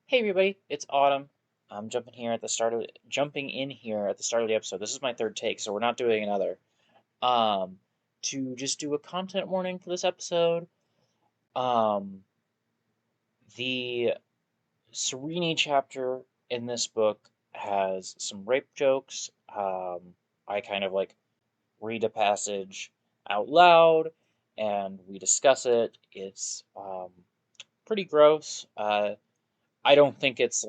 Hey everybody, it's Autumn. I'm jumping in here at the start of the episode. This is my third take, so we're not doing another. Um, to just do a content warning for this episode. Um, the Serene chapter in this book has some rape jokes. I kind of read a passage out loud and we discuss it. It's pretty gross. I don't think it's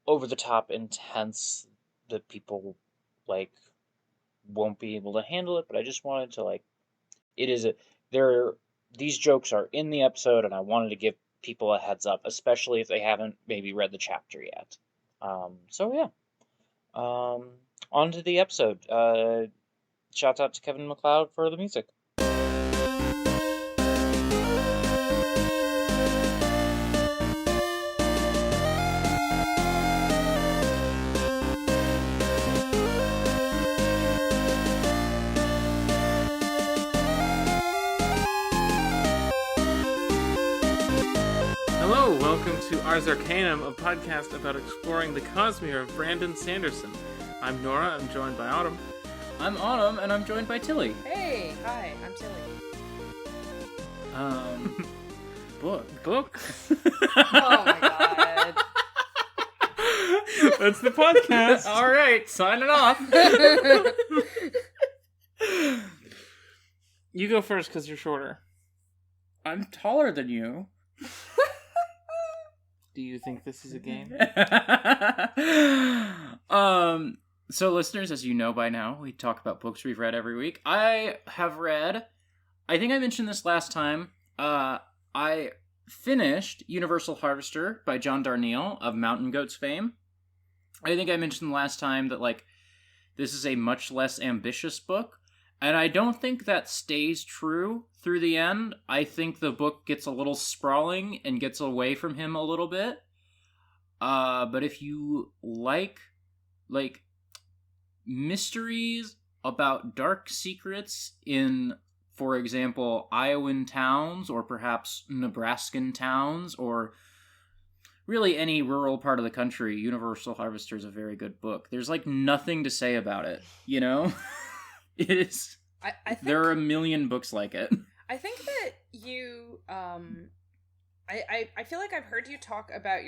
over the top intense that people like won't be able to handle it, but I just wanted to it is a there these jokes are in the episode and I wanted to give people a heads up, especially if they haven't maybe read the chapter yet. So yeah. Um On to the episode. Shout out to Kevin MacLeod for the music. Hello, welcome to Ars Arcanum, a podcast about exploring the cosmere of Brandon Sanderson. I'm Nora, I'm joined by Autumn. I'm Autumn, and I'm joined by Tilly. Hey, hi, I'm Tilly. Book? Oh my god. That's the podcast. All right, signing off. You go first because you're shorter. I'm taller than you. Do you think this is a game? So listeners, as you know by now, we talk about books we've read every week. I think I mentioned this last time, I finished Universal Harvester by John Darnielle of Mountain Goats fame. I think I mentioned last time that, this is a much less ambitious book, and I don't think that stays true through the end. I think the book gets a little sprawling and gets away from him a little bit. But if you like mysteries about dark secrets in, for example, Iowan towns or perhaps Nebraskan towns or really any rural part of the country, Universal Harvester is a very good book. There's nothing to say about it, you know? It is. I think there are a million books like it. I think that you I feel like I've heard you talk about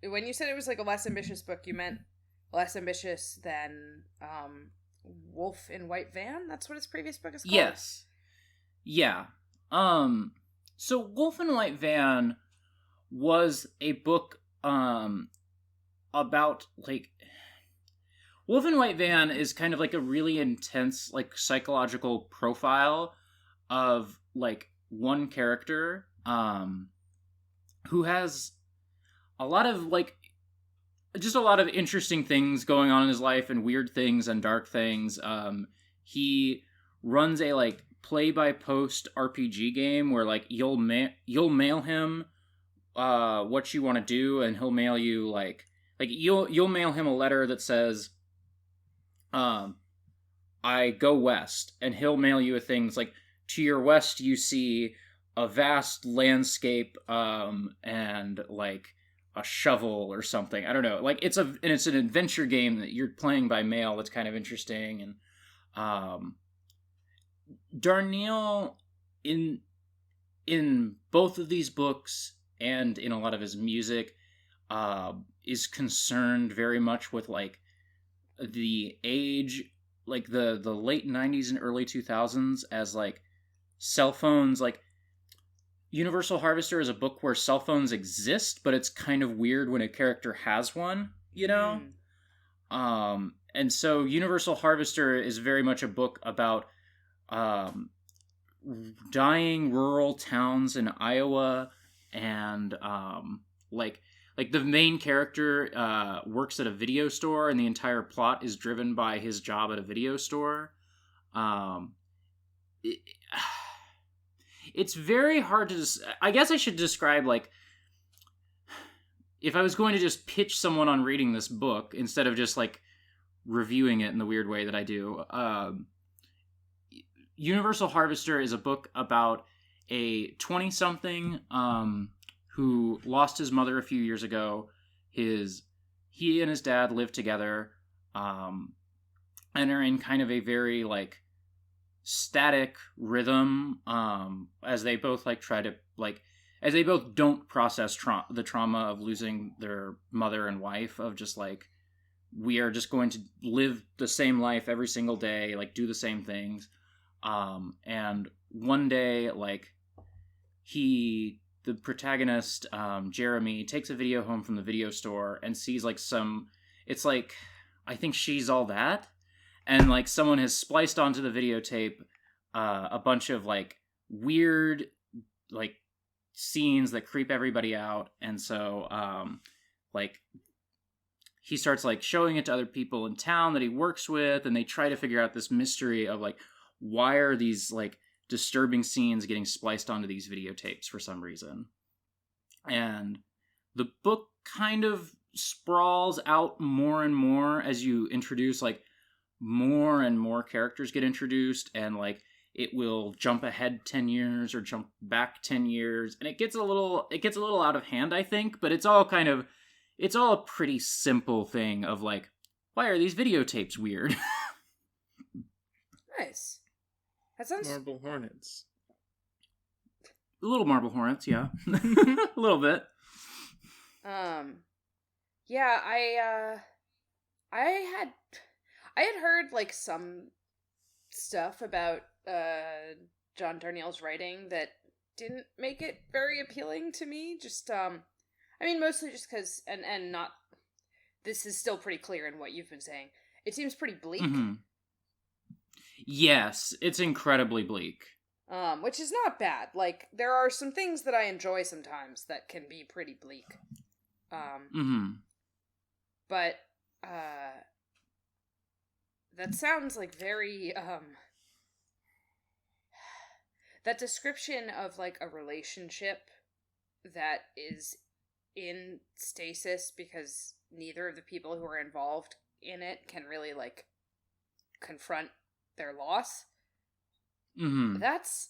when you said it was a less ambitious book, you meant less ambitious than Wolf in White Van? That's what its previous book is called? Yes. Yeah. So Wolf in White Van was a book about Wolf in White Van is kind of a really intense psychological profile of one character who has a lot of just a lot of interesting things going on in his life and weird things and dark things. He runs a play-by-post RPG game where you'll mail him what you want to do, and he'll mail you you'll mail him a letter that says I go west, and he'll mail you a thing that's to your west you see a vast landscape and a shovel or something. I don't know. It's an adventure game that you're playing by mail that's kind of interesting. And Darnielle in both of these books and in a lot of his music is concerned very much with the age, the late 90s and early 2000s as cell phones. Universal Harvester is a book where cell phones exist, but it's kind of weird when a character has one, you know? And so Universal Harvester is very much a book about dying rural towns in Iowa, and the main character works at a video store, and the entire plot is driven by his job at a video store. It's very hard to... I guess I should describe, if I was going to just pitch someone on reading this book, instead of just, reviewing it in the weird way that I do, Universal Harvester is a book about a 20-something who lost his mother a few years ago. He and his dad live together, and are in kind of a very like static rhythm, as they both like try to like as they both don't process the trauma of losing their mother and wife, of just like, we are just going to live the same life every single day, like do the same things. And one day, like, the protagonist, Jeremy, takes a video home from the video store and sees like it's like, I think She's All That. And like someone has spliced onto the videotape a bunch of like weird like scenes that creep everybody out. And so like he starts like showing it to other people in town that he works with, and they try to figure out this mystery of like, why are these like disturbing scenes getting spliced onto these videotapes for some reason. And the book kind of sprawls out more and more as you introduce like more and more characters get introduced, and like it will jump ahead 10 years or jump back 10 years, and it gets a little out of hand, I think, but it's all a pretty simple thing of like, why are these videotapes weird? Nice. That sounds... Marble Hornets. A little Marble Hornets, yeah. A little bit. Yeah, I had heard like some stuff about John Darnielle's writing that didn't make it very appealing to me. Just I mean, mostly just because, and not, this is still pretty clear in what you've been saying. It seems pretty bleak. Mm-hmm. Yes, it's incredibly bleak. Which is not bad. Like, there are some things that I enjoy sometimes that can be pretty bleak. But, that sounds like very, that description of, like, a relationship that is in stasis because neither of the people who are involved in it can really, like, confront their loss. That's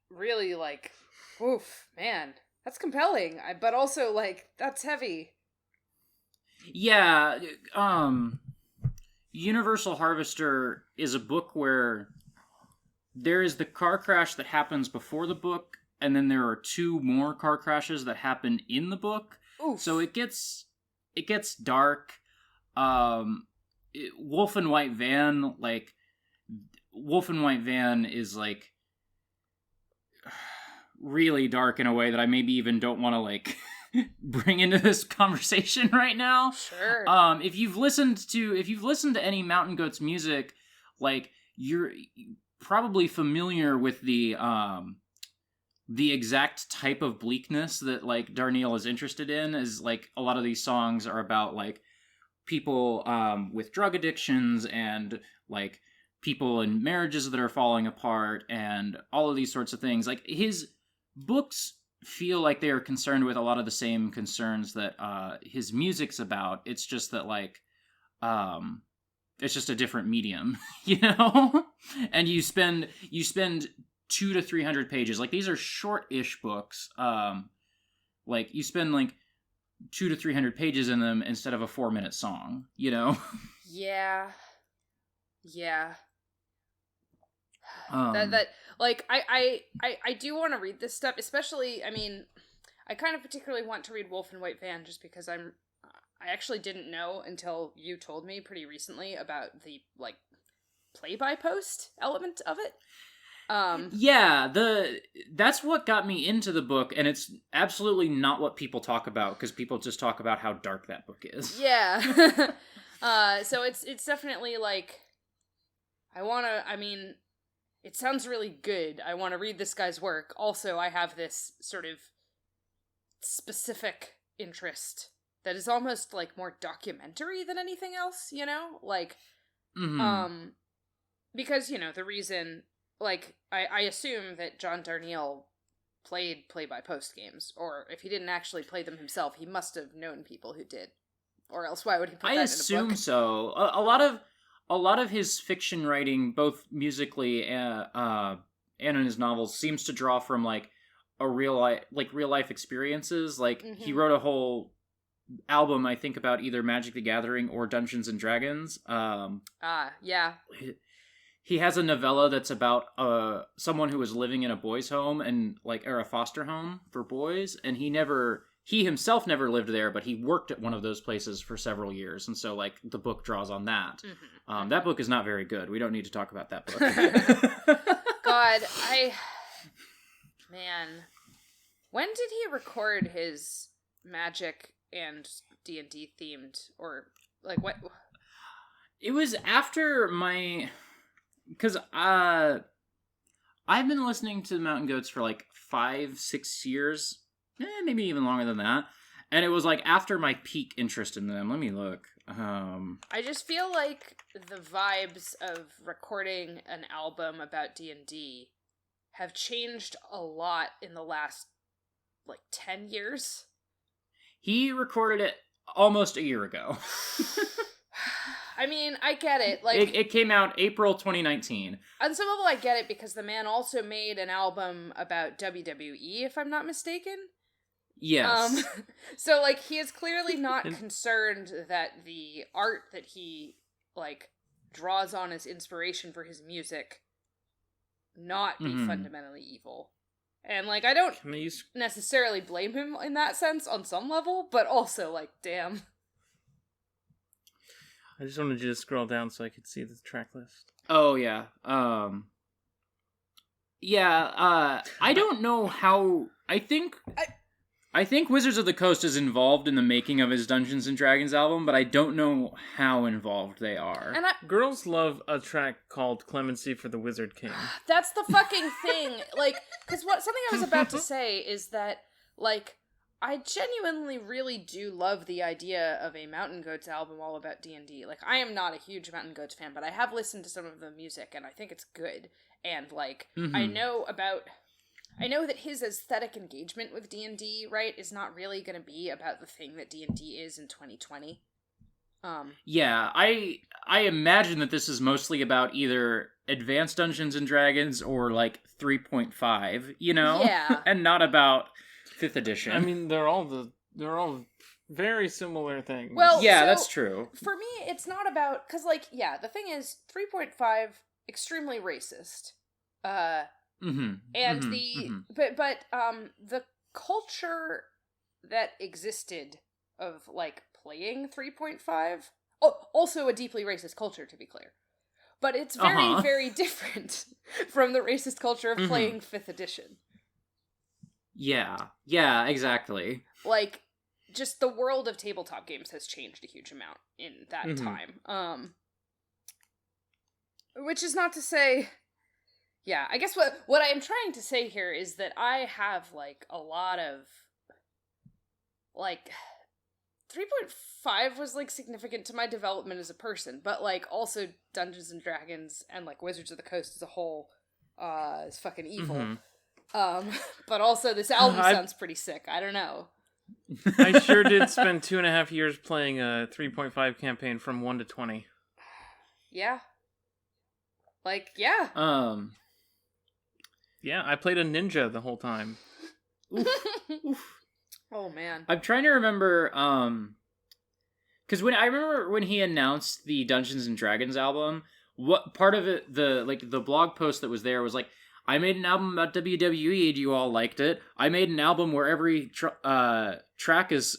really, like, oof, man. That's compelling, but also, like, that's heavy. Yeah, Universal Harvester is a book where there is the car crash that happens before the book, and then there are 2 more car crashes that happen in the book. Oof. So it gets dark. Wolf and White Van is like really dark in a way that I maybe even don't want to like bring into this conversation right now. Sure. If you've listened to any Mountain Goats music, like, you're probably familiar with the exact type of bleakness that like Darnielle is interested in. Is like, a lot of these songs are about like people with drug addictions, and like people in marriages that are falling apart, and all of these sorts of things. Like, his books feel like they are concerned with a lot of the same concerns that his music's about. It's just that like it's just a different medium, you know? And you spend 200 to 300 pages. Like, these are short-ish books. Like, you spend like 200 to 300 pages in them instead of a 4-minute song, you know? Yeah. That like, I do want to read this stuff, especially, I mean, I kind of particularly want to read Wolf and White Van just because I actually didn't know until you told me pretty recently about the like play-by-post element of it. Yeah, that's what got me into the book, and it's absolutely not what people talk about, because people just talk about how dark that book is. Yeah. So it's definitely like, I mean, it sounds really good. I want to read this guy's work. Also, I have this sort of specific interest that is almost like more documentary than anything else, you know? Like, because, you know, the reason, like, I assume that John Darnielle played play-by-post games, or if he didn't actually play them himself, he must have known people who did. Or else why would he put that in a book? I assume so. A lot of his fiction writing, both musically and in his novels, seems to draw from like a real life experiences. Like he Mhm. wrote a whole album, I think, about either Magic the Gathering or Dungeons and Dragons. Yeah. He has a novella that's about someone who was living in a boys' home and or a foster home for boys, and he himself never lived there, but he worked at one of those places for several years, and so like the book draws on that. Mhm. That book is not very good. We don't need to talk about that book. God, man, when did he record his Magic and D&D themed, or like what? It was after because I've been listening to Mountain Goats for like 5-6 years, maybe even longer than that, and it was like after my peak interest in them. Let me look. I just feel like the vibes of recording an album about D&D have changed a lot in the last like 10 years. He recorded it almost a year ago. I mean, I get it. Like it came out April 2019. On some level, I get it because the man also made an album about WWE, if I'm not mistaken. Yes. So like he is clearly not concerned that the art that he like draws on as inspiration for his music not be fundamentally evil. And like I don't necessarily blame him in that sense on some level, but also like damn. I just wanted you to scroll down so I could see the track list. Oh yeah. I don't know how. I think Wizards of the Coast is involved in the making of his Dungeons and Dragons album, but I don't know how involved they are. And Girls love a track called Clemency for the Wizard King. That's the fucking thing. Like, because something I was about to say is that, like, I genuinely really do love the idea of a Mountain Goats album all about D&D. Like, I am not a huge Mountain Goats fan, but I have listened to some of the music, and I think it's good. And, like, I know that his aesthetic engagement with D&D, right, is not really going to be about the thing that D&D is in 2020. Yeah, I imagine that this is mostly about either Advanced Dungeons and Dragons or, like, 3.5, you know? Yeah. And not about 5th edition. I mean, they're all very similar things. Well, yeah, so, that's true. For me, it's not about... Because, like, yeah, the thing is, 3.5, extremely racist. But the culture that existed of like playing 3.5, also a deeply racist culture, to be clear, but it's very very different from the racist culture of playing 5th edition. Yeah, exactly. Like, just the world of tabletop games has changed a huge amount in that time. Which is not to say... Yeah, I guess what I am trying to say here is that I have, like, a lot of, like, 3.5 was, like, significant to my development as a person, but, like, also Dungeons and Dragons and, like, Wizards of the Coast as a whole is fucking evil. But also this album sounds pretty sick. I don't know. I sure did spend 2.5 years playing a 3.5 campaign from 1 to 20. Yeah. Like, yeah. Yeah, I played a ninja the whole time. Oof. Oh, man. I'm trying to remember, because I remember when he announced the Dungeons and Dragons album, what part of it, the blog post that was there was like, I made an album about WWE and you all liked it. I made an album where every track is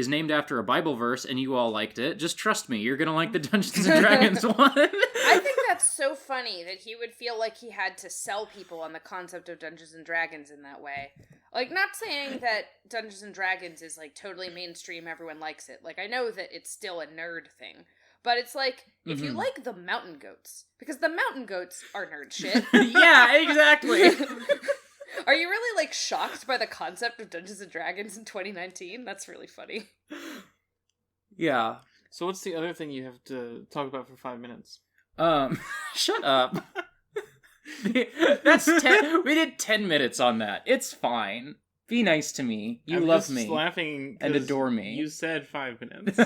named after a Bible verse and you all liked it. Just trust me, you're gonna like the Dungeons and Dragons one. I think that's so funny that he would feel like he had to sell people on the concept of Dungeons and Dragons in that way. Like, not saying that Dungeons and Dragons is, like, totally mainstream, everyone likes it. Like, I know that it's still a nerd thing. But it's like, if you like the Mountain Goats, because the Mountain Goats are nerd shit. Yeah, exactly. Are you really, like, shocked by the concept of Dungeons and Dragons in 2019? That's really funny. Yeah. So what's the other thing you have to talk about for 5 minutes? Shut up. That's 10. We did 10 minutes on that. It's fine. Be nice to me. You I'm love just me. Laughing and adore me. You said 5 minutes.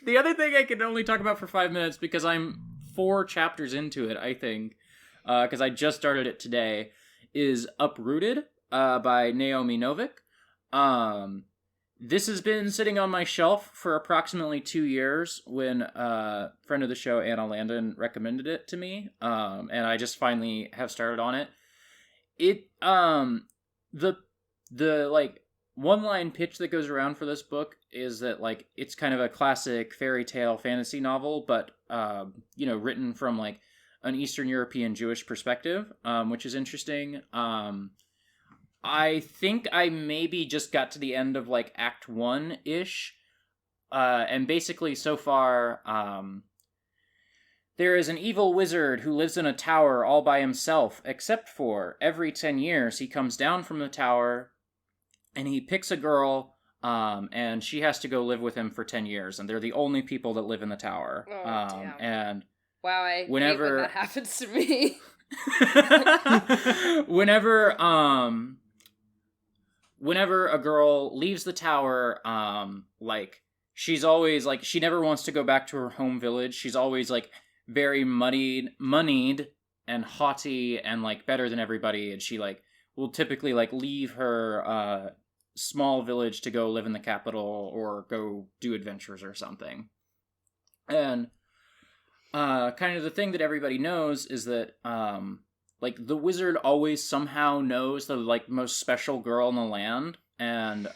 The other thing I can only talk about for 5 minutes because I'm 4 chapters into it, I think, because I just started it today, is Uprooted by Naomi Novik. This has been sitting on my shelf for approximately 2 years when a friend of the show, Anna Landon, recommended it to me, and I just finally have started on it. It, the like, one-line pitch that goes around for this book is that, like, it's kind of a classic fairy tale fantasy novel, but, written from, like, an Eastern European Jewish perspective, which is interesting. I think I maybe just got to the end of, like, Act 1-ish, and basically, so far, there is an evil wizard who lives in a tower all by himself, except for every 10 years he comes down from the tower, and he picks a girl, and she has to go live with him for 10 years, and they're the only people that live in the tower. Oh, damn. And wow, I hate when that happens to me. Whenever a girl leaves the tower, she's always, like, she never wants to go back to her home village. She's always, like, very moneyed and haughty and, like, better than everybody, and she, like, will typically, like, leave her, small village to go live in the capital or go do adventures or something. And, kind of the thing that everybody knows is that, like, the wizard always somehow knows the, like, most special girl in the land, and,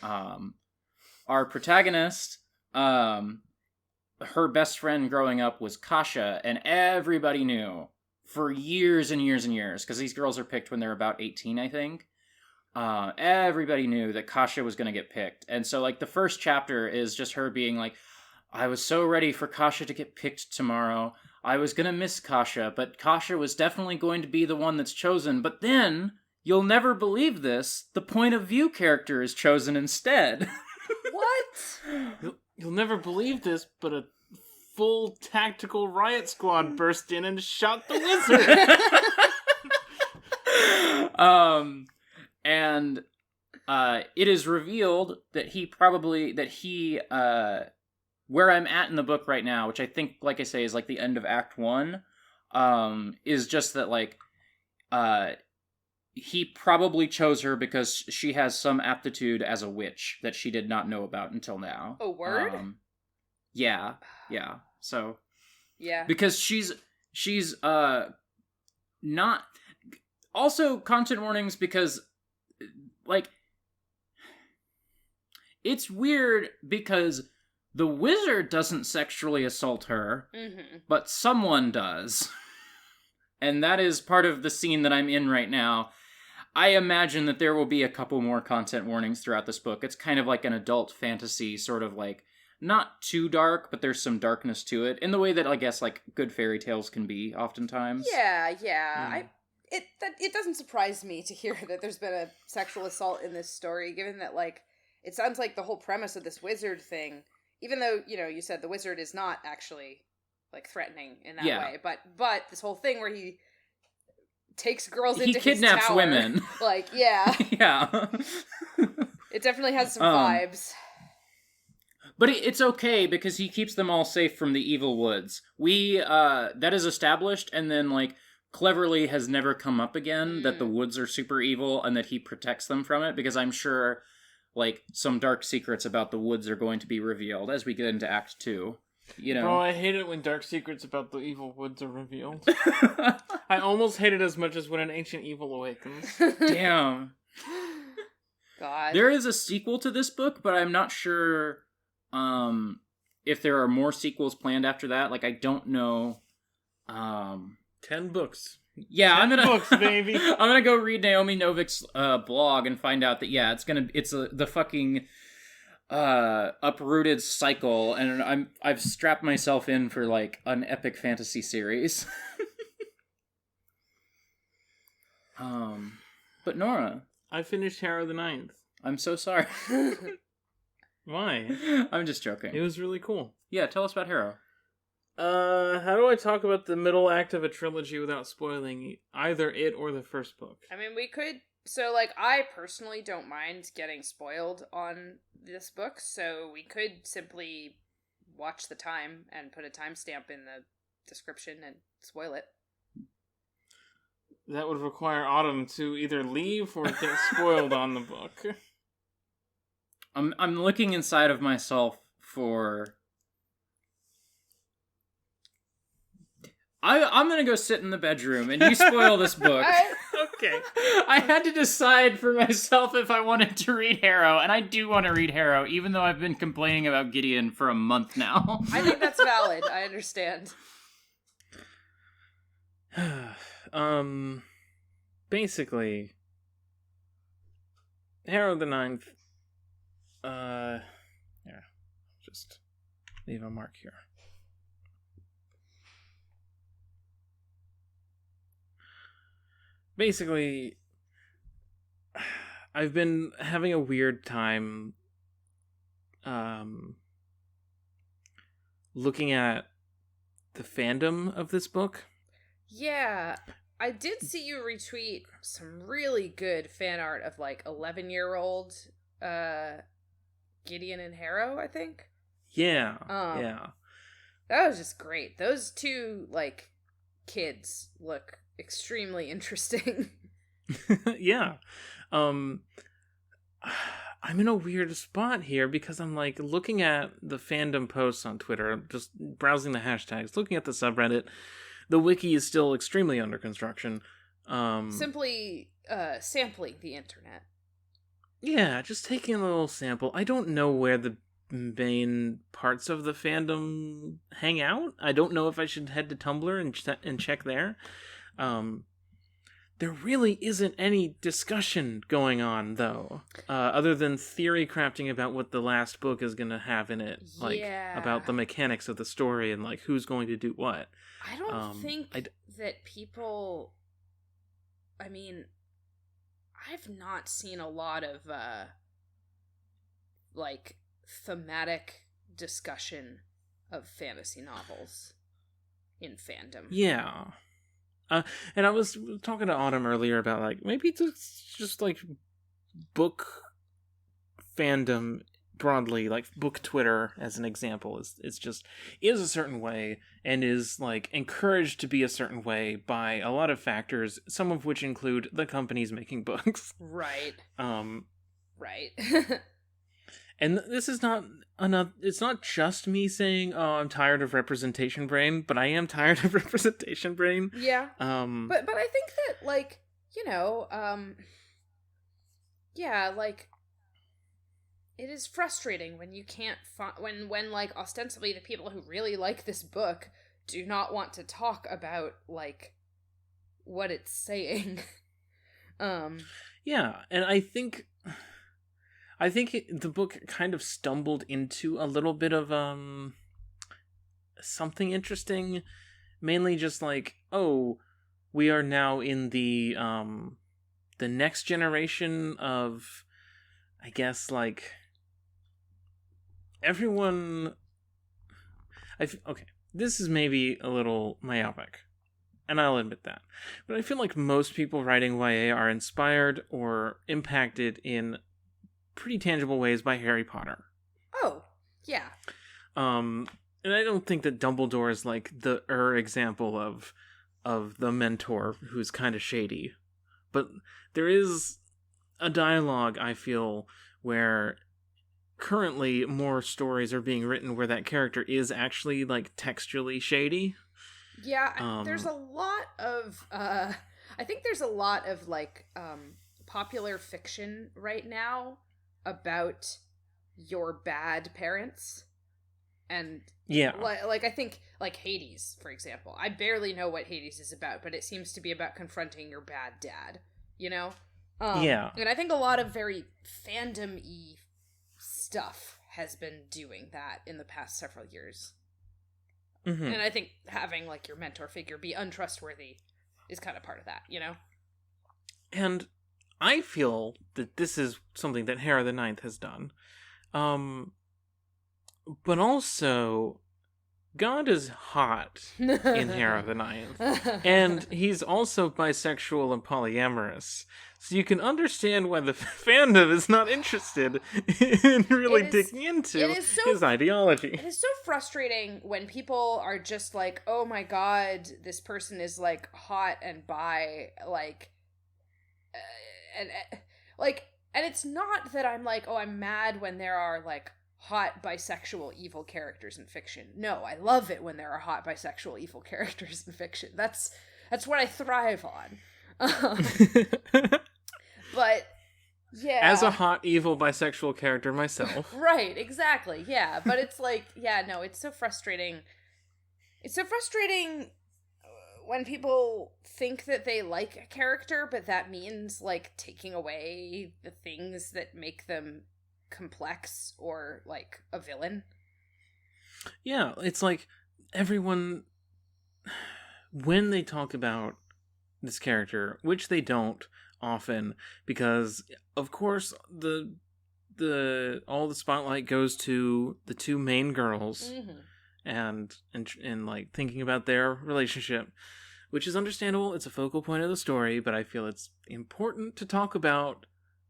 our protagonist, her best friend growing up was Kasha, and everybody knew for years and years and years, because these girls are picked when they're about 18, I think. Everybody knew that Kasha was going to get picked, and so, like, the first chapter is just her being like, I was so ready for Kasha to get picked tomorrow. I was going to miss Kasha, but Kasha was definitely going to be the one that's chosen. But then, you'll never believe this, the point of view character is chosen instead. What? You'll never believe this, but a full tactical riot squad burst in and shot the wizard. And it is revealed that where I'm at in the book right now, which I think, like I say, is like the end of Act 1, is just that, like, he probably chose her because she has some aptitude as a witch that she did not know about until now. Oh, word? Yeah. So, yeah. because she's not... Also, content warnings, because, like, it's weird because the wizard doesn't sexually assault her, but someone does. And that is part of the scene that I'm in right now. I imagine that there will be a couple more content warnings throughout this book. It's kind of like an adult fantasy, sort of like, not too dark, but there's some darkness to it, in the way that, I guess, like, good fairy tales can be, oftentimes. Yeah. It doesn't surprise me to hear that there's been a sexual assault in this story, given that, like, it sounds like the whole premise of this wizard thing, even though, you said the wizard is not actually, like, threatening in that way, but this whole thing where he takes girls into his tower. He kidnaps women. Like, yeah. Yeah. It definitely has some vibes. But it's okay, because he keeps them all safe from the evil woods. That is established, and then, like, cleverly has never come up again, that the woods are super evil, and that he protects them from it, because I'm sure, like, some dark secrets about the woods are going to be revealed as we get into Act 2. Oh, I hate it when dark secrets about the evil woods are revealed. I almost hate it as much as when an ancient evil awakens. Damn. God. There is a sequel to this book, but I'm not sure if there are more sequels planned after that. Like, I don't know. 10 books. Yeah, 10 books, baby. I'm gonna go read Naomi Novik's blog and find out that, yeah, it's the fucking uprooted cycle, and I've strapped myself in for, like, an epic fantasy series. But Nora, I finished Harrow the Ninth. I'm so sorry. Why? I'm just joking. It was really cool. Yeah, tell us about Harrow. How do I talk about the middle act of a trilogy without spoiling either it or the first book? I mean, we could... So, like, I personally don't mind getting spoiled on this book, so we could simply watch the time and put a timestamp in the description and spoil it. That would require Autumn to either leave or get spoiled on the book. I'm looking inside of myself for... I'm gonna go sit in the bedroom and you spoil this book. Okay. I had to decide for myself if I wanted to read Harrow, and I do want to read Harrow, even though I've been complaining about Gideon for a month now. I think that's valid. I understand. Basically, Harrow the Ninth, just leave a mark here. Basically, I've been having a weird time looking at the fandom of this book. Yeah, I did see you retweet some really good fan art of like 11-year-old Gideon and Harrow, I think. Yeah, yeah. That was just great. Those two like kids look extremely interesting. Yeah. I'm in a weird spot here because I'm like looking at the fandom posts on Twitter, just browsing the hashtags, looking at the subreddit. The wiki is still extremely under construction. Simply sampling the internet. Yeah, just taking a little sample. I don't know where the main parts of the fandom hang out. I don't know if I should head to Tumblr and check there. There really isn't any discussion going on, though, other than theory crafting about what the last book is going to have in it, like about the mechanics of the story and like who's going to do what. I don't think that people. I mean, I've not seen a lot of like thematic discussion of fantasy novels in fandom. Yeah. And I was talking to Autumn earlier about, like, maybe it's just, like, book fandom broadly, like, book Twitter, as an example, is a certain way, and is, like, encouraged to be a certain way by a lot of factors, some of which include the companies making books. Right. Right. And this is not it's not just me saying, oh, I'm tired of representation brain, but I am tired of representation brain. Yeah. But I think that, like, you know, yeah, like, it is frustrating when you can't when like ostensibly the people who really like this book do not want to talk about like what it's saying. Yeah, and I think the book kind of stumbled into a little bit of something interesting, mainly just like, oh, we are now in the next generation of, I guess, like, everyone. Okay, this is maybe a little myopic, and I'll admit that, but I feel like most people writing YA are inspired or impacted in pretty tangible ways by Harry Potter. Oh, yeah. And I don't think that Dumbledore is like the example of the mentor who's kind of shady. But there is a dialogue, I feel, where currently more stories are being written where that character is actually like textually shady. Yeah, there's a lot of I think there's a lot of like popular fiction right now about your bad parents. And yeah, like I think like Hades, for example. I barely know what Hades is about, but it seems to be about confronting your bad dad, you know? Yeah. And I think a lot of very fandom-y stuff has been doing that in the past several years. Mm-hmm. And I think having like your mentor figure be untrustworthy is kind of part of that, you know? And I feel that this is something that Harrow the Ninth has done. But also, God is hot in Harrow the Ninth, and he's also bisexual and polyamorous. So you can understand why the fandom is not interested in really digging into his ideology. It is so frustrating when people are just like, oh my god, this person is like hot and bi, like, and it's not that I'm like, oh, I'm mad when there are like hot bisexual evil characters in fiction. No, I love it when there are hot bisexual evil characters in fiction. That's what I thrive on. But yeah, as a hot evil bisexual character myself. Right, exactly. Yeah, but it's like, yeah, no, it's so frustrating. It's so frustrating when people think that they like a character, but that means like taking away the things that make them complex or like a villain. Yeah, it's like everyone, when they talk about this character, which they don't often, because of course all the spotlight goes to the two main girls, and like thinking about their relationship, which is understandable. It's a focal point of the story, but I feel it's important to talk about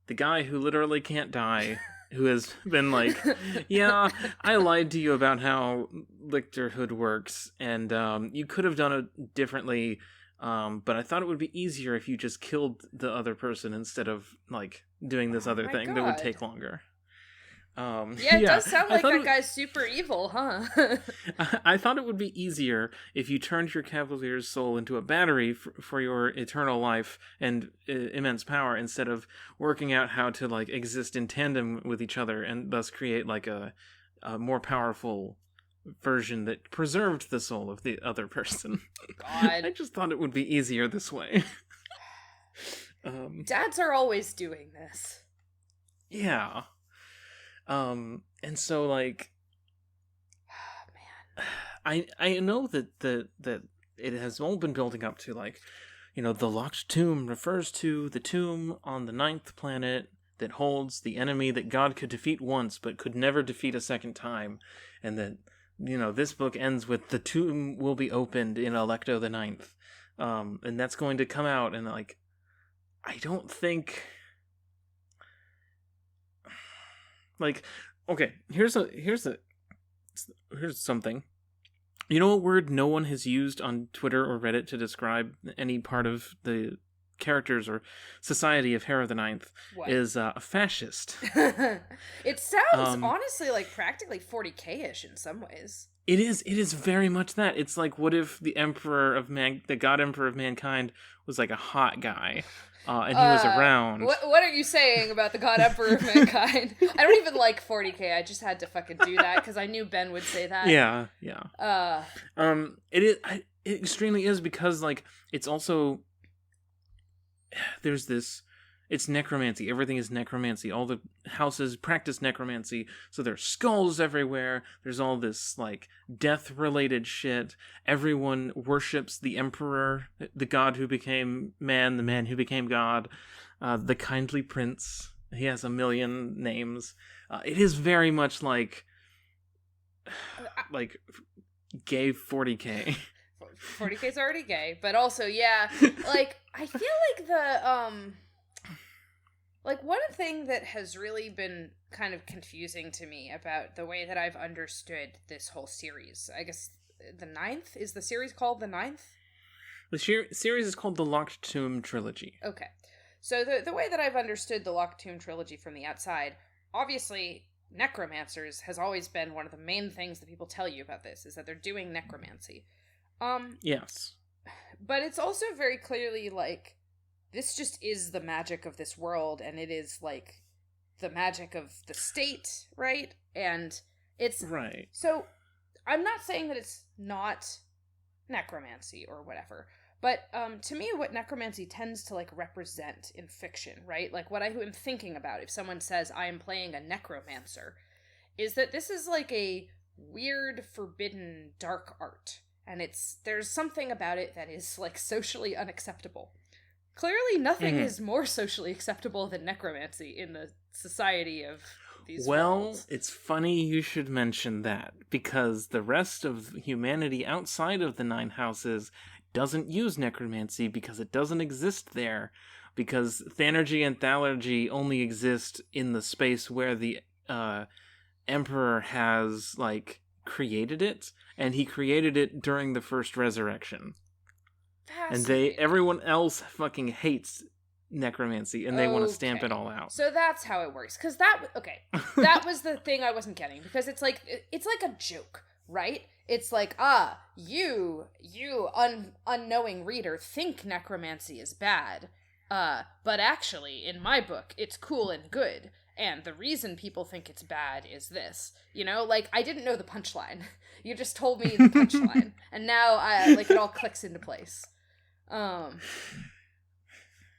the guy who literally can't die, who has been like, yeah, I lied to you about how Lictorhood works, and you could have done it differently, but I thought it would be easier if you just killed the other person instead of like doing this other thing that would take longer. Yeah, it does sound like that guy's super evil, huh? I thought it would be easier if you turned your Cavalier's soul into a battery for your eternal life and immense power, instead of working out how to like exist in tandem with each other and thus create like a more powerful version that preserved the soul of the other person. God. I just thought it would be easier this way. Dads are always doing this. Yeah. And so like, man, I know that it has all been building up to like, you know, the locked tomb refers to the tomb on the 9th planet that holds the enemy that God could defeat once but could never defeat a second time, and that, you know, this book ends with the tomb will be opened in Electo the Ninth, and that's going to come out, and like, I don't think. Like, okay, here's something. You know, a word no one has used on Twitter or Reddit to describe any part of the characters or society of Harrow the Ninth is fascist. It sounds honestly like practically 40K-ish in some ways. It is very much that. It's like, what if the the God Emperor of Mankind was like a hot guy? And he was around. What are you saying about the God Emperor of Mankind? I don't even like 40K. I just had to fucking do that because I knew Ben would say that. Yeah. It extremely is, because like it's also, there's this. It's necromancy. Everything is necromancy. All the houses practice necromancy. So there's skulls everywhere. There's all this, like, death-related shit. Everyone worships the Emperor, the god who became man, the man who became God, the kindly prince. He has a million names. It is very much like gay 40K. 40K's already gay, but also, yeah, like, I feel like like, one thing that has really been kind of confusing to me about the way that I've understood this whole series, I guess the 9th? Is the series called the 9th? The series is called the Locked Tomb Trilogy. Okay. So the way that I've understood the Locked Tomb Trilogy from the outside, obviously, necromancers has always been one of the main things that people tell you about this, is that they're doing necromancy. Yes. But it's also very clearly, like, this just is the magic of this world, and it is, like, the magic of the state, right? And it's... Right. So, I'm not saying that it's not necromancy or whatever, but to me, what necromancy tends to, like, represent in fiction, right? Like, what I am thinking about if someone says, I am playing a necromancer, is that this is, like, a weird, forbidden, dark art. And there's something about it that is, like, socially unacceptable. Clearly, nothing is more socially acceptable than necromancy in the society of these Well, worlds. it's funny you should mention that, because the rest of humanity outside of the Nine Houses doesn't use necromancy because it doesn't exist there. Because Thanergy and Thalergy only exist in the space where the Emperor has, like, created it, and he created it during the First Resurrection. And everyone else fucking hates necromancy, and they want to stamp it all out. So that's how it works. Because that was the thing I wasn't getting. Because it's like a joke, right? It's like, you unknowing reader think necromancy is bad. But actually, in my book, it's cool and good. And the reason people think it's bad is this. You know, like, I didn't know the punchline. You just told me the punchline. And now, it all clicks into place.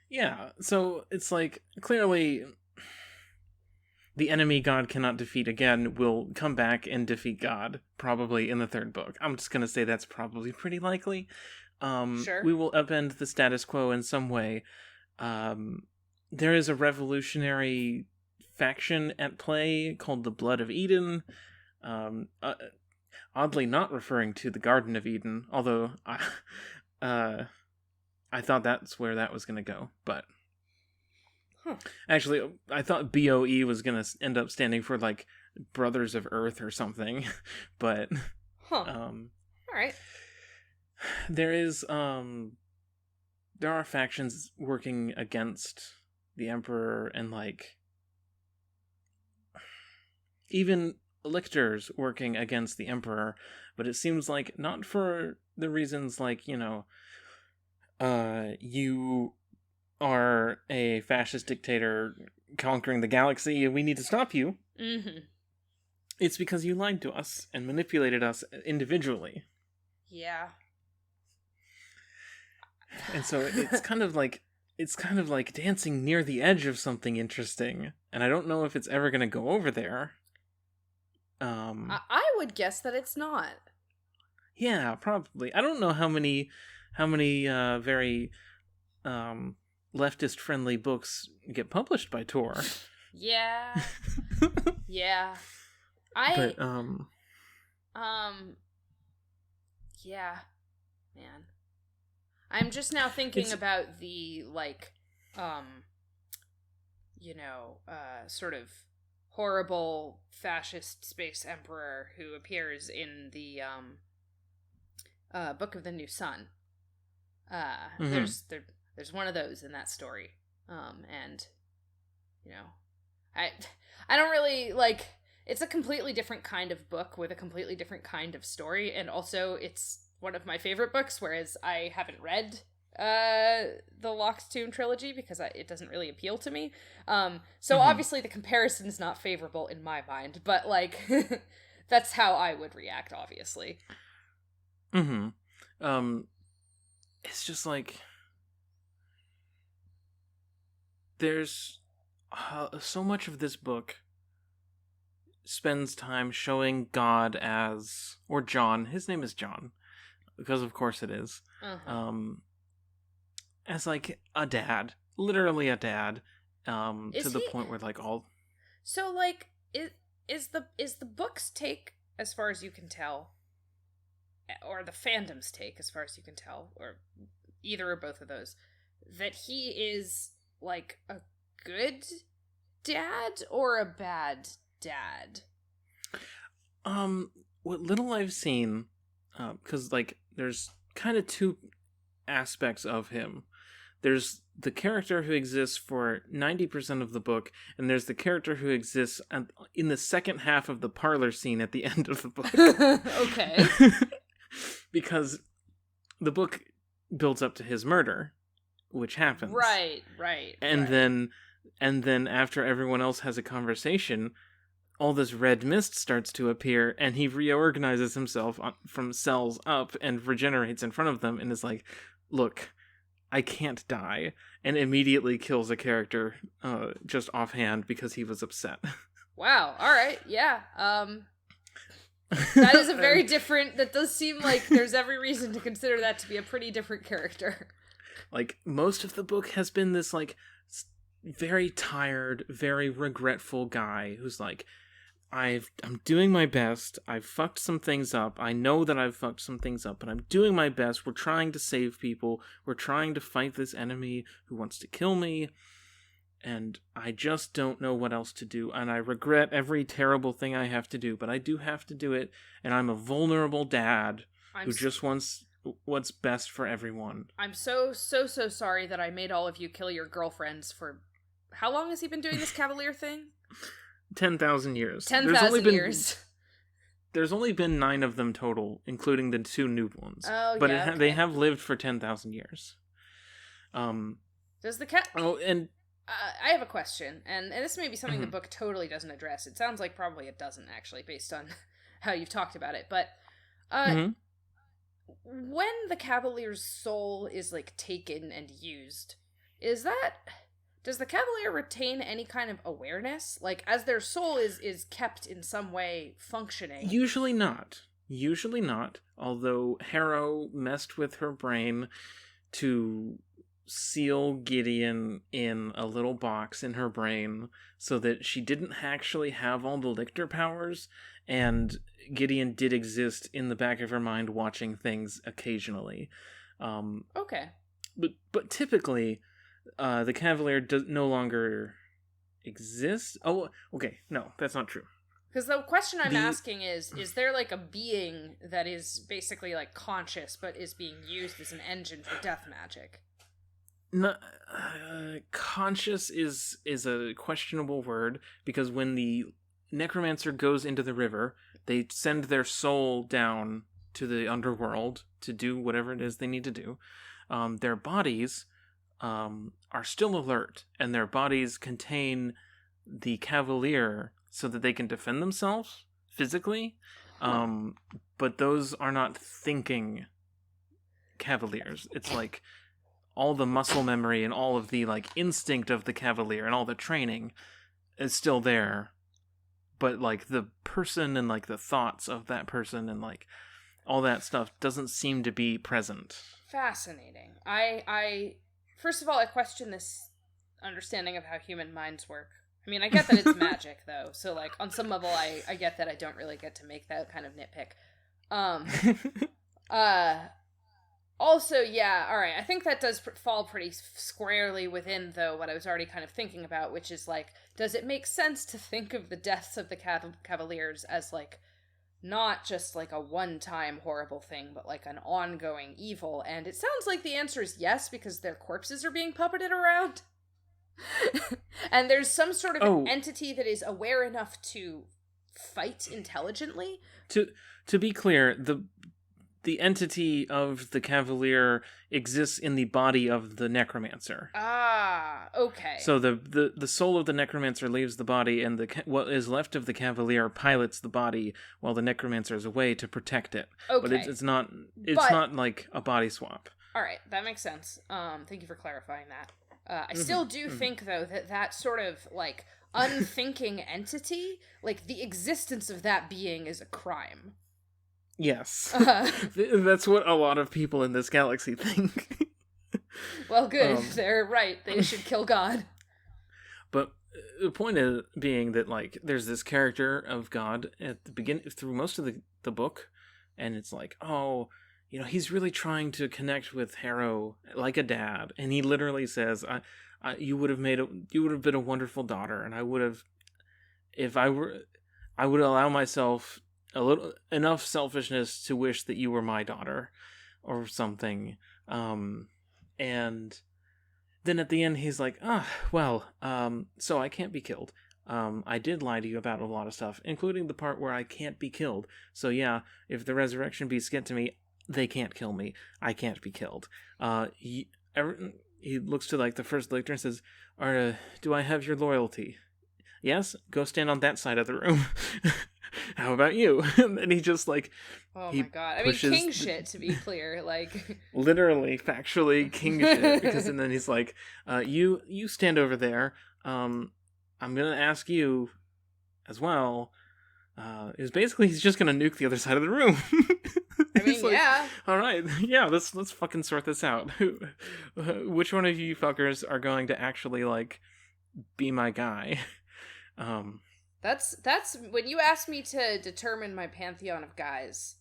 Yeah, so it's like, clearly, the enemy God cannot defeat again will come back and defeat God, probably in the third book. I'm just gonna say that's probably pretty likely. Sure. We will upend the status quo in some way. There is a revolutionary faction at play called the Blood of Eden. Oddly not referring to the Garden of Eden, although I thought that's where that was going to go, but actually, I thought BOE was going to end up standing for, like, Brothers of Earth or something, but all right. There are factions working against the Emperor, and, like, even lictors working against the Emperor, but it seems like not for the reasons, like, you know, you are a fascist dictator conquering the galaxy and we need to stop you. Mm-hmm. It's because you lied to us and manipulated us individually. Yeah. And so it's kind of like dancing near the edge of something interesting, and I don't know if it's ever going to go over there. I would guess that it's not. Yeah, probably. I don't know how many very leftist friendly books get published by Tor. Yeah. Yeah. Yeah. Man. I'm just now thinking about the, like, sort of horrible fascist space emperor who appears in the Book of the New Sun. There's one of those in that story. And, you know, I don't really, like, it's a completely different kind of book with a completely different kind of story, and also it's one of my favorite books, whereas I haven't read the Locked Tomb trilogy because it doesn't really appeal to me. So obviously the comparison's not favorable in my mind, but, like, that's how I would react, obviously. It's just like, there's so much of this book spends time showing God as, or John, his name is John, because of course it is, as, like, a dad, literally a dad, to the point where, like, all... So, like, is the book's take, as far as you can tell, or the fandom's take, as far as you can tell, or either or both of those, that he is, like, a good dad or a bad dad? What little I've seen, because, like, there's kind of two aspects of him. There's the character who exists for 90% of the book, and there's the character who exists in the second half of the parlor scene at the end of the book. Okay. Because the book builds up to his murder, which happens. Right. And then after everyone else has a conversation, all this red mist starts to appear, and he reorganizes himself from cells up and regenerates in front of them and is like, look, I can't die, and immediately kills a character just offhand because he was upset. Wow, alright, yeah. That is a very different, that does seem like there's every reason to consider that to be a pretty different character. Like, most of the book has been this, like, very tired, very regretful guy who's like, I'm doing my best. I've fucked some things up. I know that I've fucked some things up, but I'm doing my best. We're trying to save people. We're trying to fight this enemy who wants to kill me. And I just don't know what else to do. And I regret every terrible thing I have to do, but I do have to do it. And I'm a vulnerable dad who just wants what's best for everyone. I'm so sorry that I made all of you kill your girlfriends for... How long has he been doing this Cavalier thing? 10,000 years. 10,000 years. There's only been 9 of them total, including the 2 new ones. Oh, but yeah, okay. They have lived for 10,000 years. Does the cat... Oh, and... I have a question, and this may be something the book totally doesn't address. It sounds like probably it doesn't, actually, based on how you've talked about it. But when the Cavalier's soul is, like, taken and used, does the Cavalier retain any kind of awareness? Like, as their soul is kept in some way functioning? Usually not. Although Harrow messed with her brain to seal Gideon in a little box in her brain so that she didn't actually have all the lictor powers, and Gideon did exist in the back of her mind watching things occasionally. Okay. But typically, the Cavalier no longer exists. Oh, okay. No, that's not true. Because the question I'm asking is there, like, a being that is basically, like, conscious but is being used as an engine for death magic? No, conscious is a questionable word, because when the necromancer goes into the river, they send their soul down to the underworld to do whatever it is they need to do. Their bodies are still alert, and their bodies contain the Cavalier so that they can defend themselves physically, but those are not thinking Cavaliers. It's like all the muscle memory and all of the, like, instinct of the Cavalier and all the training is still there, but, like, the person and, like, the thoughts of that person and, like, all that stuff doesn't seem to be present. Fascinating. I first of all, I question this understanding of how human minds work. I mean, I get that it's magic, though, so, like, on some level, I get that I don't really get to make that kind of nitpick. Also, yeah, alright, I think that does fall pretty squarely within, though, what I was already kind of thinking about, which is, like, does it make sense to think of the deaths of the Cavaliers as, like, not just, like, a one-time horrible thing, but, like, an ongoing evil? And it sounds like the answer is yes, because their corpses are being puppeted around. And there's some sort of entity that is aware enough to fight intelligently. To be clear, the entity of the Cavalier exists in the body of the necromancer. Ah, okay. So the soul of the necromancer leaves the body, and what is left of the Cavalier pilots the body while the necromancer is away to protect it. Okay. But it's not like a body swap. All right, that makes sense. Thank you for clarifying that. I still do think, though, that sort of, like, unthinking entity, like, the existence of that being is a crime. Yes. That's what a lot of people in this galaxy think. Well, good. They're right. They should kill God. But the point is being that, like, there's this character of God at the beginning, through most of the book, and it's like, oh, you know, he's really trying to connect with Harrow like a dad, and he literally says, you would have been a wonderful daughter, and I would allow myself enough selfishness to wish that you were my daughter or something. And then at the end he's like, so I can't be killed. I did lie to you about a lot of stuff, including the part where I can't be killed. So yeah, if the resurrection beasts get to me, they can't kill me. I can't be killed. He looks to, like, the first lictor and says, do I have your loyalty? Yes? Go stand on that side of the room. How about you? And he just, like... Oh my god. I mean, king shit, to be clear. Like... Literally, factually, king shit. And then he's like, you stand over there. I'm gonna ask you as well. He's just gonna nuke the other side of the room. I mean, like, yeah. All right, yeah. Let's fucking sort this out. Which one of you fuckers are going to actually, like, be my guy. That's when you asked me to determine my pantheon of guys.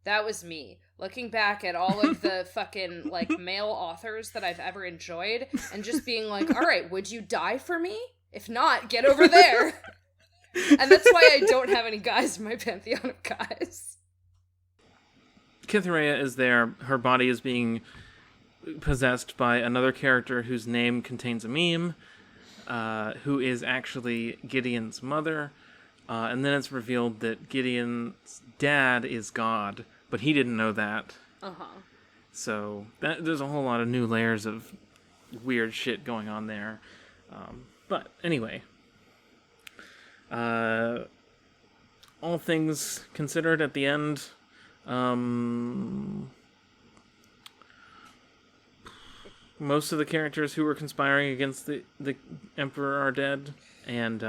That was me looking back at all of the fucking like male authors that I've ever enjoyed and just being like, all right, would you die for me? If not, get over there. And that's why I don't have any guys in my pantheon of guys. Kytherea is there. Her body is being possessed by another character whose name contains a meme, who is actually Gideon's mother. And then it's revealed that Gideon's dad is God, but he didn't know that. Uh-huh. So there's a whole lot of new layers of weird shit going on there. But anyway, all things considered at the end, most of the characters who were conspiring against the Emperor are dead, and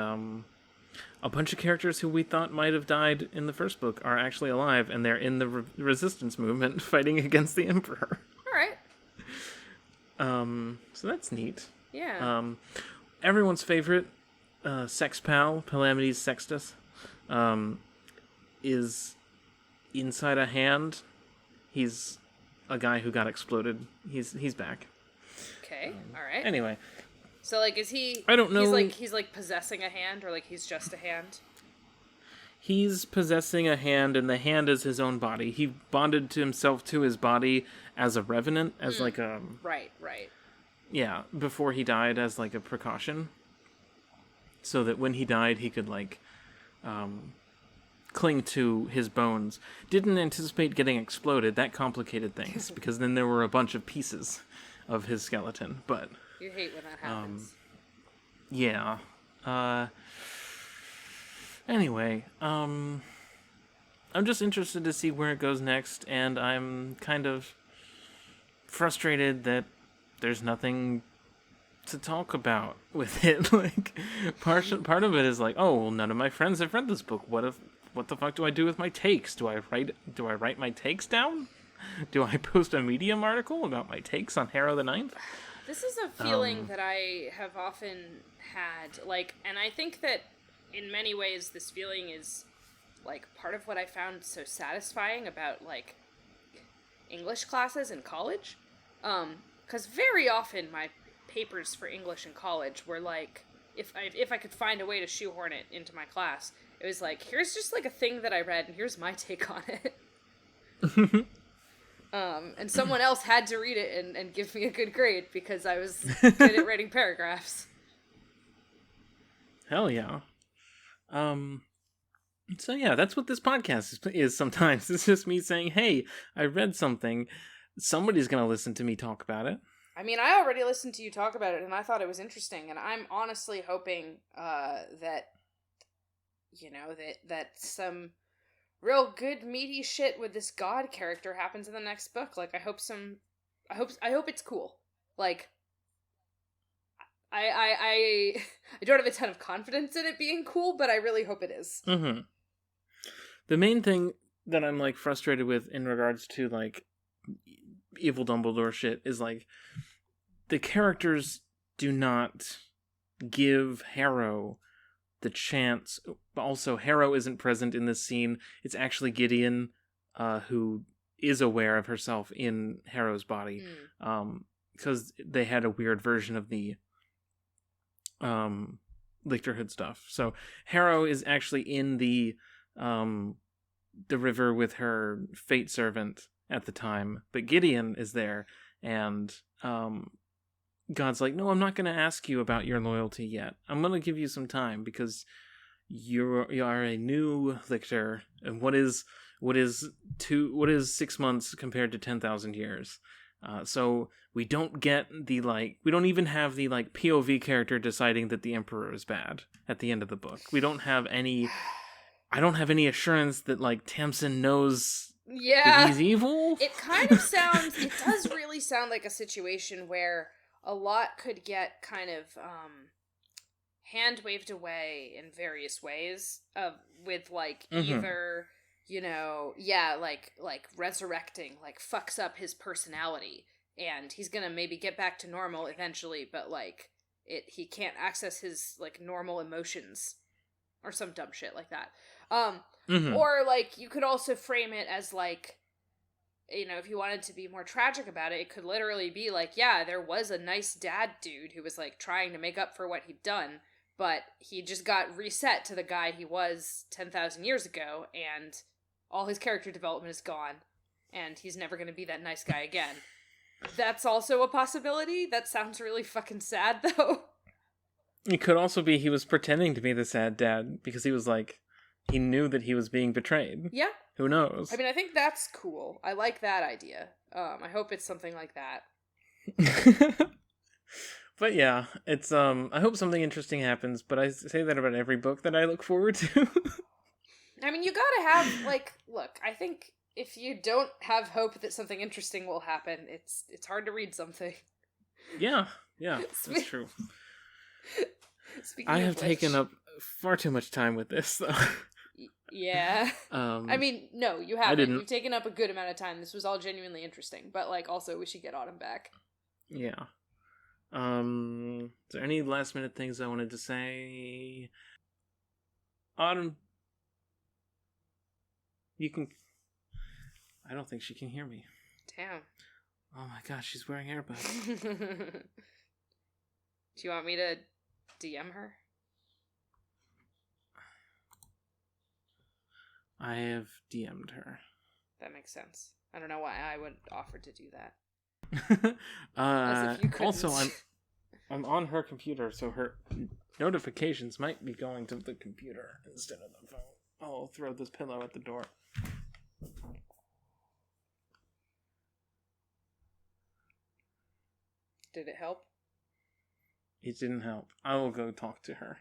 a bunch of characters who we thought might have died in the first book are actually alive, and they're in the resistance movement fighting against the Emperor. All right. So that's neat. Yeah. Everyone's favorite sex pal, Palamedes Sextus, is inside a hand. He's a guy who got exploded. He's back. Okay. All right. Anyway. So, like, is he... I don't know. He's like possessing a hand, or, like, he's just a hand? He's possessing a hand, and the hand is his own body. He bonded to himself to his body as a revenant, as, like, a... Right. Yeah, before he died as, like, a precaution. So that when he died, he could, like, cling to his bones. Didn't anticipate getting exploded. That complicated things, because then there were a bunch of pieces of his skeleton, but... You hate when that happens. Yeah. Anyway, I'm just interested to see where it goes next, and I'm kind of frustrated that there's nothing to talk about with it. Like, part of it is like, oh, well, none of my friends have read this book. What the fuck do I do with my takes? Do I write my takes down? Do I post a Medium article about my takes on Harrow the Ninth? This is a feeling that I have often had, like, and I think that in many ways this feeling is, like, part of what I found so satisfying about, like, English classes in college. Because very often my papers for English in college were, like, if I could find a way to shoehorn it into my class, it was like, here's just, like, a thing that I read, and here's my take on it. And someone else had to read it and give me a good grade because I was good at writing paragraphs. Hell yeah. So yeah, that's what this podcast is sometimes. It's just me saying, hey, I read something. Somebody's going to listen to me talk about it. I mean, I already listened to you talk about it, and I thought it was interesting, and I'm honestly hoping that, you know, that some... real good meaty shit with this god character happens in the next book. Like, I hope it's cool. Like, I don't have a ton of confidence in it being cool, but I really hope it is. Mm-hmm. The main thing that I'm, like, frustrated with in regards to, like, evil Dumbledore shit is, like, the characters do not give Harrow the chance. Also, Harrow isn't present in this scene. It's actually Gideon who is aware of herself in Harrow's body, because they had a weird version of the Lichterhood stuff. So Harrow is actually in the river with her fate servant at the time, but Gideon is there, and God's like, no, I'm not going to ask you about your loyalty yet. I'm going to give you some time because you are a new lictor, and what is 6 months compared to 10,000 years? So we don't get we don't even have the, like, POV character deciding that the Emperor is bad at the end of the book. We don't have any. I don't have any assurance that, like, Tamsin knows that he's evil. It kind of sounds. It does really sound like a situation where a lot could get kind of hand waved away in various ways with, like, either, you know, like resurrecting, like, fucks up his personality and he's gonna maybe get back to normal eventually, but, like, he can't access his like normal emotions or some dumb shit like that. Or like you could also frame it as like, you know, if you wanted to be more tragic about it, it could literally be like, yeah, there was a nice dad dude who was like trying to make up for what he'd done, but he just got reset to the guy he was 10,000 years ago, and all his character development is gone, and he's never going to be that nice guy again. That's also a possibility. That sounds really fucking sad, though. It could also be he was pretending to be the sad dad because he was like, he knew that he was being betrayed. Yeah. Who knows? I mean, I think that's cool. I like that idea. I hope it's something like that. But yeah, it's I hope something interesting happens, but I say that about every book that I look forward to. I mean, you gotta have, like, look, I think if you don't have hope that something interesting will happen, it's hard to read something. Yeah, that's true. Speaking I of have which, taken up far too much time with this, though. Yeah. I mean, no, you haven't. didn't. You've taken up a good amount of time. This was all genuinely interesting, but, like, also we should get Autumn back. Yeah. Is there any last minute things I wanted to say? Autumn, you can... I don't think she can hear me. Damn. Oh my gosh, she's wearing earbuds. Do you want me to DM her? I have DM'd her. That makes sense. I don't know why I would offer to do that. As if you couldn't. Also, I'm on her computer, so her notifications might be going to the computer instead of the phone. I'll throw this pillow at the door. Did it help? It didn't help. I will go talk to her.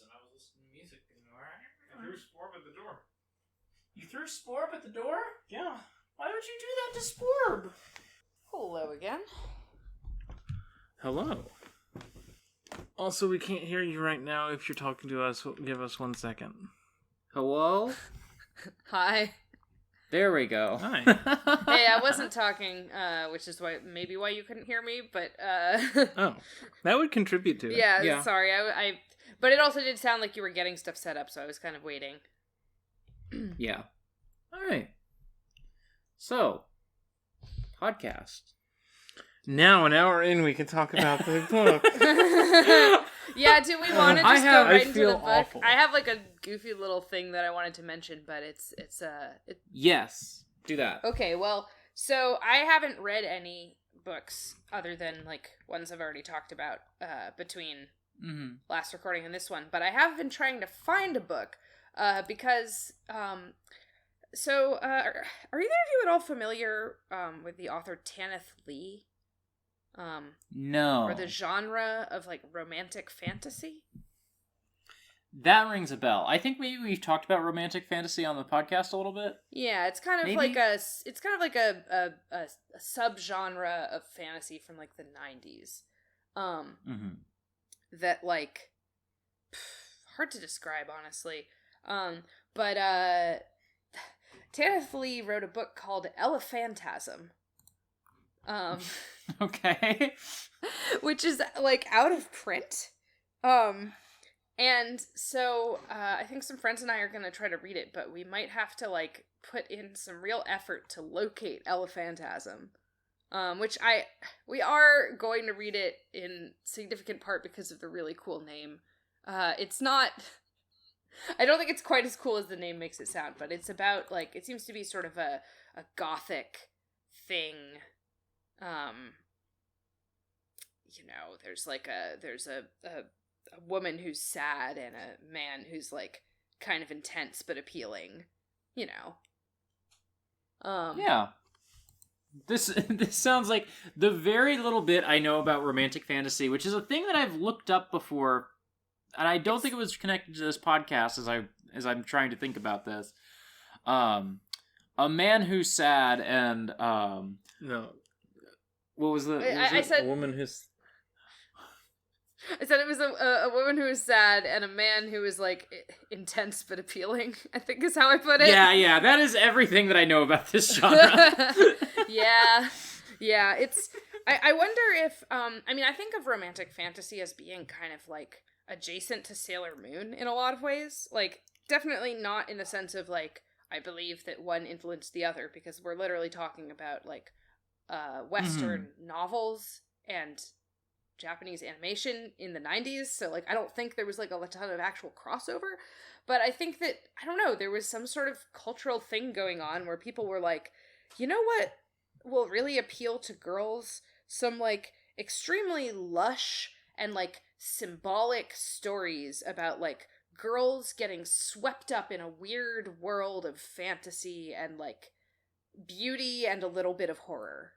And I was listening to music and I threw Sporb at the door. You threw Sporb at the door? Yeah. Why would you do that to Sporb? Hello again. Hello. Also, we can't hear you right now. If you're talking to us, give us 1 second. Hello? Hi. There we go. Hi. Hey, I wasn't talking, which is why you couldn't hear me, but Oh, that would contribute to it. yeah. Sorry, I but it also did sound like you were getting stuff set up, so I was kind of waiting. Yeah. All right. So, podcast. Now, an hour in, we can talk about the book. Yeah, do we want to just go right into the book? Awful. I have like a goofy little thing that I wanted to mention, but it's Yes. Do that. okay. Well, so I haven't read any books other than like ones I've already talked about between last recording and this one, but I have been trying to find a book because so are either of you at all familiar with the author Tanith Lee? No. Or the genre of like romantic fantasy? That rings a bell. I think maybe we've talked about romantic fantasy on the podcast a little bit. Yeah, it's kind of Maybe? like a subgenre of fantasy from like the 90s. That like hard to describe honestly. But Tanith Lee wrote a book called Elephantasm. Okay. Which is like out of print. And so I think some friends and I are going to try to read it, but we might have to like put in some real effort to locate Elephantasm. Which we are going to read it in significant part because of the really cool name. It's not, I don't think it's quite as cool as the name makes it sound, but it's about like, it seems to be sort of a gothic thing. You know, there's a woman who's sad and a man who's like kind of intense but appealing, you know. Yeah. This sounds like the very little bit I know about romantic fantasy, which is a thing that I've looked up before, and I don't think it was connected to this podcast as I'm trying to think about this. A man who's sad and No. what was the? I said a woman who's... I said it was a woman who was sad and a man who was like intense but appealing, I think is how I put it. Yeah, that is everything that I know about this genre. Yeah, it's... I wonder if, I mean, I think of romantic fantasy as being kind of, like, adjacent to Sailor Moon in a lot of ways. Like, definitely not in the sense of, like, I believe that one influenced the other, because we're literally talking about, like, Western novels and Japanese animation in the 90s, so, like, I don't think there was, like, a ton of actual crossover, but I think that, I don't know, there was some sort of cultural thing going on where people were like, you know what will really appeal to girls? Some, like, extremely lush and, like, symbolic stories about, like, girls getting swept up in a weird world of fantasy and, like, beauty and a little bit of horror.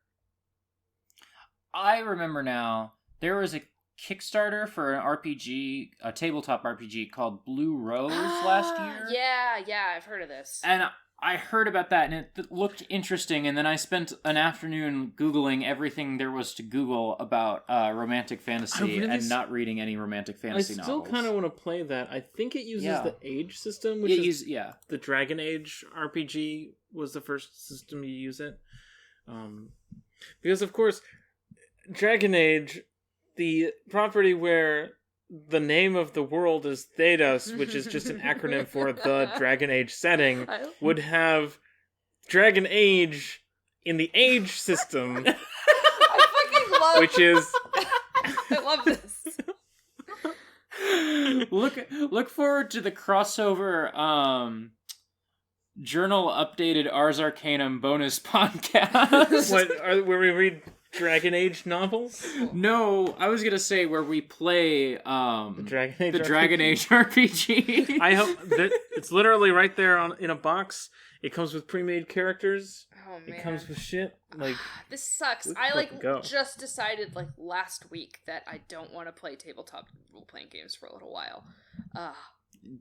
I remember now, there was a Kickstarter for an RPG, a tabletop RPG called Blue Rose last year. Yeah, I've heard of this. And I heard about that, and it looked interesting, and then I spent an afternoon Googling everything there was to Google about romantic fantasy and not reading any romantic fantasy novels. I still kind of want to play that. I think it uses the Age system, which is the Dragon Age RPG was the first system to use it. Because, of course, Dragon Age, the property where the name of the world is Thedos, which is just an acronym for the Dragon Age setting, would have Dragon Age in the Age system. I fucking love which is I love this. Look forward to the crossover journal updated Ars Arcanum bonus podcast. Where we read Dragon Age novels? No, I was gonna say where we play the Dragon Age RPG. I hope that it's literally right there in a box. It comes with pre-made characters. Oh man, it comes with shit. Like this sucks. I just decided like last week that I don't want to play tabletop role-playing games for a little while.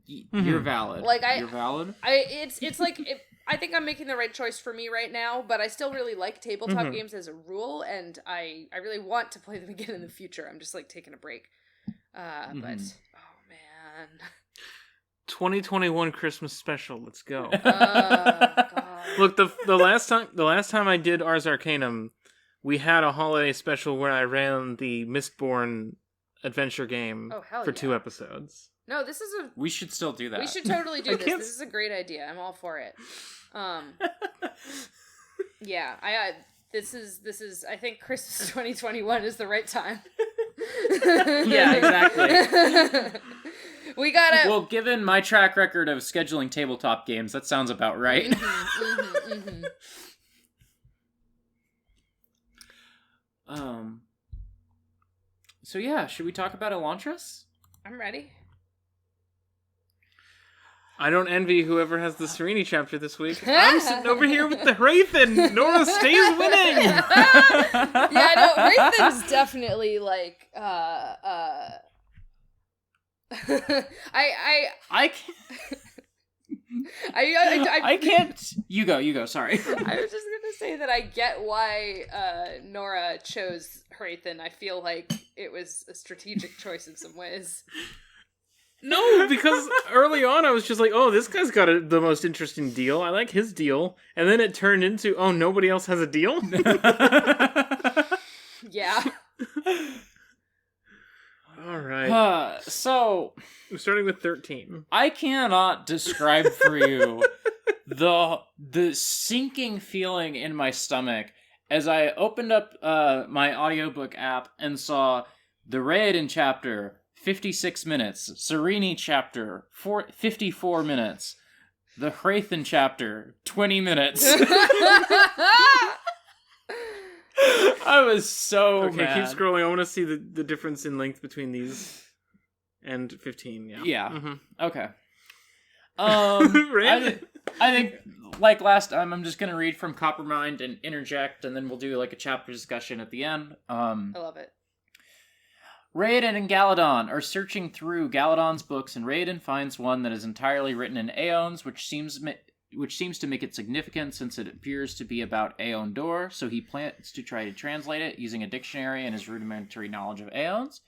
You're valid. You're valid. It's like I think I'm making the right choice for me right now, but I still really like tabletop games as a rule, and I really want to play them again in the future. I'm just like taking a break. But oh man. 2021 Christmas special. Let's go. God. Look, the last time I did Ars Arcanum, we had a holiday special where I ran the Mistborn adventure game for 2 episodes. No, this is we should still do that. We should totally do this. This is a great idea. I'm all for it. Yeah, this is I think Christmas 2021 is the right time. Yeah, exactly. We gotta... Well, given my track record of scheduling tabletop games, that sounds about right. So yeah, should we talk about Elantris? I'm ready. I don't envy whoever has the Serini chapter this week. I'm sitting over here with the Wraith, and Nora stays winning! Yeah, no, Wraith is definitely, like, I can't. You go. Sorry. I was just gonna say that I get why Nora chose Hrathen. I feel like it was a strategic choice in some ways. No, because early on I was just like, oh, this guy's got the most interesting deal. I like his deal. And then it turned into, oh, nobody else has a deal? Yeah. All right. So... I'm starting with 13. I cannot describe for you the sinking feeling in my stomach as I opened up my audiobook app and saw the Raiden chapter... 56 minutes. Serini chapter, 54 minutes. The Hrathen chapter, 20 minutes. I was so mad. Keep scrolling. I want to see the difference in length between these and 15. Yeah. Mm-hmm. Okay. I think, like last time, I'm just going to read from Coppermind and interject, and then we'll do like a chapter discussion at the end. I love it. Raiden and Galadon are searching through Galadon's books, and Raiden finds one that is entirely written in Aeons, which seems to make it significant since it appears to be about Aeon Door, so he plans to try to translate it using a dictionary and his rudimentary knowledge of Aeons.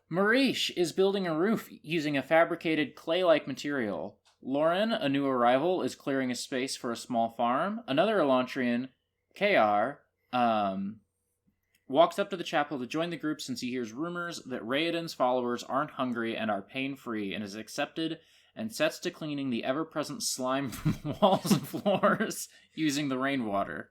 Marish is building a roof using a fabricated clay-like material. Lauren, a new arrival, is clearing a space for a small farm. Another Elantrian, KR, walks up to the chapel to join the group since he hears rumors that Raoden's followers aren't hungry and are pain-free, and is accepted and sets to cleaning the ever-present slime from walls and floors using the rainwater.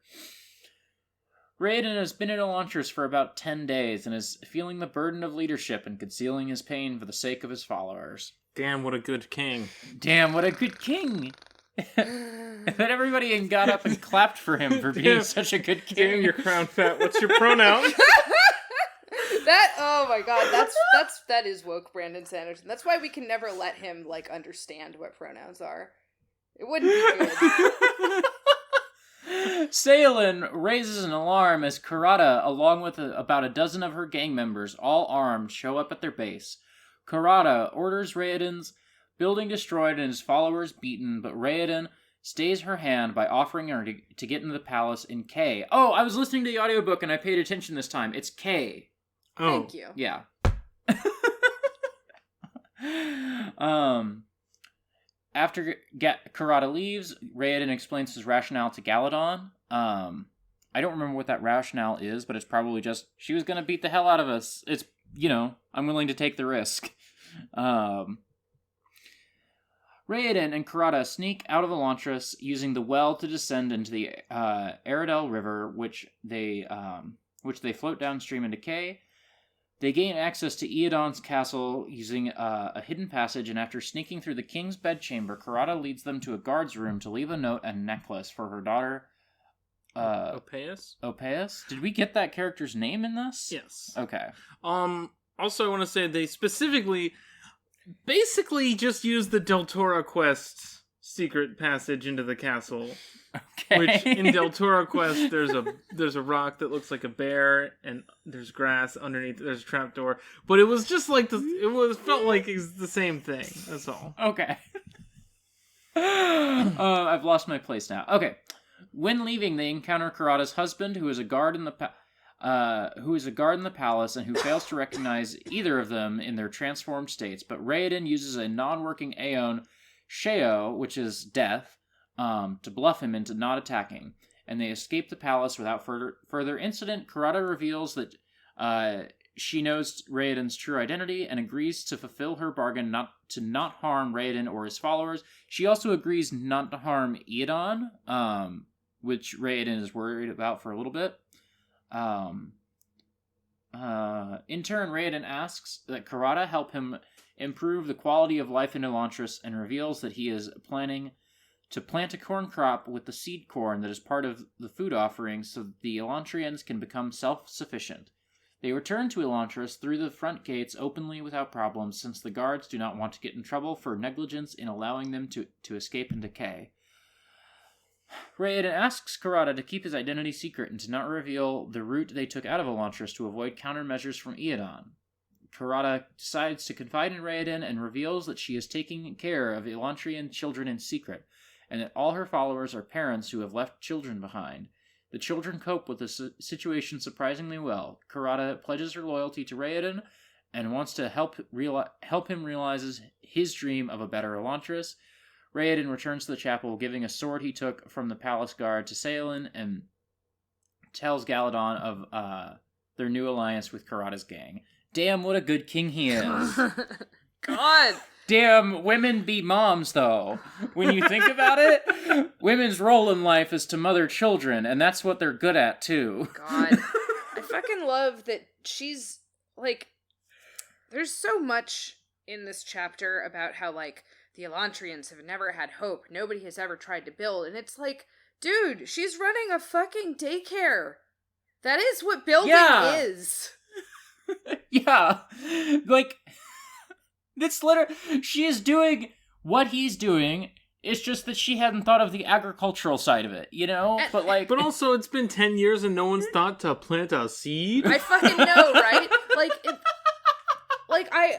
Raoden has been in Elantris for about 10 days and is feeling the burden of leadership and concealing his pain for the sake of his followers. Damn, what a good king. Damn, what a good king! And then everybody got up and clapped for him for being such a good king. Damn, your crown fat. What's your pronoun? Oh my god, that is woke Brandon Sanderson. That's why we can never let him, like, understand what pronouns are. It wouldn't be good. Saolin raises an alarm as Karada, along with about a dozen of her gang members, all armed, show up at their base. Karada orders Raoden's building destroyed and his followers beaten, but Raoden stays her hand by offering her to get into the palace in K. Oh, I was listening to the audiobook and I paid attention this time. It's K. Oh. Thank you. Yeah. After Karada leaves, Raoden explains his rationale to Galadon. I don't remember what that rationale is, but it's probably just, she was going to beat the hell out of us. It's, I'm willing to take the risk. Raoden and Karada sneak out of Elantris using the well to descend into the Aradel River, which they float downstream into Kay. They gain access to Eodon's castle using a hidden passage, and after sneaking through the king's bedchamber, Karada leads them to a guard's room to leave a note and necklace for her daughter, Opeus? Opeus? Did we get that character's name in this? Yes. Okay. Also, I want to say they basically just used the Del Toro quest secret passage into the castle. Okay. Which in Del Toro quest, there's a rock that looks like a bear, and there's grass underneath. There's a trapdoor, but it was just like felt like it's the same thing. That's all. Okay. I've lost my place now. Okay. When leaving, they encounter Karada's husband, who is a guard in the palace and who fails to recognize either of them in their transformed states. But Raoden uses a non-working Aeon, Sheo, which is death, to bluff him into not attacking, and they escape the palace without further incident. Karada reveals that she knows Raoden's true identity and agrees to fulfill her bargain not harm Raoden or his followers. She also agrees not to harm Eodon, which Raoden is worried about for a little bit. In turn, Raoden asks that Karada help him improve the quality of life in Elantris and reveals that he is planning to plant a corn crop with the seed corn that is part of the food offering so that the Elantrians can become self-sufficient. They return to Elantris through the front gates openly without problems, since the guards do not want to get in trouble for negligence in allowing them to escape and decay. Raoden asks Karada to keep his identity secret and to not reveal the route they took out of Elantris to avoid countermeasures from Eodon. Karada decides to confide in Raoden and reveals that she is taking care of Elantrian children in secret, and that all her followers are parents who have left children behind. The children cope with the situation surprisingly well. Karada pledges her loyalty to Raoden and wants to help him realize his dream of a better Elantris. Raoden returns to the chapel, giving a sword he took from the palace guard to Saolin, and tells Galadon of their new alliance with Karada's gang. Damn, what a good king he is. God. Damn, women be moms, though. When you think about it, women's role in life is to mother children, and that's what they're good at, too. God. I fucking love that she's, like, there's so much in this chapter about how, like, the Elantrians have never had hope. Nobody has ever tried to build. And it's like, dude, she's running a fucking daycare. That is what building is. Yeah. Like, it's literally, she is doing what he's doing. It's just that she hadn't thought of the agricultural side of it, you know? But also, it's been 10 years and no one's thought to plant a seed? I fucking know, right?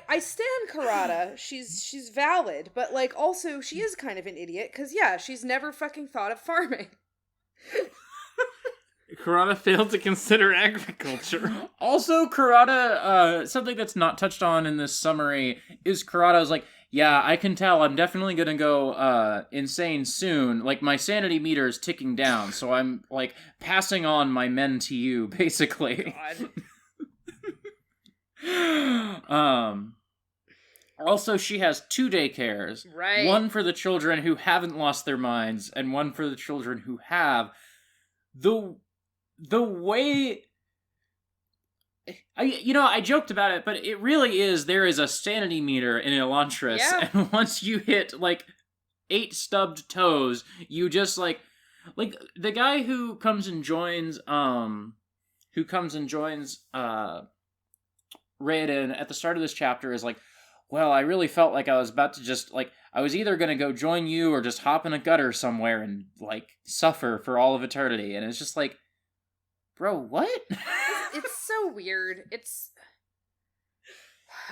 I stand Karada. She's valid, but, like, also, she is kind of an idiot, because, yeah, she's never fucking thought of farming. Kurata failed to consider agriculture. Also, Kurata, something that's not touched on in this summary is Kurata's like, yeah, I can tell I'm definitely gonna go insane soon. Like, my sanity meter is ticking down, so I'm, like, passing on my men to you, basically. God. Also, she has 2 daycares. Right. One for the children who haven't lost their minds, and one for the children who have. The way... I joked about it, but it really is, there is a sanity meter in Elantris, Yeah. and once you hit, like, 8 stubbed toes, you just, like, the guy who comes and joins, Raiden at the start of this chapter is like, well, I really felt like I was about to just, like, I was either gonna go join you or just hop in a gutter somewhere and, like, suffer for all of eternity. And it's just like, bro, what? It's so weird. It's...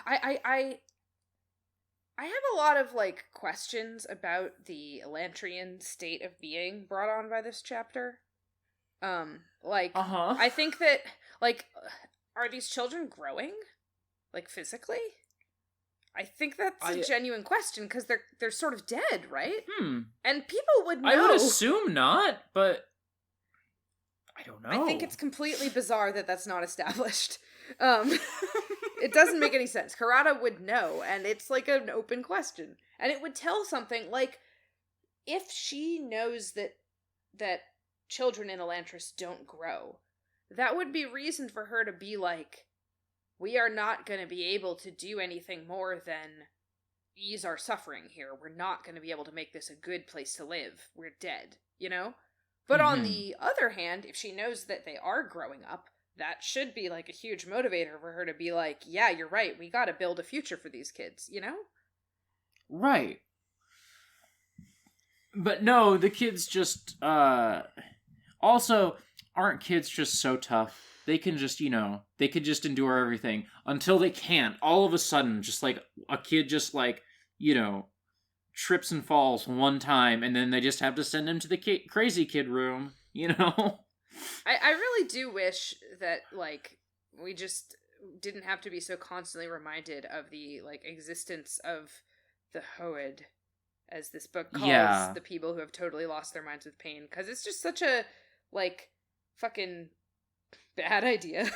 I have a lot of, like, questions about the Elantrian state of being brought on by this chapter. I think that, like, are these children growing? Like, physically? I think that's a genuine question, because they're sort of dead, right? And people would know. I would assume not, but I don't know. I think it's completely bizarre that that's not established. It doesn't make any sense. Kurata would know, and it's like an open question. And it would tell something, like, if she knows that children in Elantris don't grow, that would be reason for her to be like, we are not going to be able to do anything more than ease our suffering here. We're not going to be able to make this a good place to live. We're dead, you know? But on the other hand, if she knows that they are growing up, that should be, like, a huge motivator for her to be like, yeah, you're right, we gotta build a future for these kids, you know? Right. But no, the kids just, also, aren't kids just so tough? They can just, they could just endure everything until they can't. All of a sudden, just, like, a kid just, like, trips and falls one time, and then they just have to send him to the crazy kid room, I really do wish that, like, we just didn't have to be so constantly reminded of the, like, existence of the Hoed, as this book calls the people who have totally lost their minds with pain, because it's just such a, like, fucking bad idea.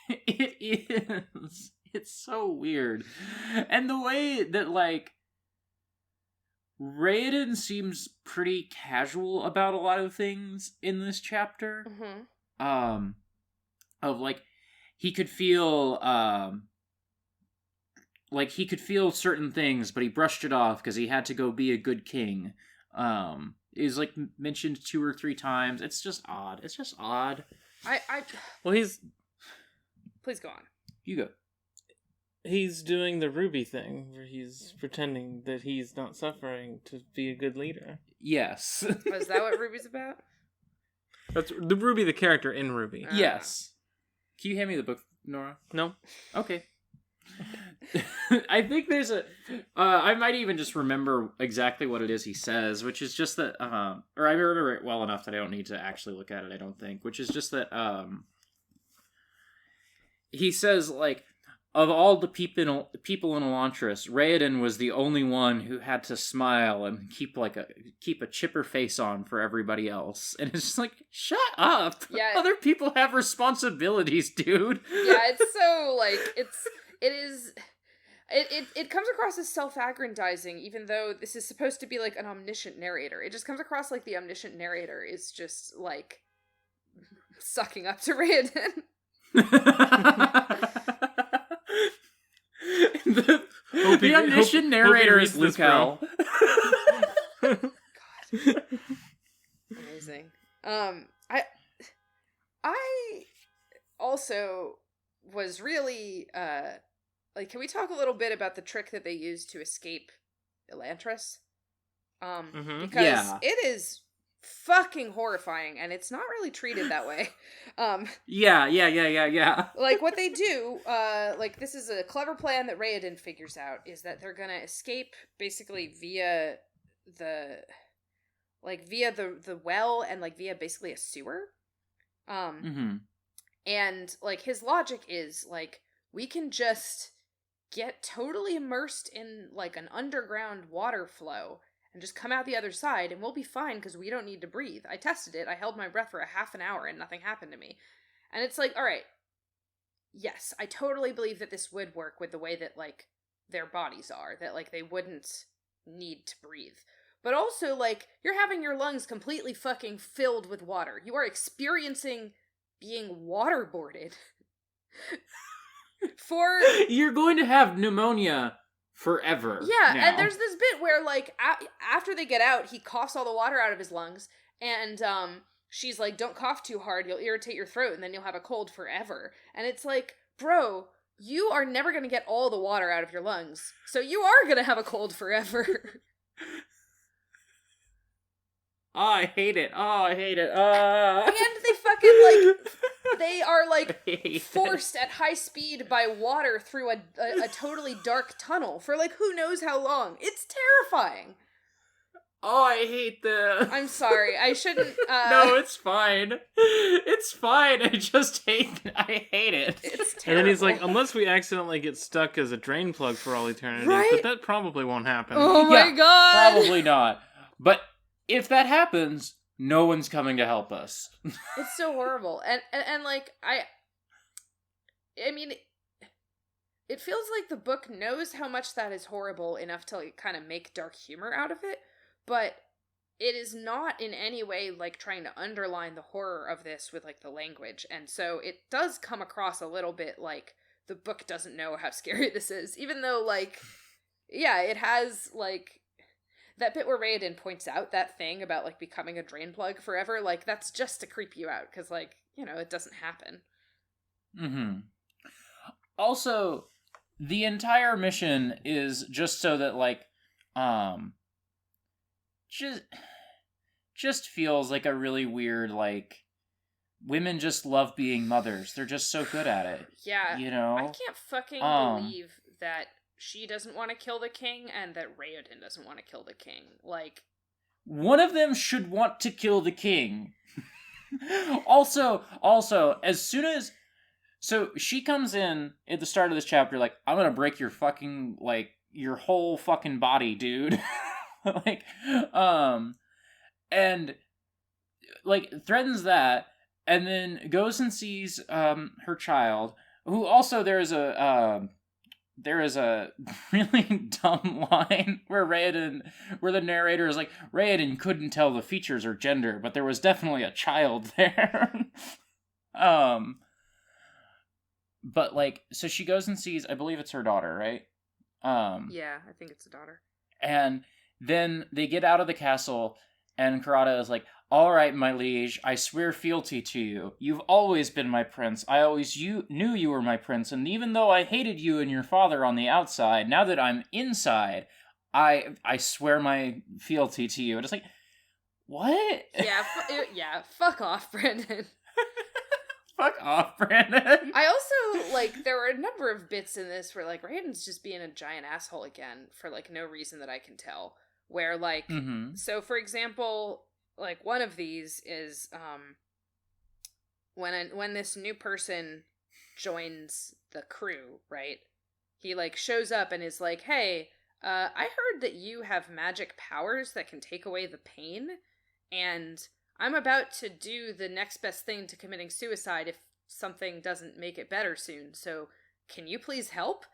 It is. It's so weird. And the way that, like, Raiden seems pretty casual about a lot of things in this chapter. Of, like, he could feel, certain things, but he brushed it off because he had to go be a good king. Is, like, mentioned 2 or 3 times. It's just odd. Well, Please go on. You go. He's doing the Ruby thing, where he's pretending that he's not suffering to be a good leader. Yes. Is that what Ruby's about? That's the Ruby, the character in Ruby. Yes. Can you hand me the book, Nora? No. Okay. I think there's I might even just remember exactly what it is he says, which is just that, or I remember it well enough that I don't need to actually look at it, I don't think, which is just that, he says, like, of all the people in Elantris, Raiden was the only one who had to smile and keep a chipper face on for everybody else. And it's just like, shut up! Yeah. Other people have responsibilities, dude! Yeah, it's so, like, it comes across as self-aggrandizing, even though this is supposed to be, like, an omniscient narrator. It just comes across like the omniscient narrator is just, like, sucking up to Raiden. the omniscient narrator is Lucal. God. Amazing. I also was really, like, can we talk a little bit about the trick that they used to escape Elantris? Because it is fucking horrifying, and it's not really treated that way. Yeah. Like, what they do, like, this is a clever plan that Raiden figures out, is that they're gonna escape, basically, via the... like via the well and like via basically a sewer. And like his logic is like we can just get totally immersed in like an underground water flow and just come out the other side and we'll be fine because we don't need to breathe. I tested it. I held my breath for a half an hour and nothing happened to me. And it's like, all right, yes, I totally believe that this would work with the way that like their bodies are, that like they wouldn't need to breathe. But also like you're having your lungs completely fucking filled with water. You are experiencing being waterboarded for you're going to have pneumonia forever. Yeah, now. and there's this bit where like after they get out, he coughs all the water out of his lungs, and she's like, "Don't cough too hard, you'll irritate your throat, and then you'll have a cold forever." And it's like, bro, you are never gonna get all the water out of your lungs, so you are gonna have a cold forever. Oh, I hate it. And they fucking like they are like forced at high speed by water through a totally dark tunnel for like who knows how long. It's terrifying. Oh, I hate this. I'm sorry. I shouldn't No, it's fine. It's fine. I hate it. It's terrible. And then he's like, unless we accidentally get stuck as a drain plug for all eternity, Right? but that probably won't happen. Oh my god. Probably not. But if that happens, no one's coming to help us. It's so horrible. And like I mean it feels like the book knows how much that is horrible enough to like kind of make dark humor out of it, but it is not in any way like trying to underline the horror of this with like the language. And so it does come across a little bit like the book doesn't know how scary this is, even though like yeah, it has like that bit where Raoden points out that thing about, like, becoming a drain plug forever, like, that's just to creep you out, because, like, you know, it doesn't happen. Also, the entire mission is just so that, like, just feels like a really weird, like, women just love being mothers. They're just so good at it. Yeah. You know? I can't fucking believe that she doesn't want to kill the king and that Raoden doesn't want to kill the king. Like, one of them should want to kill the king. Also, as soon as so she comes in at the start of this chapter like, I'm gonna break your fucking, like, your whole fucking body, dude. Like, and like threatens that, and then goes and sees her child, who also there is a really dumb line where the narrator is like, Raoden couldn't tell the features or gender, but there was definitely a child there. But like, so she goes and sees, I believe it's her daughter, right? yeah, I think it's a daughter. And then they get out of the castle, and Karada is like, all right, my liege, I swear fealty to you. You've always been my prince. I always knew you were my prince, and even though I hated you and your father on the outside, now that I'm inside, I swear my fealty to you. And it's like, what? Yeah, fuck off, Brandon. Fuck off, Brandon. I also, like, there were a number of bits in this where, like, Raoden's just being a giant asshole again for, like, no reason that I can tell. Where, like, so, for example, like, one of these is, when this new person joins the crew, right? He, like, shows up and is like, hey, I heard that you have magic powers that can take away the pain, and I'm about to do the next best thing to committing suicide if something doesn't make it better soon, so can you please help?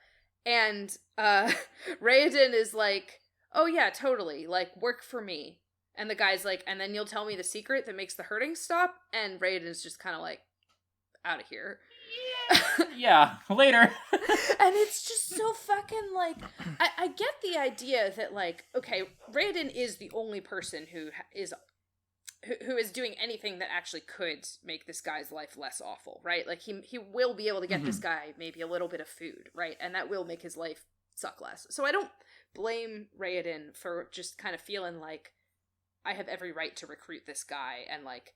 And Raoden is like, oh yeah, totally, like, work for me. And the guy's like, and then you'll tell me the secret that makes the hurting stop? And Raoden's just kind of like, out of here. Yeah, later. And it's just so fucking, like, I get the idea that, like, okay, Raoden is the only person who is doing anything that actually could make this guy's life less awful, right? Like, he will be able to get this guy maybe a little bit of food, right? And that will make his life suck less. So I don't blame Raoden for just kind of feeling like, I have every right to recruit this guy, and, like,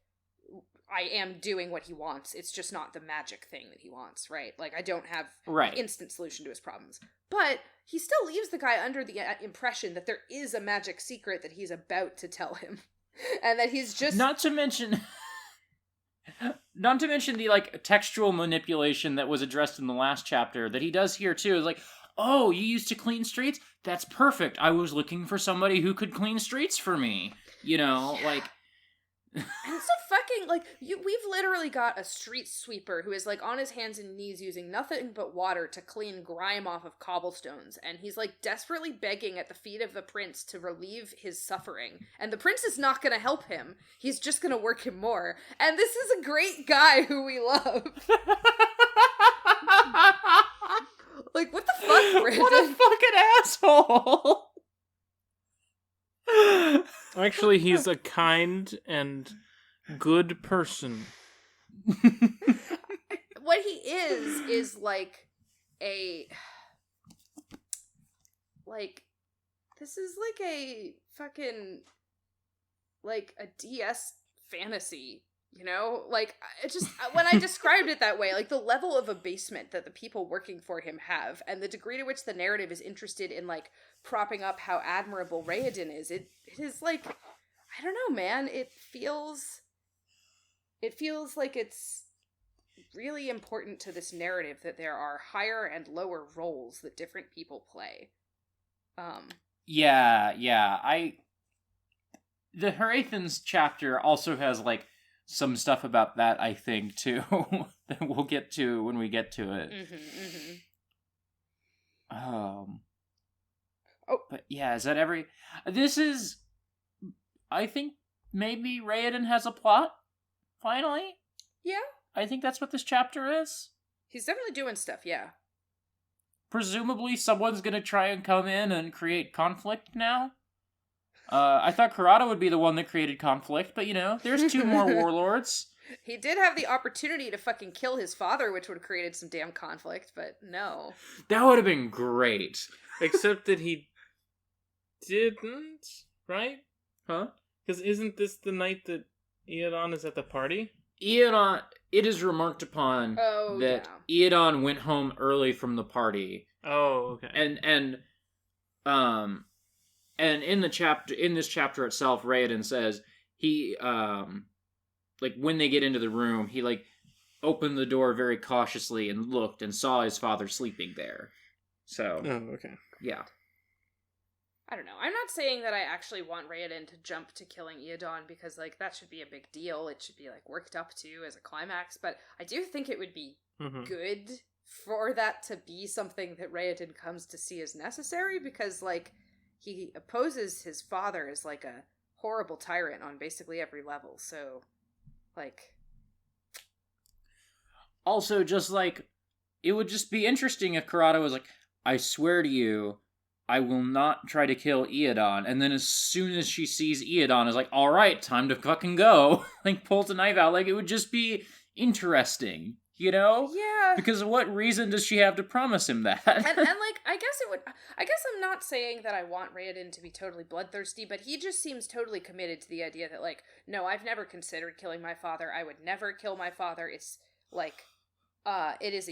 I am doing what he wants. It's just not the magic thing that he wants, right? Like, I don't have an instant solution to his problems. But he still leaves the guy under the impression that there is a magic secret that he's about to tell him. And that he's just... Not to mention the, like, textual manipulation that was addressed in the last chapter that he does here, too. Is like, oh, you used to clean streets? That's perfect. I was looking for somebody who could clean streets for me. You know, like... And it's so fucking, like, we've literally got a street sweeper who is, like, on his hands and knees using nothing but water to clean grime off of cobblestones, and he's, like, desperately begging at the feet of the prince to relieve his suffering, and the prince is not gonna help him. He's just gonna work him more. And this is a great guy who we love. Like, what the fuck, Brandon? What a fucking asshole! Actually, he's a kind and good person. What he is like a... Like, this is like a fucking... Like, a DS fantasy, you know? Like, it just... When I described it that way, like, the level of abasement that the people working for him have, and the degree to which the narrative is interested in, like, propping up how admirable Raoden is, it is, like... I don't know, man. It feels like it's really important to this narrative that there are higher and lower roles that different people play. Yeah. The Harathans chapter also has, like, some stuff about that, I think, too, that we'll get to when we get to it. But yeah, is that this is... I think maybe Raoden has a plot, finally. Yeah. I think that's what this chapter is. He's definitely doing stuff, yeah. Presumably someone's gonna try and come in and create conflict now. I thought Kurata would be the one that created conflict, but, you know, there's 2 more warlords. He did have the opportunity to fucking kill his father, which would have created some damn conflict, but no. That would have been great. Except that he didn't, right? Huh? Because isn't this the night that Iadon is at the party? Iadon, it is remarked upon that Iadon went home early from the party. Oh, okay. And in this chapter itself, Raoden says he, like, when they get into the room, he, like, opened the door very cautiously and looked and saw his father sleeping there. So. Oh, okay. Yeah. I don't know. I'm not saying that I actually want Raoden to jump to killing Iadon because, like, that should be a big deal. It should be, like, worked up to as a climax. But I do think it would be good for that to be something that Raoden comes to see as necessary because, like, he opposes his father as, like, a horrible tyrant on basically every level. So, like... Also, just, like, it would just be interesting if Kurata was like, I swear to you, I will not try to kill Iadon. And then as soon as she sees Iadon, is like, alright, time to fucking go. Like, pulls a knife out. Like, it would just be interesting, you know? Yeah. Because what reason does she have to promise him that? and like, I guess I'm not saying that I want Raoden to be totally bloodthirsty, but he just seems totally committed to the idea that, like, no, I've never considered killing my father. I would never kill my father. It's, like, it is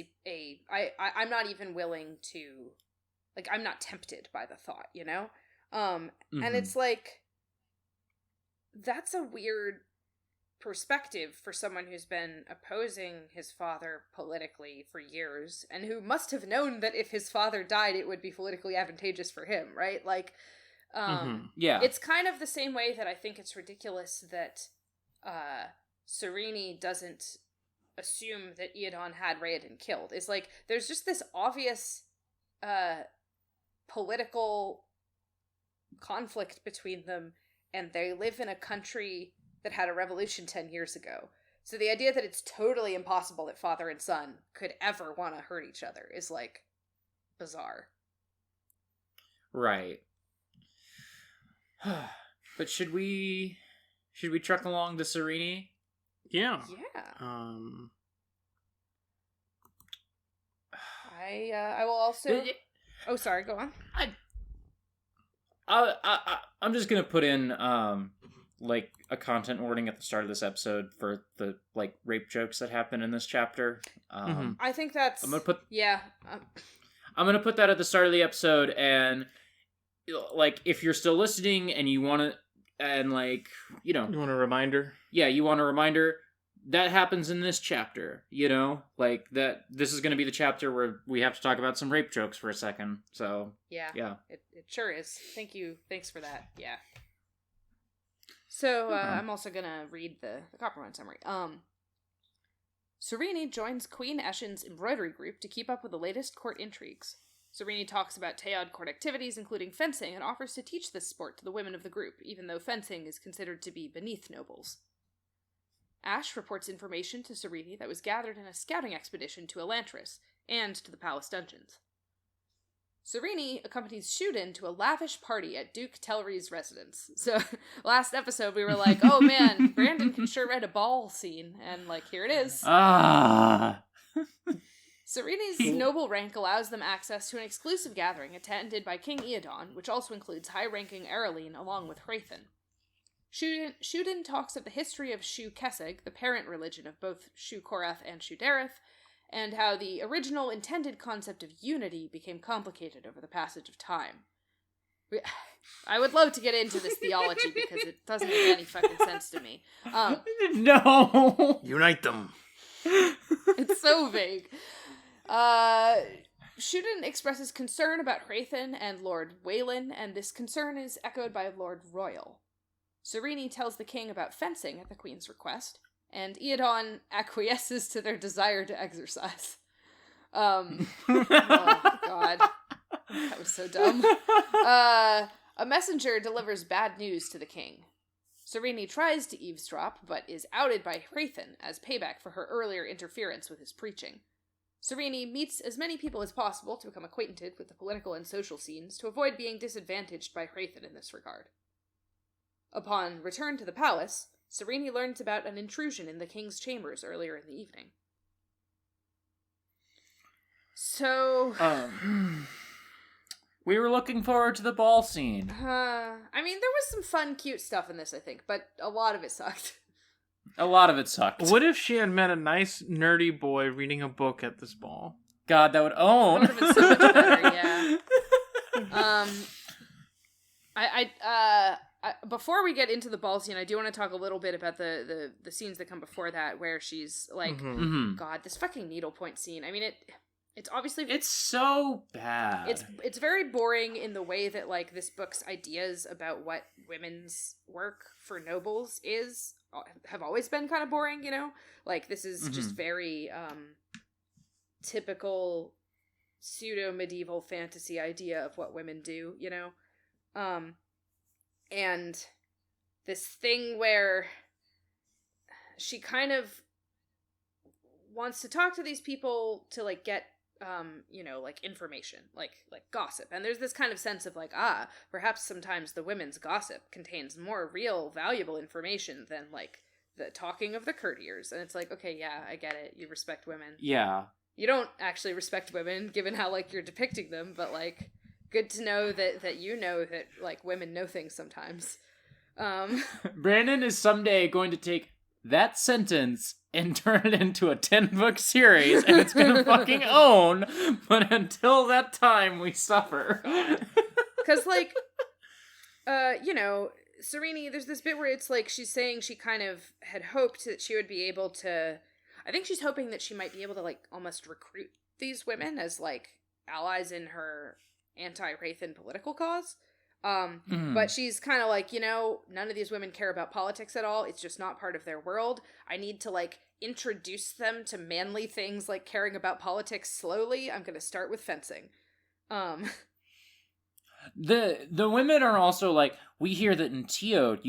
I'm not even willing to... Like, I'm not tempted by the thought, you know? And it's like, that's a weird perspective for someone who's been opposing his father politically for years, and who must have known that if his father died, it would be politically advantageous for him, right? Like, yeah. It's kind of the same way that I think it's ridiculous that Sereni doesn't assume that Iadon had Raoden killed. It's like, there's just this obvious... political conflict between them, and they live in a country that had a revolution 10 years ago. So the idea that it's totally impossible that father and son could ever want to hurt each other is, like, bizarre. Right. But should we truck along to Sereni? Yeah. Yeah. I will also... Oh, sorry, go on. I'm just gonna put in, like, a content warning at the start of this episode for the, like, rape jokes that happen in this chapter. I think that's... I'm gonna put... Yeah. I'm gonna put that at the start of the episode, and, like, if you're still listening and you want to and like, You want a reminder? yeah, you want a reminder. That happens in this chapter, like that. This is going to be the chapter where we have to talk about some rape jokes for a second. So Yeah. yeah. It sure is. Thank you. Thanks for that. Yeah. So I'm also gonna read the compromise summary. Sereni joins Queen Eshin's embroidery group to keep up with the latest court intrigues. Sereni talks about Teod court activities, including fencing, and offers to teach this sport to the women of the group, even though fencing is considered to be beneath nobles. Ash reports information to Sereni that was gathered in a scouting expedition to Elantris and to the palace dungeons. Sereni accompanies Shuden to a lavish party at Duke Telri's residence. So, last episode we were like, oh man, Brandon can sure write a ball scene, and here it is. Sereni's noble rank allows them access to an exclusive gathering attended by King Eodon, which also includes high-ranking Araline along with Hrathen. Shuden talks of the history of Shu Keseg, the parent religion of both Shu Korath and Shu Dareth, and how the original intended concept of unity became complicated over the passage of time. I would love to get into this theology because it doesn't make any fucking sense to me. No! Unite them. It's so vague. Shuden expresses concern about Hrathen and Lord Waylon, and this concern is echoed by Lord Royal. Sereni tells the king about fencing at the queen's request, and Eodon acquiesces to their desire to exercise. Oh, God. That was so dumb. A messenger delivers bad news to the king. Sereni tries to eavesdrop, but is outed by Hrathen as payback for her earlier interference with his preaching. Sereni meets as many people as possible to become acquainted with the political and social scenes to avoid being disadvantaged by Hrathen in this regard. Upon return to the palace, Sereni learns about an intrusion in the king's chambers earlier in the evening. So... we were looking forward to the ball scene. I mean, there was some fun, cute stuff in this, I think, but a lot of it sucked. A lot of it sucked. What if she had met a nice, nerdy boy reading a book at this ball? God, that would own. That would have been so much better, yeah. Before we get into the ball scene, I do want to talk a little bit about the scenes that come before that, where she's like, God, this fucking needlepoint scene. I mean, it's obviously... It's so bad. It's very boring in the way that, this book's ideas about what women's work for nobles have always been kind of boring, This is just very typical pseudo-medieval fantasy idea of what women do, And this thing where she kind of wants to talk to these people to, get, information, like gossip. And there's this kind of sense of, perhaps sometimes the women's gossip contains more real, valuable information than, the talking of the courtiers. And it's okay, yeah, I get it. You respect women. Yeah. You don't actually respect women, given how, you're depicting them, but, good to know that you know that, women know things sometimes. Brandon is someday going to take that sentence and turn it into a 10-book series, and it's gonna fucking own, but until that time, we suffer. Because, Sereni, there's this bit where it's she's saying she kind of had hoped that she would be able to... I think she's hoping that she might be able to, almost recruit these women as, allies in her anti-Hrathen political cause. But she's kind of none of these women care about politics at all. It's just not part of their world. I need to, introduce them to manly things like caring about politics slowly. I'm gonna start with fencing. The women are also we hear that in Teod,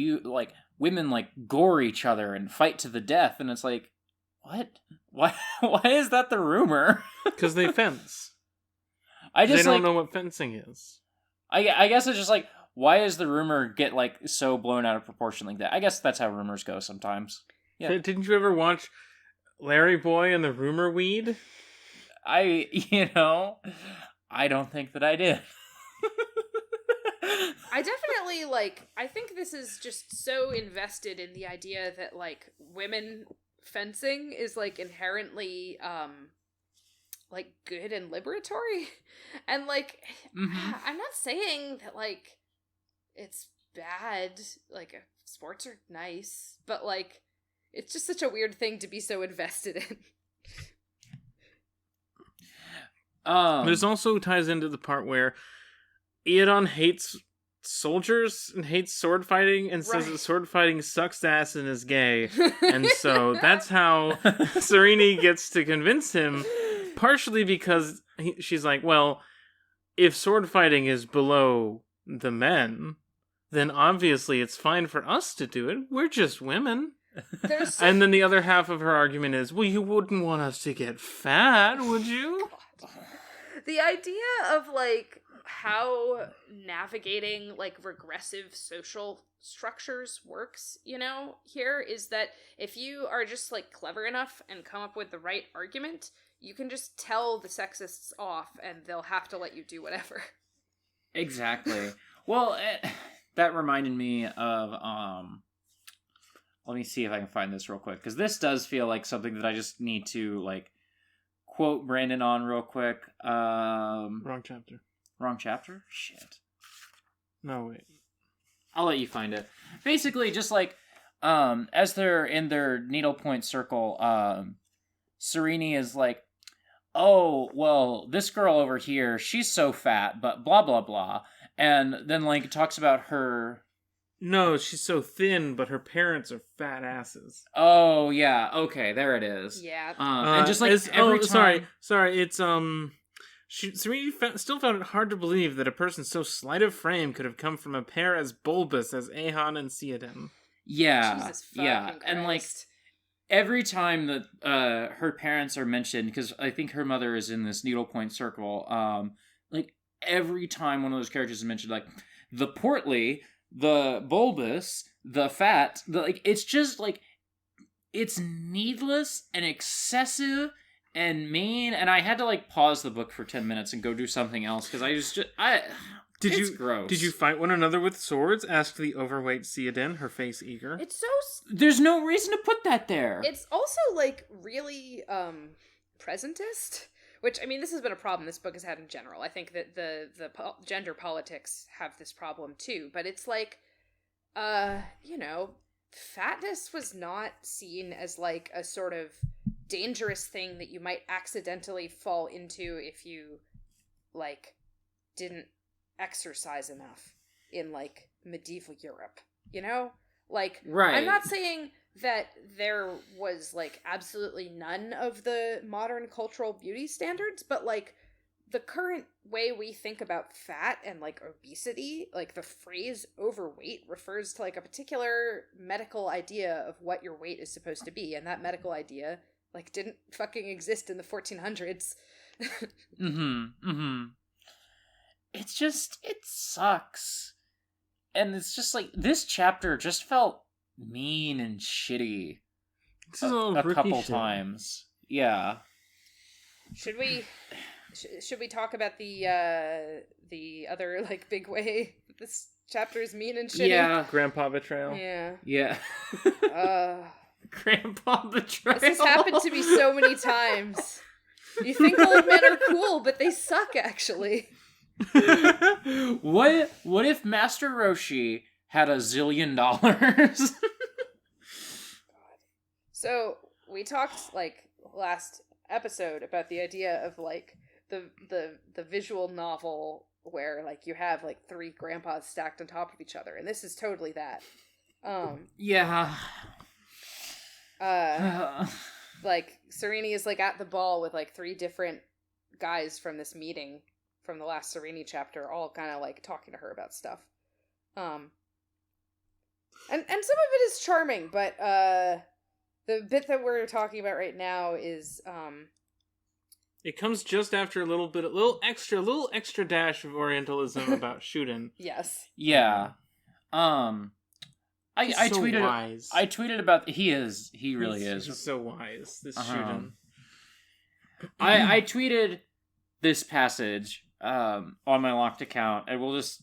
women gore each other and fight to the death, and it's what? Why is that the rumor? Because they fence. They don't know what fencing is. I guess it's just why does the rumor get so blown out of proportion like that? I guess that's how rumors go sometimes. Yeah. Didn't you ever watch Larry Boy and the Rumor Weed? I don't think that I did. I definitely I think this is just so invested in the idea that women fencing is inherently good and liberatory. And I'm not saying that it's bad. Like, sports are nice, but like, it's just such a weird thing to be so invested in. This also ties into the part where Eodon hates soldiers and hates sword fighting and says that sword fighting sucks ass and is gay. And so that's how Serene gets to convince him, partially because she's like, well, if sword fighting is below the men, then obviously it's fine for us to do it. We're just women. And then the other half of her argument is, well, you wouldn't want us to get fat, would you? The idea of, like, how navigating, like, regressive social structures works, you know, here is that if you are just, like, clever enough and come up with the right argument, you can just tell the sexists off and they'll have to let you do whatever. Exactly. Well, that reminded me of, let me see if I can find this real quick, because this does feel like something that I just need to, like, quote Brandon on real quick. Wrong chapter. Wrong chapter? Shit. No, wait. I'll let you find it. Basically, just like, as they're in their needlepoint circle, Serene is like, oh, well, this girl over here, she's so fat, but blah, blah, blah. And then, like, talks about her... No, she's so thin, but her parents are fat asses. Oh, yeah. Okay, there it is. Yeah. And just, like, every time... Sorry, it's, Serene still found it hard to believe that a person so slight of frame could have come from a pair as bulbous as Ahon and Theoden. Yeah, Jesus yeah. fucking And, like, Christ. every time that her parents are mentioned, because I think her mother is in this needlepoint circle, like, every time one of those characters is mentioned, like, the portly, the bulbous, the fat, like, it's just, like, it's needless and excessive and mean, and I had to, like, pause the book for 10 minutes and go do something else, because it's gross. Did you fight one another with swords? Asked the overweight Theoden, her face eager. It's so... There's no reason to put that there. It's also, like, really, presentist, which, I mean, this has been a problem this book has had in general. I think that the gender politics have this problem, too, but it's like, you know, fatness was not seen as, like, a sort of dangerous thing that you might accidentally fall into if you, like, didn't exercise enough in, like, medieval Europe, you know? Like, right. I'm not saying that there was, like, absolutely none of the modern cultural beauty standards, but, like, the current way we think about fat and, like, obesity, like, the phrase overweight refers to, like, a particular medical idea of what your weight is supposed to be, and that medical idea, like, didn't fucking exist in the 1400s. It's just, it sucks. And it's just like, this chapter just felt mean and shitty a couple times. Yeah. Should we talk about the other, like, big way this chapter is mean and shitty? Yeah. Grandpa betrayal. Yeah. Yeah. Grandpa betrayal. This has happened to me so many times. You think old men are cool, but they suck, actually. What if Master Roshi had $1 zillion? So we talked, like, last episode about the idea of, like, the visual novel where, like, you have, like, 3 grandpas stacked on top of each other, and this is totally that. Yeah. Like, Serene is, like, at the ball with, like, 3 different guys from this meeting from the last Serene chapter, all kind of, like, talking to her about stuff. And some of it is charming, but the bit that we're talking about right now is it comes just after a little extra dash of Orientalism about Shuden. Yes. Yeah. I so tweeted wise. I tweeted about he really is. He's so wise, this Shuden. I tweeted this passage on my locked account, and we'll just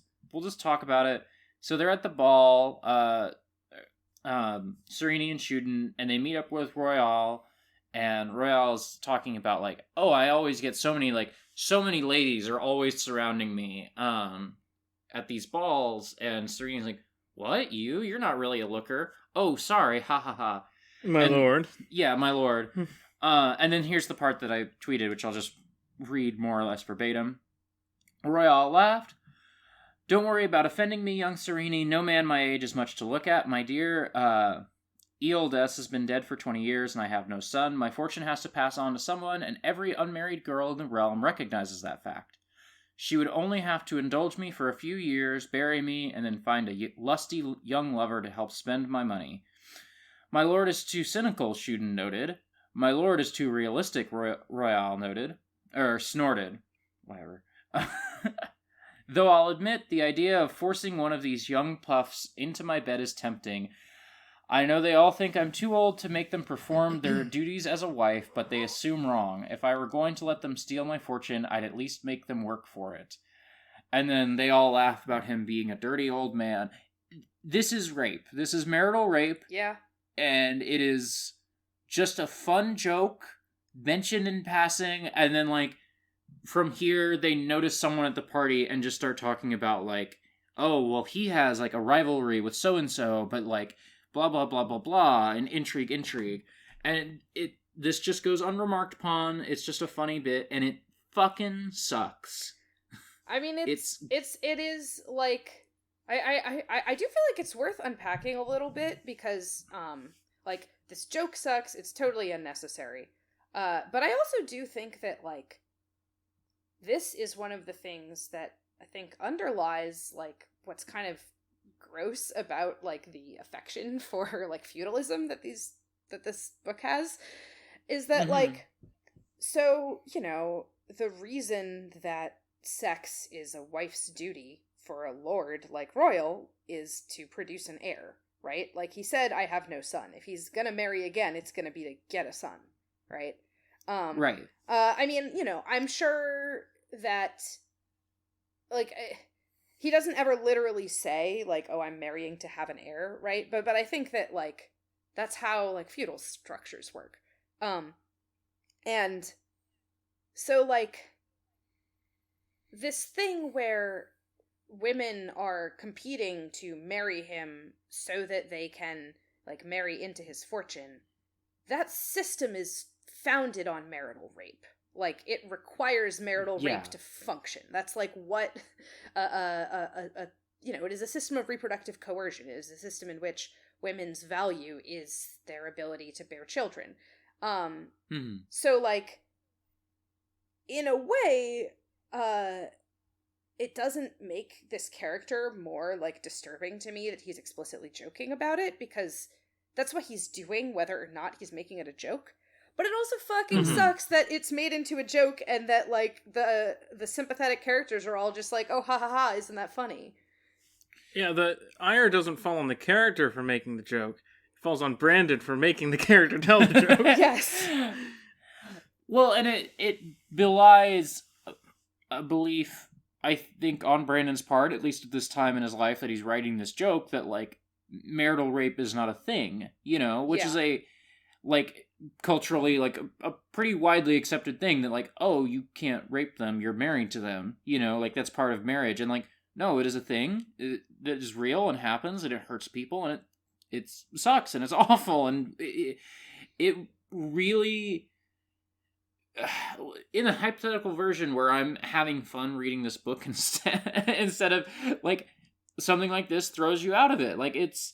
talk about it. So they're at the ball, Serene and Shuden, and they meet up with Royale, and Royale's talking about, like, oh, I always get so many ladies are always surrounding me at these balls, and Serene's like, what? You're not really a looker. Oh, sorry, ha ha ha. My lord. Yeah, my lord. And then here's the part that I tweeted, which I'll just read more or less verbatim. Royale laughed. Don't worry about offending me, young Serene. No man my age is much to look at, my dear. Ealdess has been dead for 20 years, and I have no son. My fortune has to pass on to someone, and every unmarried girl in the realm recognizes that fact. She would only have to indulge me for a few years, bury me, and then find a lusty young lover to help spend my money. My lord is too cynical, Shuden noted. My lord is too realistic, Royale noted. Snorted. Whatever. Though I'll admit, the idea of forcing one of these young puffs into my bed is tempting. I know they all think I'm too old to make them perform their duties as a wife, but they assume wrong. If I were going to let them steal my fortune, I'd at least make them work for it. And then they all laugh about him being a dirty old man. This is rape. This is marital rape. Yeah. And it is just a fun joke mentioned in passing, and then, like, from here, they notice someone at the party and just start talking about, like, oh, well, he has, like, a rivalry with so-and-so, but, like, blah, blah, blah, blah, blah, and intrigue. And this just goes unremarked upon. It's just a funny bit, and it fucking sucks. I mean, it is, like, I do feel like it's worth unpacking a little bit, because, like, this joke sucks, it's totally unnecessary. But I also do think that, like, this is one of the things that I think underlies, like, what's kind of gross about, like, the affection for, like, feudalism that this book has, is that, like, so, you know, the reason that sex is a wife's duty for a lord like Royal is to produce an heir, right? Like, he said, I have no son. If he's gonna marry again, it's gonna be to get a son, right? Right. I mean, you know, I'm sure that, like, he doesn't ever literally say, like, oh, I'm marrying to have an heir, right? But I think that, like, that's how, like, feudal structures work. And so, like, this thing where women are competing to marry him so that they can, like, marry into his fortune, that system is founded on marital rape. Like, it requires marital rape to function. That's, like, what you know, it is a system of reproductive coercion. It is a system in which women's value is their ability to bear children. So, like, in a way, it doesn't make this character more, like, disturbing to me that he's explicitly joking about it, because that's what he's doing, whether or not he's making it a joke. But it also fucking sucks that it's made into a joke, and that, like, the sympathetic characters are all just like, oh, ha ha ha, isn't that funny? Yeah, the ire doesn't fall on the character for making the joke. It falls on Brandon for making the character tell the joke. Yes. Well, and it belies a belief, I think, on Brandon's part, at least at this time in his life that he's writing this joke, that, like, marital rape is not a thing, you know, which is a, like, culturally, like, a pretty widely accepted thing, that, like, oh, you can't rape them, you're married to them, you know, like, that's part of marriage. And, like, no, it is a thing that is real and happens, and it hurts people, and it sucks, and it's awful, and it really, in a hypothetical version where I'm having fun reading this book instead of, like, something like this throws you out of it. Like, it's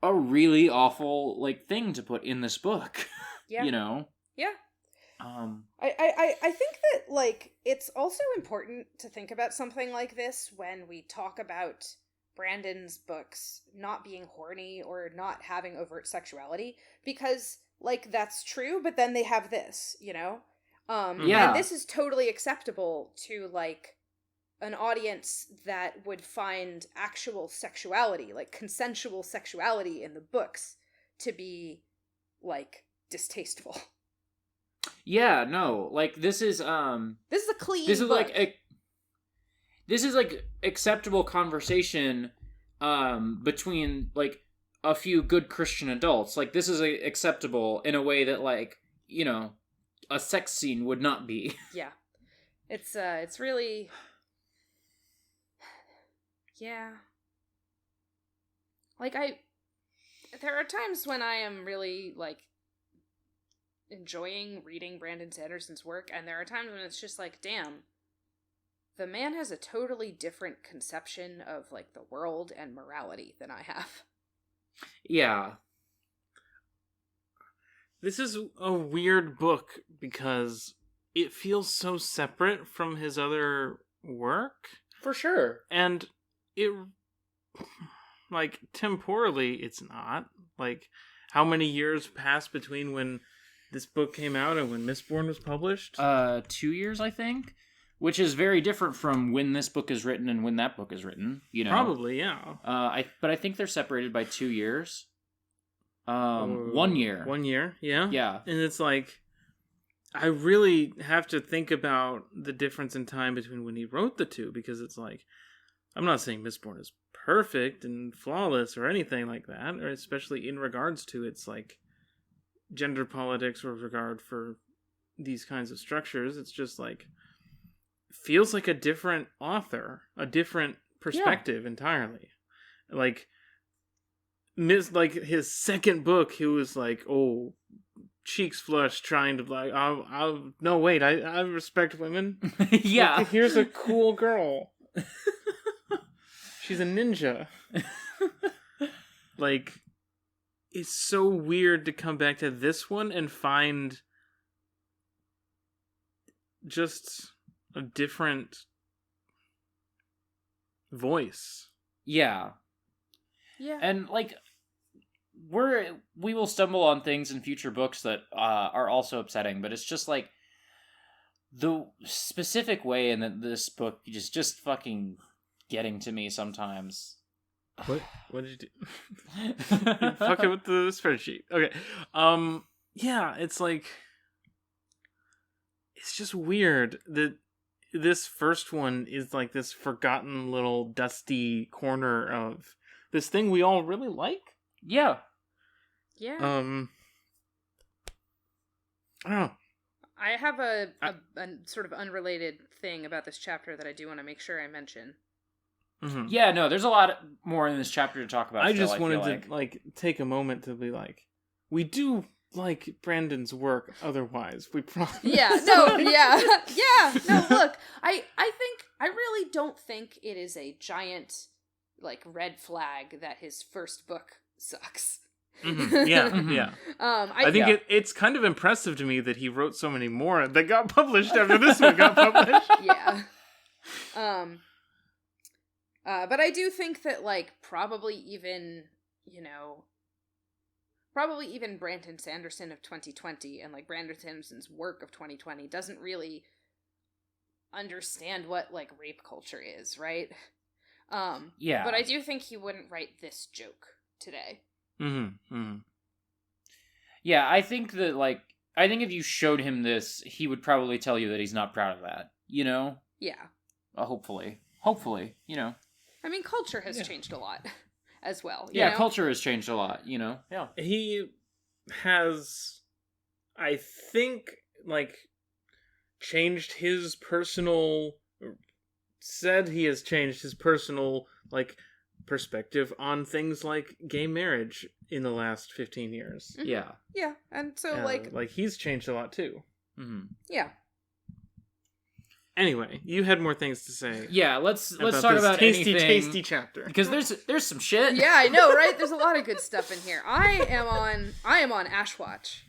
a really awful, like, thing to put in this book. Yeah. You know? Yeah. I think that, like, it's also important to think about something like this when we talk about Brandon's books not being horny or not having overt sexuality, because, like, that's true, but then they have this, you know? And this is totally acceptable to, like, an audience that would find actual sexuality, like consensual sexuality in the books, to be, like, distasteful. Yeah, no, like, this is a clean book. This is like acceptable conversation between, like, a few good Christian adults. Like, this is acceptable in a way that, like, you know, a sex scene would not be. Yeah. It's really, yeah. like, there are times when I am really, like, enjoying reading Brandon Sanderson's work, and there are times when it's just like, damn, the man has a totally different conception of, like, the world and morality than I have. Yeah. This is a weird book because it feels so separate from his other work. For sure. And it, like, temporally, it's not. Like, how many years passed between when this book came out and when Mistborn was published? 2 years, I think. Which is very different from when this book is written and when that book is written, you know. Probably, yeah. But I think they're separated by 2 years. 1 year. 1 year, yeah. Yeah. And it's like, I really have to think about the difference in time between when he wrote the two, because it's like, I'm not saying Mistborn is perfect and flawless or anything like that, or especially in regards to its, like, gender politics or regard for these kinds of structures. It's just like, feels like a different author, a different perspective entirely. Like his second book, he was like, oh, cheeks flushed, trying to, like, no, wait, I respect women. Yeah. Look, here's a cool girl. She's a ninja. Like, it's so weird to come back to this one and find just a different voice. Yeah. Yeah. And, like, we will stumble on things in future books that are also upsetting, but it's just, like, the specific way in that this book is just fucking getting to me sometimes. What did you do? Fucking with the spreadsheet. Okay. Yeah, it's like, it's just weird that this first one is like this forgotten little dusty corner of this thing we all really like. Yeah. Yeah. I don't know. I have a sort of unrelated thing about this chapter that I do want to make sure I mention. Mm-hmm. Yeah, no, there's a lot more in this chapter to talk about. I still, just wanted to like take a moment to be like, we do like Brandon's work otherwise. We promise. Yeah, no, yeah. Yeah, no, look, I think, I really don't think it is a giant, like, red flag that his first book sucks. Mm-hmm. Yeah, yeah. I think it's kind of impressive to me that he wrote so many more that got published after this one got published. Yeah. But I do think that, like, probably even Brandon Sanderson of 2020 and, like, Brandon Sanderson's work of 2020 doesn't really understand what, like, rape culture is, right? Yeah. But I do think he wouldn't write this joke today. Mm-hmm. Mm-hmm. Yeah, I think that, like, if you showed him this, he would probably tell you that he's not proud of that, you know? Yeah. Hopefully, you know. I mean, culture has changed a lot as well. You Yeah, know? culture has changed a lot, you know? Yeah. He has, I think, like, changed his personal, said he has changed his personal, like, perspective on things like gay marriage in the last 15 years. Mm-hmm. Yeah. Yeah, and so, like, he's changed a lot, too. Mm-hmm. Yeah. Anyway, you had more things to say. Yeah, let's talk this about tasty chapter. Because there's some shit. Yeah, I know, right? There's a lot of good stuff in here. I am on Ashwatch.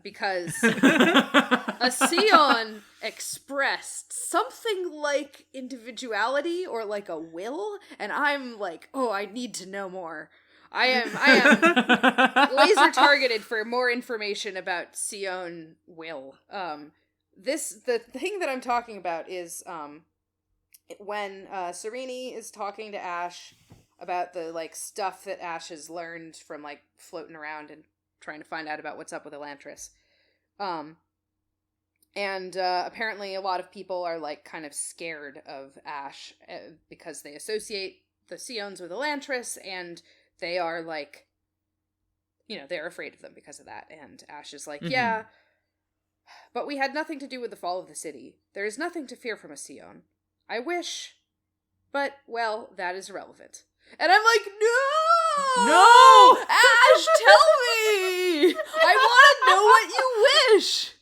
Because a Sion expressed something like individuality or like a will, and I'm like, oh, I need to know more. I am laser targeted for more information about Sion will. The thing that I'm talking about is when Sereni is talking to Ash about the, like, stuff that Ash has learned from, like, floating around and trying to find out about what's up with Elantris. And apparently a lot of people are, like, kind of scared of Ash because they associate the Sions with Elantris, and they are, like, you know, they're afraid of them because of that. And Ash is like, yeah, but we had nothing to do with the fall of the city. There is nothing to fear from a Sion. I wish, but, well, that is irrelevant. And I'm like, no! No! Ash, tell me! I want to know what you wish!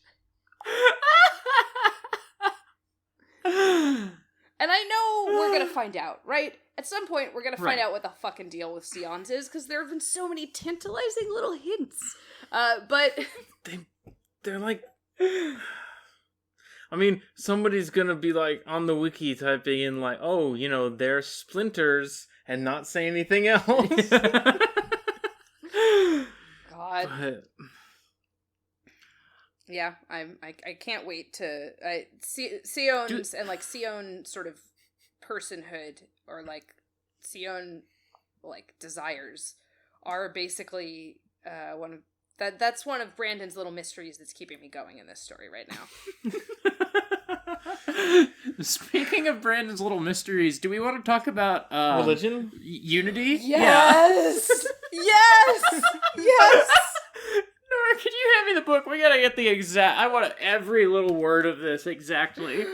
And I know we're gonna find out, right? At some point, we're gonna find out what the fucking deal with Sions is, because there have been so many tantalizing little hints. But... They're like... I mean, somebody's gonna be like on the wiki typing in like, oh, you know, they're splinters and not say anything else. God. But... Yeah, I can't wait to Sion's and like Sion sort of personhood or like Sion like desires are basically that's one of Brandon's little mysteries that's keeping me going in this story right now. Speaking of Brandon's little mysteries, do we want to talk about religion? Unity? Yes! Yes! Yes! Nora, can you hand me the book? We gotta get the exact... I want every little word of this exactly.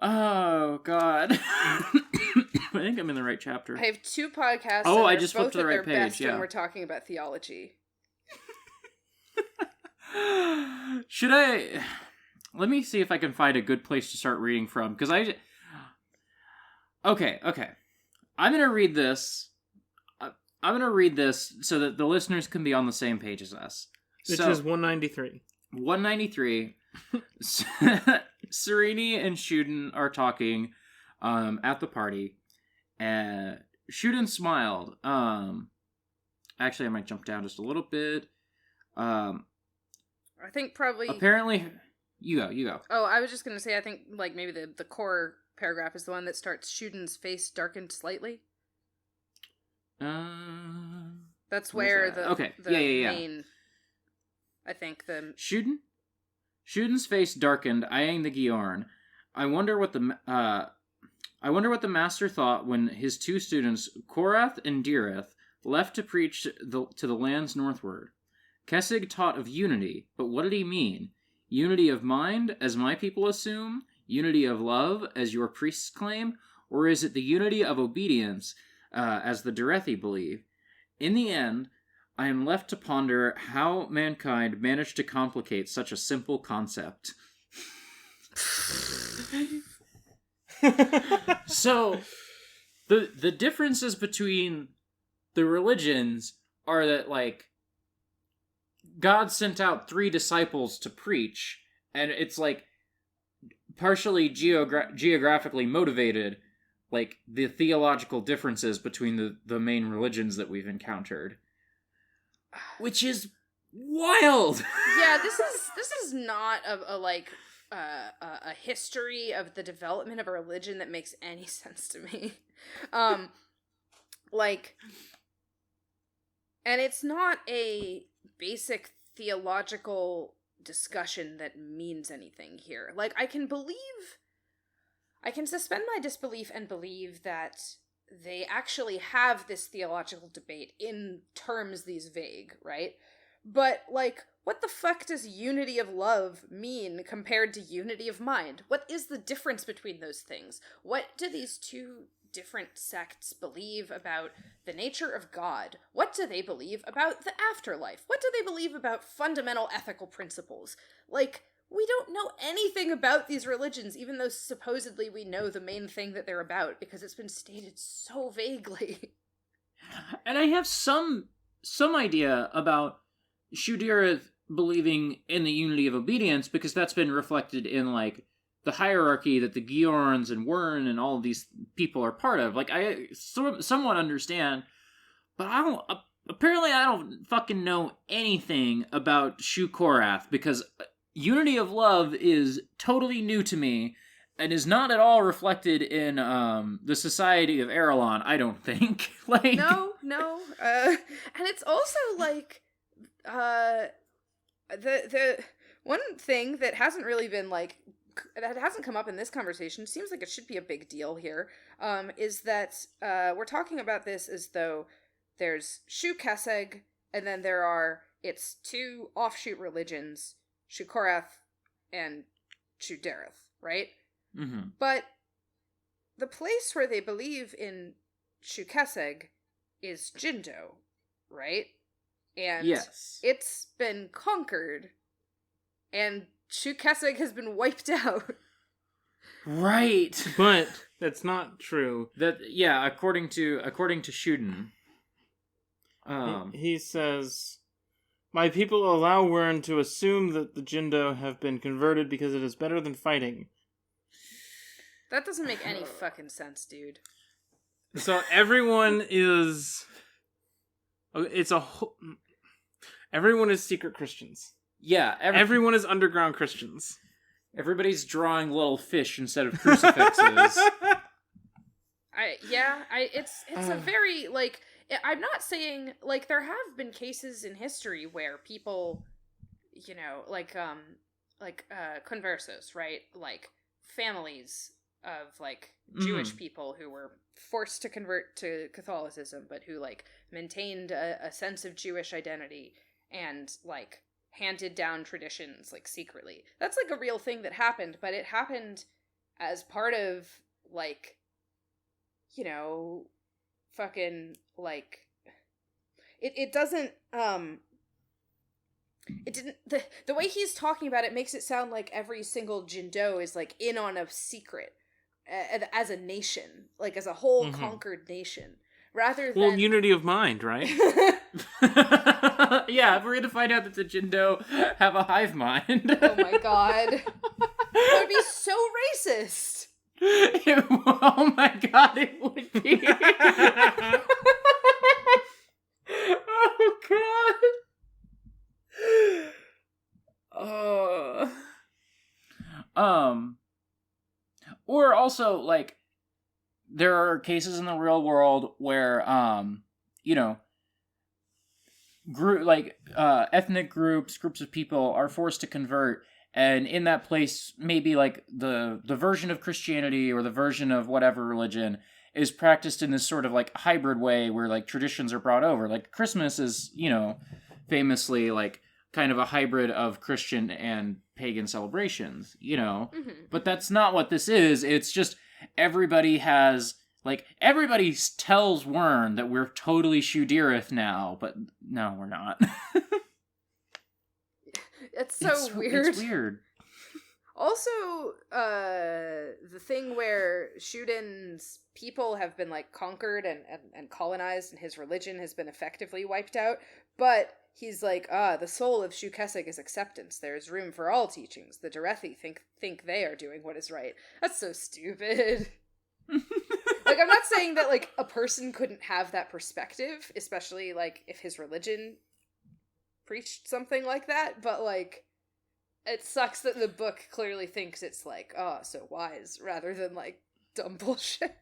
Oh, God. I think I'm in the right chapter. I have 2 podcasts. Oh, and I they're just both flipped to the at right their page, best yeah. when we're talking about theology. Should I... Let me see if I can find a good place to start reading from, because Okay. I'm gonna read this so that the listeners can be on the same page as us. Which is 193. 193. Serini and Shuden are talking at the party. Shuden smiled. Actually, I might jump down just a little bit. I think probably... Apparently... You go. Oh, I was just going to say, I think like maybe the core paragraph is the one that starts, Shuden's face darkened slightly. That's where the main... I think the... Shuden's face darkened, eyeing the Giorn. I wonder what the master thought when his 2 students, Korath and Dirith, left to preach to the lands northward. Kessig taught of unity, but what did he mean? Unity of mind, as my people assume? Unity of love, as your priests claim? Or is it the unity of obedience, as the Derethi believe? In the end, I am left to ponder how mankind managed to complicate such a simple concept. So, the differences between the religions are that, like, God sent out 3 disciples to preach, and it's, like, partially geographically motivated, like, the theological differences between the main religions that we've encountered. Which is wild! Yeah, this is not a history of the development of a religion that makes any sense to me. And it's not a basic theological discussion that means anything here. Like, I can suspend my disbelief and believe that they actually have this theological debate in terms these vague, right? But, like, what the fuck does unity of love mean compared to unity of mind? What is the difference between those things? What do these 2 different sects believe about the nature of God? What do they believe about the afterlife? What do they believe about fundamental ethical principles? Like, we don't know anything about these religions, even though supposedly we know the main thing that they're about, because it's been stated so vaguely. And I have some idea about Shudirith believing in the unity of obedience, because that's been reflected in, like, the hierarchy that the Giorns and Wern and all of these people are part of. Like, I somewhat understand, but apparently I don't fucking know anything about Shu Korath, because unity of love is totally new to me, and is not at all reflected in the Society of Erelon, I don't think. Like, No. And it's also, like, the one thing that hasn't really been, like, that hasn't come up in this conversation, seems like it should be a big deal here, is that we're talking about this as though there's Shu Kessig, and then there are its 2 offshoot religions, Shu Korath and Shu Dareth, right? Mm-hmm. But the place where they believe in Shukeseg is Jindo, right? And Yes. it's been conquered, and Shukeseg has been wiped out. Right. But that's not true. According to Shuden. He says, "My people allow Wern to assume that the Jindo have been converted because it is better than fighting." That doesn't make any fucking sense, dude. So everyone is... Everyone is secret Christians. Yeah, Everyone is underground Christians. everybody's drawing little fish instead of crucifixes. It's a very, like, I'm not saying, like, there have been cases in history where people, you know, like conversos, right? Like, families of, like, Jewish people who were forced to convert to Catholicism, but who, like, maintained a sense of Jewish identity and, like, handed down traditions, like, secretly. That's, like, a real thing that happened, but it happened as part of, like, you know, fucking, like, it doesn't, it didn't, the way he's talking about it makes it sound like every single Jindo is, like, in on a secret, as a nation, like, as a whole conquered nation, rather than... Well, unity of mind, right? Yeah, we're gonna find out that the Jindo have a hive mind. Oh my god. That would be so racist. Oh my god, it would be. Oh god. Or also, like, there are cases in the real world where, you know, ethnic groups of people are forced to convert, and in that place, maybe, like, the version of Christianity or the version of whatever religion is practiced in this sort of, like, hybrid way where, like, traditions are brought over. Like, Christmas is, you know, famously, like, kind of a hybrid of Christian and pagan celebrations, you know? But that's not what this is. It's just everybody has... Like, everybody tells Wern that we're totally Shudirith now, but no, we're not. It's weird. It's weird. Also, the thing where Shuden's people have been, like, conquered and colonized, and his religion has been effectively wiped out, but he's like, the soul of Shukeseg is acceptance. There is room for all teachings. The Derethi think they are doing what is right. That's so stupid. Like, I'm not saying that, like, a person couldn't have that perspective, especially, like, if his religion preached something like that, but, like, it sucks that the book clearly thinks it's, like, so wise, rather than, like, dumb bullshit.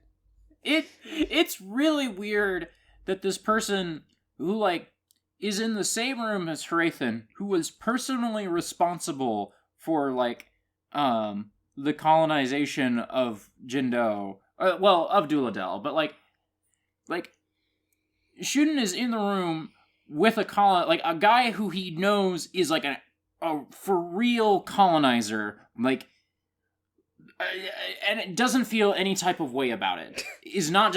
It's really weird that this person who, like, is in the same room as Hrathen, who was personally responsible for, like, the colonization of Jindo, of Duladel, but, like, Shuden is in the room with a guy who he knows is, like, a for real colonizer, like, and it doesn't feel any type of way about it. Is not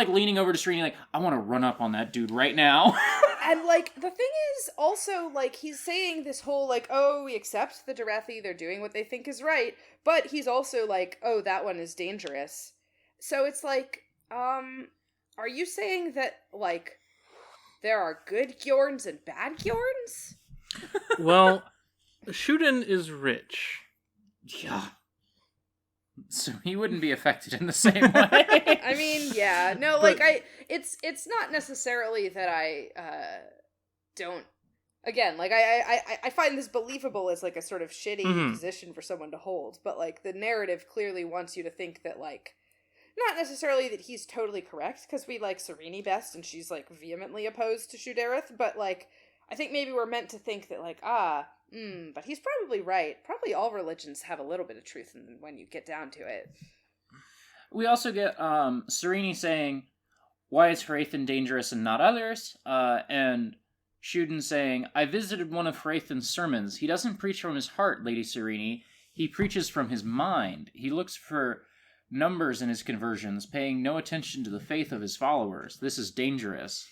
leaning over to Srini like, I want to run up on that dude right now. And, like, the thing is, also, like, he's saying this whole, like, oh, we accept the Derethi, they're doing what they think is right, but he's also like, oh, that one is dangerous. So it's like, are you saying that, like, there are good Gjorns and bad Gjorns? Well, Shuden is rich. Yeah. So he wouldn't be affected in the same way. I mean, yeah. No, but, like, it's not necessarily that I, don't... Again, like, I find this believable as, like, a sort of shitty position for someone to hold, but, like, the narrative clearly wants you to think that, like, not necessarily that he's totally correct, because we like Sereni best, and she's, like, vehemently opposed to Shudareth, but, like, I think maybe we're meant to think that, like, but he's probably right. Probably all religions have a little bit of truth when you get down to it. We also get Sereni saying, why is Hrathen dangerous and not others? And Shuden saying, I visited one of Hrathen's sermons. He doesn't preach from his heart, Lady Sereni. He preaches from his mind. He looks for numbers in his conversions, paying no attention to the faith of his followers. This is dangerous.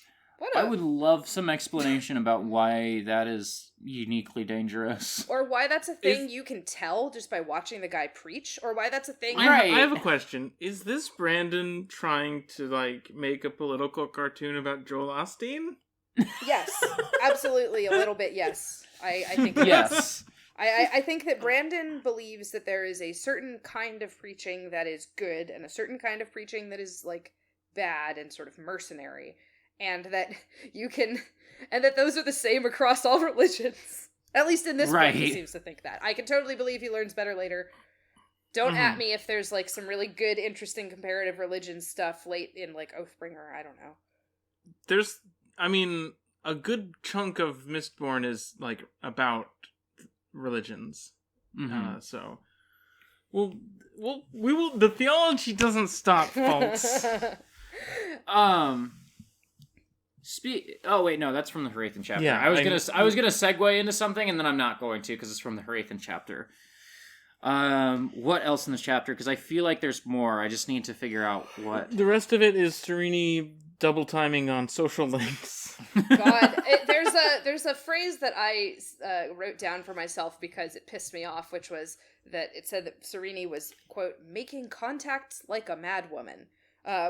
I would love some explanation about why that is uniquely dangerous. Or why that's a thing you can tell just by watching the guy preach, or why that's a thing... I have a question. Is this Brandon trying to, like, make a political cartoon about Joel Osteen? Yes, absolutely, a little bit, yes. I think yes. I think that Brandon believes that there is a certain kind of preaching that is good, and a certain kind of preaching that is, like, bad and sort of mercenary. And that you can, and that those are the same across all religions. At least in this book, he seems to think that. I can totally believe he learns better later. Don't at me if there's, like, some really good, interesting comparative religion stuff late in, like, Oathbringer. I don't know. There's, I mean, a good chunk of Mistborn is, like, about religions. So, we will, the theology doesn't stop, folks. Oh wait, no, that's from the Hrathen chapter. Yeah, I was gonna segue into something, and then I'm not going to because it's from the Hrathen chapter. What else in this chapter? Because I feel like there's more. I just need to figure out what. The rest of it is Sereni double timing on social links. God, there's a phrase that I wrote down for myself because it pissed me off, which was that it said that Sereni was, quote, making contacts like a madwoman.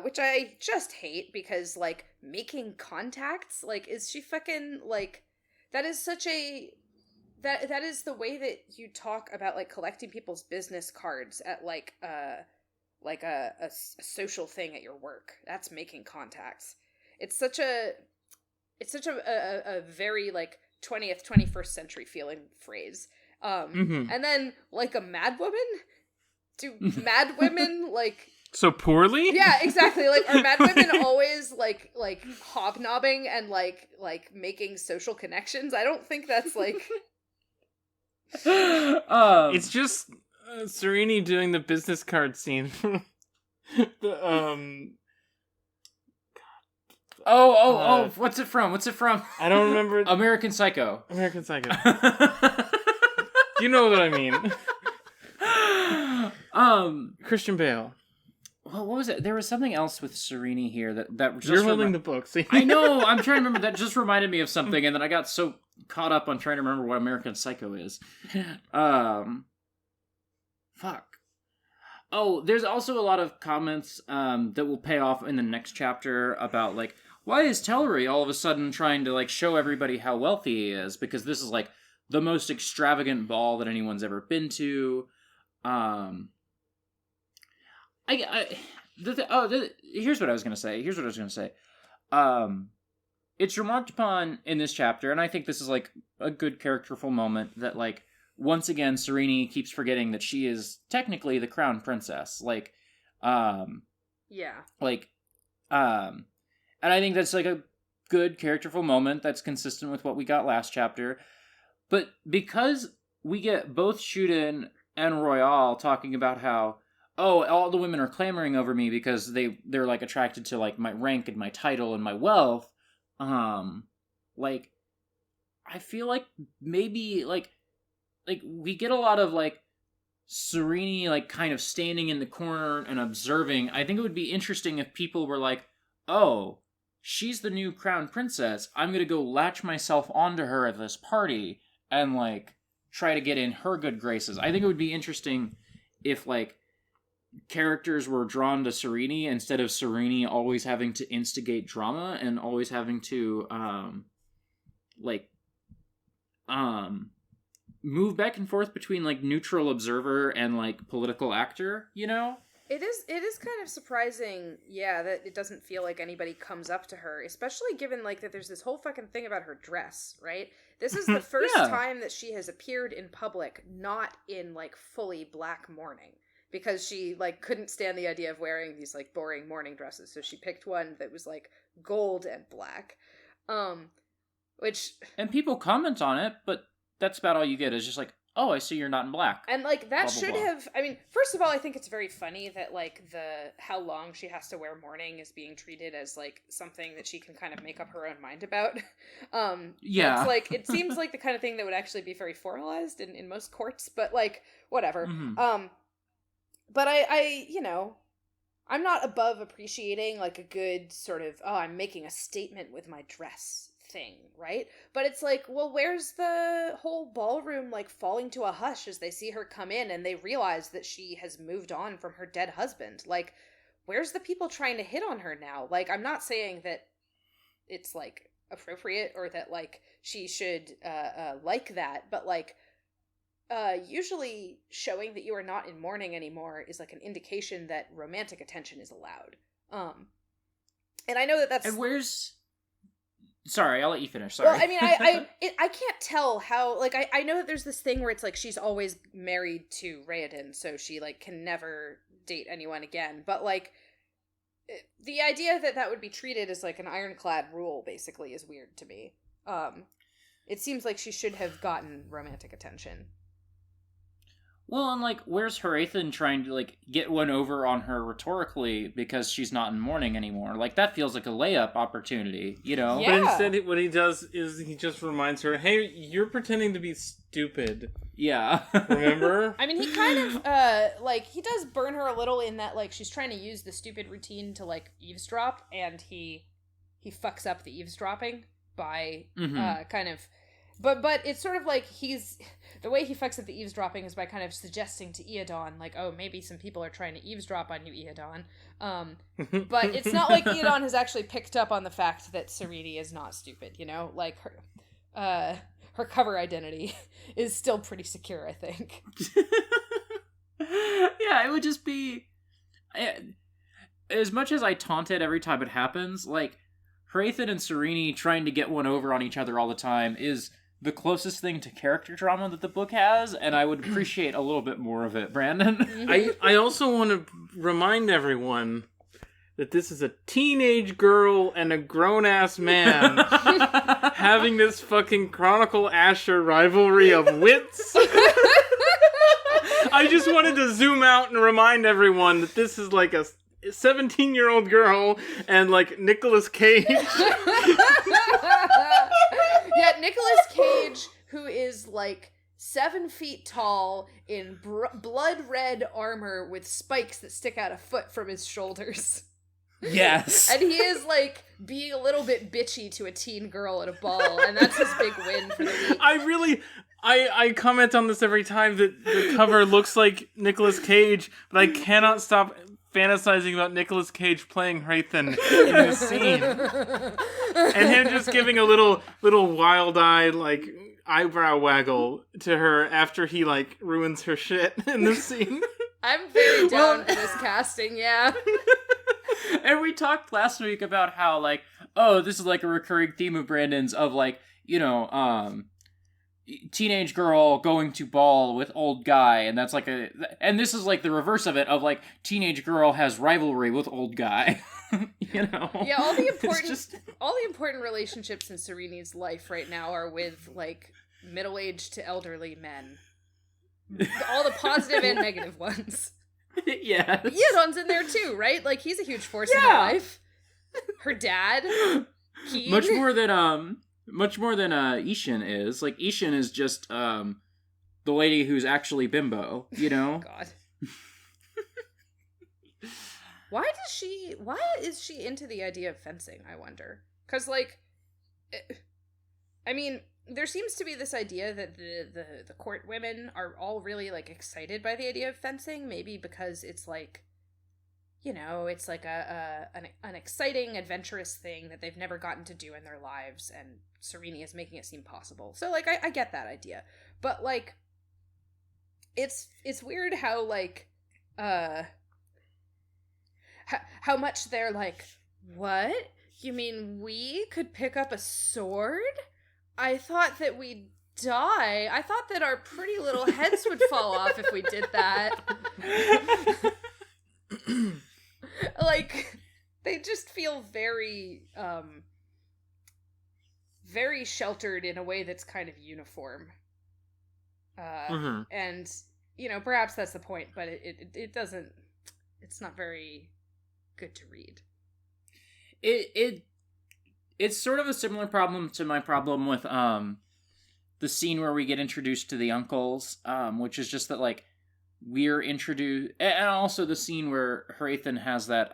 Which I just hate because, like, making contacts, like, is she fucking, like, that is such a, that is the way that you talk about, like, collecting people's business cards at, like a social thing at your work. That's making contacts. It's such a very, like, 20th, 21st century feeling phrase. And then, like, a mad woman? Do mad women, like... So poorly? Yeah, exactly. Like, are mad women always, like hobnobbing and, like, making social connections? I don't think that's, like... It's just Sereni doing the business card scene. What's it from? I don't remember. American Psycho. You know what I mean. Christian Bale. Well, what was it? There was something else with Sereni here that just... You're holding the book, see? I know, I'm trying to remember. That just reminded me of something, and then I got so caught up on trying to remember what American Psycho is. Fuck. Oh, there's also a lot of comments that will pay off in the next chapter about, like, why is Tellery all of a sudden trying to, like, show everybody how wealthy he is? Because this is, like, the most extravagant ball that anyone's ever been to. Here's what I was going to say. It's remarked upon in this chapter, and I think this is, like, a good characterful moment, that, like, once again, Sereni keeps forgetting that she is technically the crown princess. Like, yeah. Like, and I think that's, like, a good characterful moment that's consistent with what we got last chapter. But because we get both Shuden and Royale talking about how, oh, all the women are clamoring over me because they're like attracted to, like, my rank and my title and my wealth. Like, I feel like maybe, like we get a lot of, like, Sereni, like, kind of standing in the corner and observing. I think it would be interesting if people were like, oh, she's the new crown princess. I'm gonna go latch myself onto her at this party and, like, try to get in her good graces. I think it would be interesting if, like, characters were drawn to Sereni instead of Sereni always having to instigate drama and always having to move back and forth between, like, neutral observer and, like, political actor, you know? It is kind of surprising, yeah, that it doesn't feel like anybody comes up to her, especially given, like, that there's this whole fucking thing about her dress, right? This is the first time that she has appeared in public not in, like, fully black mourning. Because she, like, couldn't stand the idea of wearing these, like, boring mourning dresses. So she picked one that was, like, gold and black. And people comment on it, but that's about all you get, is just like, oh, I see you're not in black. And, like, that blah, blah, should blah. have... I mean, first of all, I think it's very funny that, like, how long she has to wear mourning is being treated as, like, something that she can kind of make up her own mind about. Yeah. It's, like, it seems like the kind of thing that would actually be very formalized in most courts, but, like, whatever. Mm-hmm. but I you know, I'm not above appreciating like a good sort of, oh, I'm making a statement with my dress thing, right? But it's like, well, where's the whole ballroom like falling to a hush as they see her come in and they realize that she has moved on from her dead husband? Like, where's the people trying to hit on her now? Like, I'm not saying that it's like appropriate or that like she should like that, but like usually showing that you are not in mourning anymore is like an indication that romantic attention is allowed. And I know that that's... And where's... Sorry, I'll let you finish. Sorry. Well, I mean, I can't tell how, like, I know that there's this thing where it's like she's always married to Raoden, so she like can never date anyone again. But like, the idea that that would be treated as like an ironclad rule basically is weird to me. It seems like she should have gotten romantic attention. Well, and like, where's Hrathen trying to like get one over on her rhetorically because she's not in mourning anymore? Like, that feels like a layup opportunity, you know? Yeah. But instead, what he does is he just reminds her, "Hey, you're pretending to be stupid." Yeah. Remember? I mean, he kind of like he does burn her a little in that like she's trying to use the stupid routine to like eavesdrop, and he fucks up the eavesdropping by kind of. But it's sort of like the way he fucks up the eavesdropping is by kind of suggesting to Eodon, like, oh, maybe some people are trying to eavesdrop on you, Eodon. But it's not like Eodon has actually picked up on the fact that Serene is not stupid, you know? Like, her cover identity is still pretty secure, I think. Yeah, it would just be... As much as I taunt it every time it happens, like, Hrathen and Serene trying to get one over on each other all the time is the closest thing to character drama that the book has, and I would appreciate a little bit more of it, Brandon. I also want to remind everyone that this is a teenage girl and a grown-ass man having this fucking Chronicle Asher rivalry of wits. I just wanted to zoom out and remind everyone that this is like a 17-year-old girl and like Nicolas Cage. Yeah, Nicolas Cage, who is like 7 feet tall in blood red armor with spikes that stick out a foot from his shoulders. Yes. And he is like being a little bit bitchy to a teen girl at a ball, and that's his big win for the week. I comment on this every time that the cover looks like Nicolas Cage, but I cannot stop fantasizing about Nicolas Cage playing Hrathen in this scene. And him just giving a little wild-eyed, like, eyebrow waggle to her after he, like, ruins her shit in this scene. I'm very down for this casting, yeah. And we talked last week about how, like, oh, this is like a recurring theme of Brandon's of, like, you know, teenage girl going to ball with old guy, and that's like and this is like the reverse of it, of like teenage girl has rivalry with old guy. You know? Yeah, all the important relationships in Serene's life right now are with like middle-aged to elderly men. All the positive and negative ones. Yeah. Eodon's in there too, right? Like, he's a huge force in her life. Her dad, Keen. Much more than Ishin is. Like, Ishin is just the lady who's actually bimbo, you know? God. Why is she into the idea of fencing, I wonder? Because, like, I mean, there seems to be this idea that the court women are all really, like, excited by the idea of fencing, maybe because it's, like, you know, it's like an exciting, adventurous thing that they've never gotten to do in their lives, and Serene is making it seem possible. So, like, I get that idea. But, like, it's weird how, like, how much they're like, what? You mean we could pick up a sword? I thought that we'd die. I thought that our pretty little heads would fall off if we did that. Like, they just feel very, very sheltered in a way that's kind of uniform. And, you know, perhaps that's the point, but it doesn't, it's not very good to read. It's sort of a similar problem to my problem with, the scene where we get introduced to the uncles, which is just that, like, we're introduced, and also the scene where Hrathen has that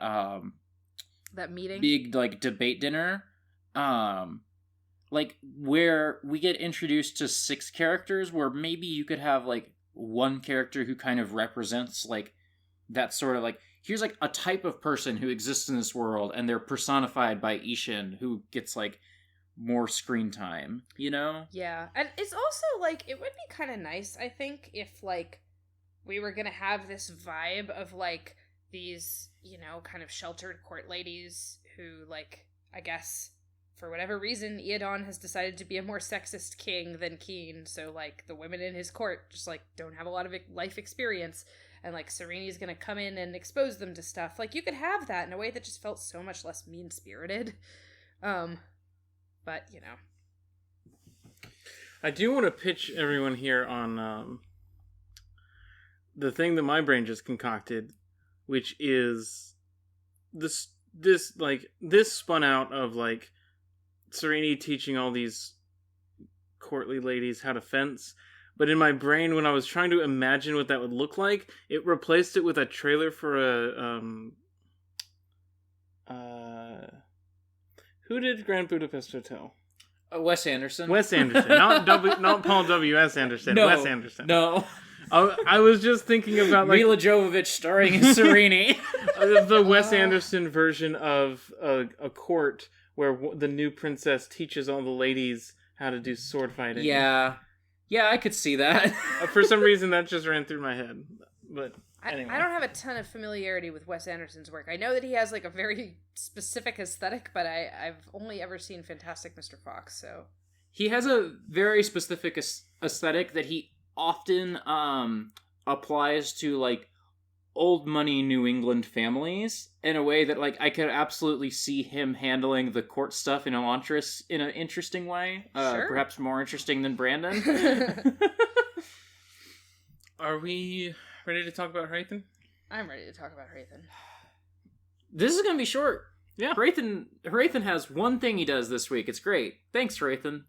that meeting, big like debate dinner, like where we get introduced to 6 characters, where maybe you could have like one character who kind of represents like that sort of like, here's like a type of person who exists in this world, and they're personified by Ishin, who gets like more screen time, you know? Yeah, and it's also like, it would be kind of nice, I think, if like we were gonna have this vibe of like these, you know, kind of sheltered court ladies who, like, I guess for whatever reason Iadon has decided to be a more sexist king than Keen, so like the women in his court just like don't have a lot of life experience, and like Sereni's gonna come in and expose them to stuff. Like, you could have that in a way that just felt so much less mean-spirited. But, you know. I do want to pitch everyone here on the thing that my brain just concocted, which is this spun out of like Sereni teaching all these courtly ladies how to fence. But in my brain, when I was trying to imagine what that would look like, it replaced it with a trailer for a who did Grand Budapest Hotel? Wes Anderson. Wes Anderson, not Paul W.S. Anderson. No, Wes Anderson. No. I was just thinking about like Mila Jovovich starring as Sereni. The Wes Anderson version of a court where the new princess teaches all the ladies how to do sword fighting. Yeah, I could see that. For some reason, that just ran through my head. But anyway. I don't have a ton of familiarity with Wes Anderson's work. I know that he has like a very specific aesthetic, but I've only ever seen Fantastic Mr. Fox, so. He has a very specific aesthetic that he often applies to like old money New England families in a way that like I could absolutely see him handling the court stuff in Elantris in an interesting way. Sure. Perhaps more interesting than Brandon. Are we ready to talk about Hrathen? I'm ready to talk about Hrathen. This is gonna be short. Yeah. Hrathen has one thing he does this week. It's great. Thanks, Hrathen.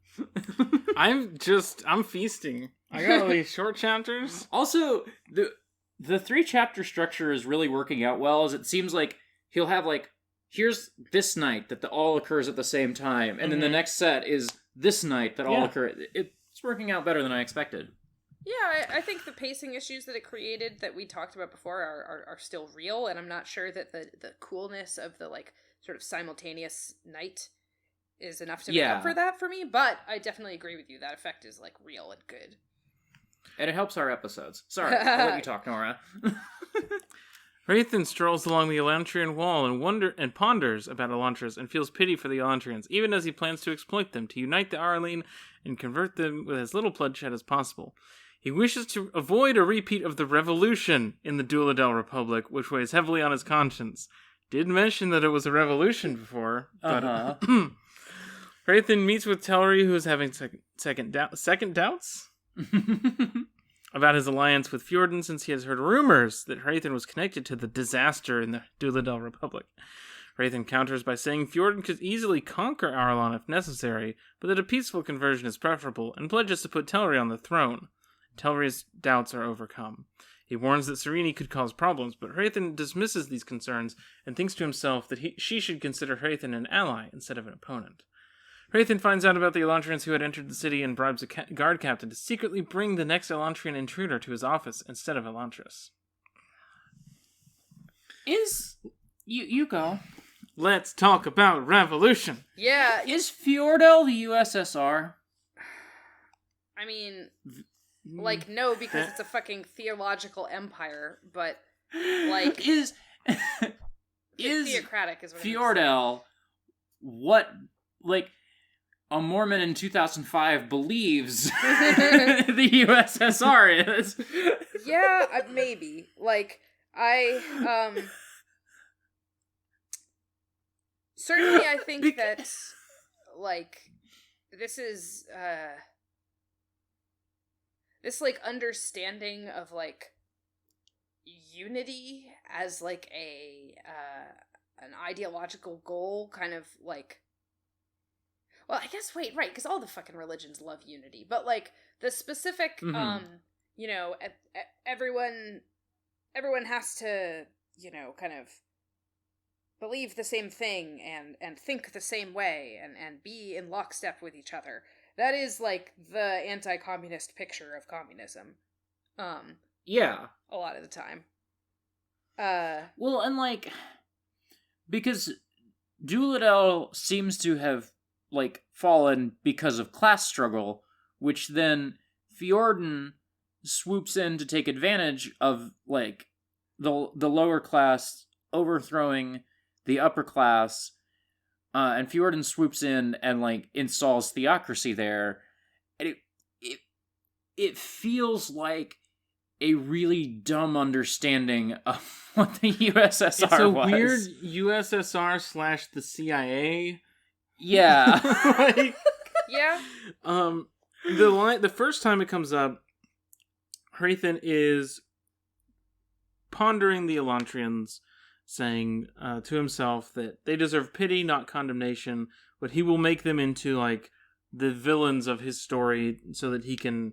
I'm feasting. I got all these short chapters. Also, the 3-chapter structure is really working out well, as it seems like he'll have like, here's this night that all occurs at the same time, and then the next set is this night that all occur. It's working out better than I expected. Yeah, I think the pacing issues that it created that we talked about before are still real, and I'm not sure that the coolness of the like sort of simultaneous night is enough to make up for that for me, but I definitely agree with you. That effect is like real and good. And it helps our episodes. Sorry, I'll let you talk, Nora. Hrathen strolls along the Elantrian wall and ponders about Elantris and feels pity for the Elantrians, even as he plans to exploit them to unite the Arlene and convert them with as little bloodshed as possible. He wishes to avoid a repeat of the revolution in the Duladel Republic, which weighs heavily on his conscience. Did mention that it was a revolution before, but Hrathen meets with Telri, who is having second doubts about his alliance with Fjorden, since he has heard rumors that Hrathen was connected to the disaster in the Duladel Republic. Hrathen counters by saying Fjorden could easily conquer Arlon if necessary, but that a peaceful conversion is preferable, and pledges to put Telri on the throne. Telri's doubts are overcome. He warns that Sereni could cause problems, but Hrathen dismisses these concerns and thinks to himself that she should consider Hrathen an ally instead of an opponent. Hrathen finds out about the Elantrians who had entered the city and bribes a guard captain to secretly bring the next Elantrian intruder to his office instead of Elantris. You go. Let's talk about revolution. Yeah. Is Fjordell the USSR? I mean, like, no, because it's a fucking theological empire, but, like... is theocratic is what Fjordell what, like, a Mormon in 2005 believes the USSR is? Yeah, maybe. Like, certainly I think that, like, this is, this, like, understanding of, like, unity as, like, an ideological goal kind of, like, well, I guess, right, because all the fucking religions love unity, but, like, the specific, you know, everyone everyone has to, kind of believe the same thing and think the same way and be in lockstep with each other. That is like the anti-communist picture of communism. Yeah. A lot of the time. Well, and like, because Duladel seems to have like fallen because of class struggle, which then Fjorden swoops in to take advantage of like the lower class overthrowing the upper class, and Fjorden swoops in and like installs theocracy there, and it feels like a really dumb understanding of what the USSR was. It's a weird USSR / the CIA. Yeah. Like, yeah. The first time it comes up, Hrathen is pondering the Elantrians, saying to himself that they deserve pity, not condemnation, but he will make them into like the villains of his story so that he can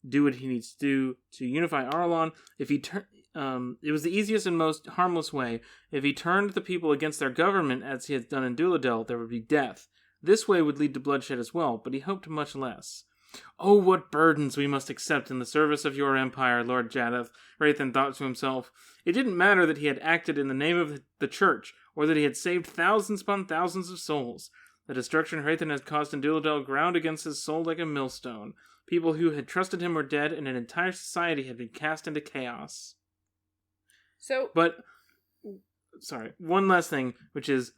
do what he needs to do to unify Arlon. If he it was the easiest and most harmless way. If he turned the people against their government, as he had done in Duladel, there would be death. This way would lead to bloodshed as well, but he hoped much less. Oh, what burdens we must accept in the service of your empire, Lord Jadeth, Hrathen thought to himself. It didn't matter that he had acted in the name of the church, or that he had saved thousands upon thousands of souls. The destruction Hrathen had caused in Duladel ground against his soul like a millstone. People who had trusted him were dead, and an entire society had been cast into chaos. But, one last thing, which is,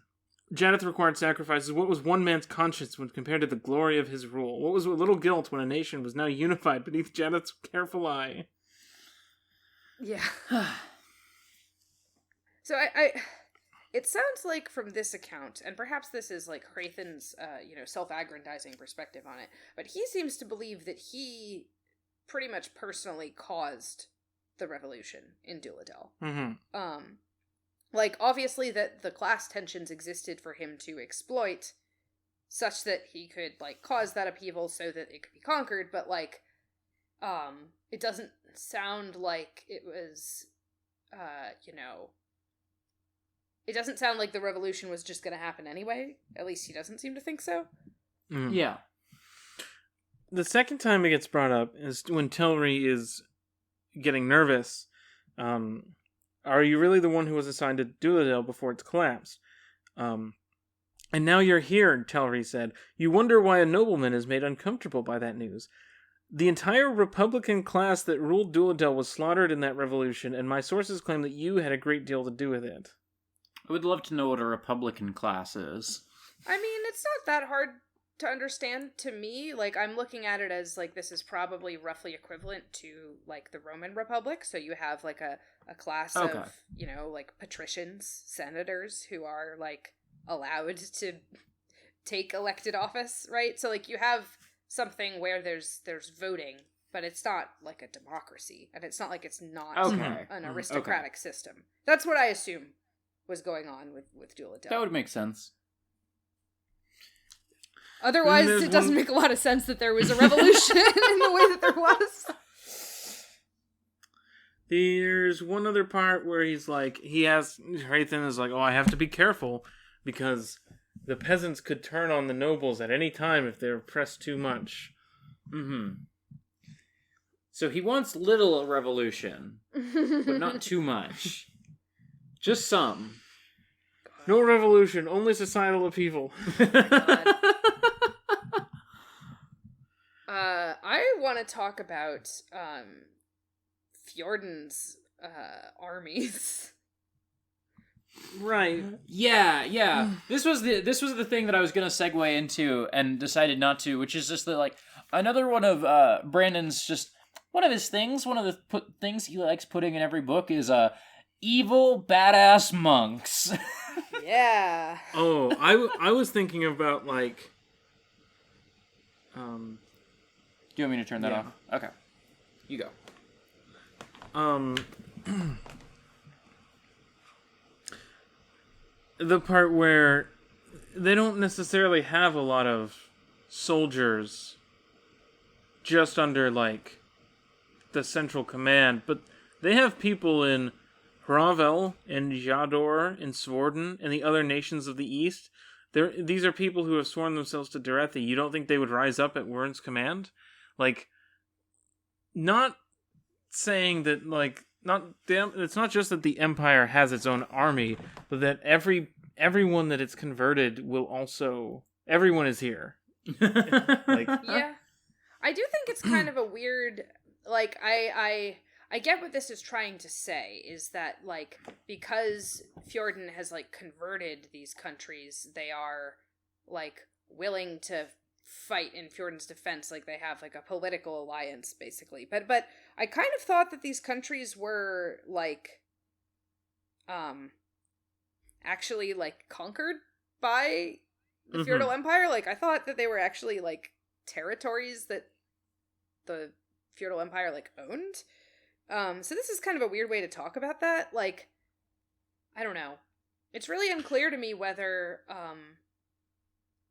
Jadeth required sacrifices. What was one man's conscience when compared to the glory of his rule? What was a little guilt when a nation was now unified beneath Jadeth's careful eye? Yeah. So it sounds like from this account, and perhaps this is like Hrathen's, self-aggrandizing perspective on it, but he seems to believe that he pretty much personally caused the revolution in Duladel. Mm-hmm. Like, obviously that the class tensions existed for him to exploit, such that he could, like, cause that upheaval so that it could be conquered, but, like, it doesn't sound like it was, it doesn't sound like the revolution was just gonna happen anyway. At least he doesn't seem to think so. Mm. Yeah. The second time it gets brought up is when Telri is getting nervous. Are you really the one who was assigned to Duladel before its collapse? And now you're here, Telri said. You wonder why a nobleman is made uncomfortable by that news. The entire Republican class that ruled Duladel was slaughtered in that revolution, and my sources claim that you had a great deal to do with it. I would love to know what a Republican class is. I mean, it's not that hard to understand to me. Like, I'm looking at it as, like, this is probably roughly equivalent to, like, the Roman Republic. So you have, like, a class of, like, patricians, senators, who are, like, allowed to take elected office, right? So, like, you have something where there's voting, but it's not, like, a democracy. And it's not like it's not an aristocratic system. That's what I assume was going on with Duladel. That would make sense. Otherwise, it doesn't make a lot of sense that there was a revolution in the way that there was. There's one other part where Hrathen is like, oh, I have to be careful, because the peasants could turn on the nobles at any time if they were pressed too much. Mm-hmm. So he wants little revolution, but not too much. Just some. No revolution, only societal upheaval. I want to talk about Fjorden's armies. Right. Yeah. This was the thing that I was gonna segue into and decided not to, which is just that, like, another one of Brandon's just one of his things. One of the things he likes putting in every book is evil badass monks. Yeah. Oh, I was thinking about, like, Do you want me to turn that off? Okay. You go. The part where they don't necessarily have a lot of soldiers just under, like, the central command, but they have people in Hravel and Jador and Svorden and the other nations of the East, these are people who have sworn themselves to Derethi. You don't think they would rise up at Wyrn's command? Like, not saying that, like, it's not just that the Empire has its own army, but that everyone that it's converted will also... Everyone is here. Like, yeah. I do think it's kind of a weird... Like, I get what this is trying to say, is that, like, because Fjorden has, like, converted these countries, they are, like, willing to fight in Fjorden's defense, like, they have, like, a political alliance, basically. But I kind of thought that these countries were, like, actually, like, conquered by the Feudal Empire. Like, I thought that they were actually, like, territories that the Feudal Empire, like, owned. So this is kind of a weird way to talk about that. Like, I don't know. It's really unclear to me whether,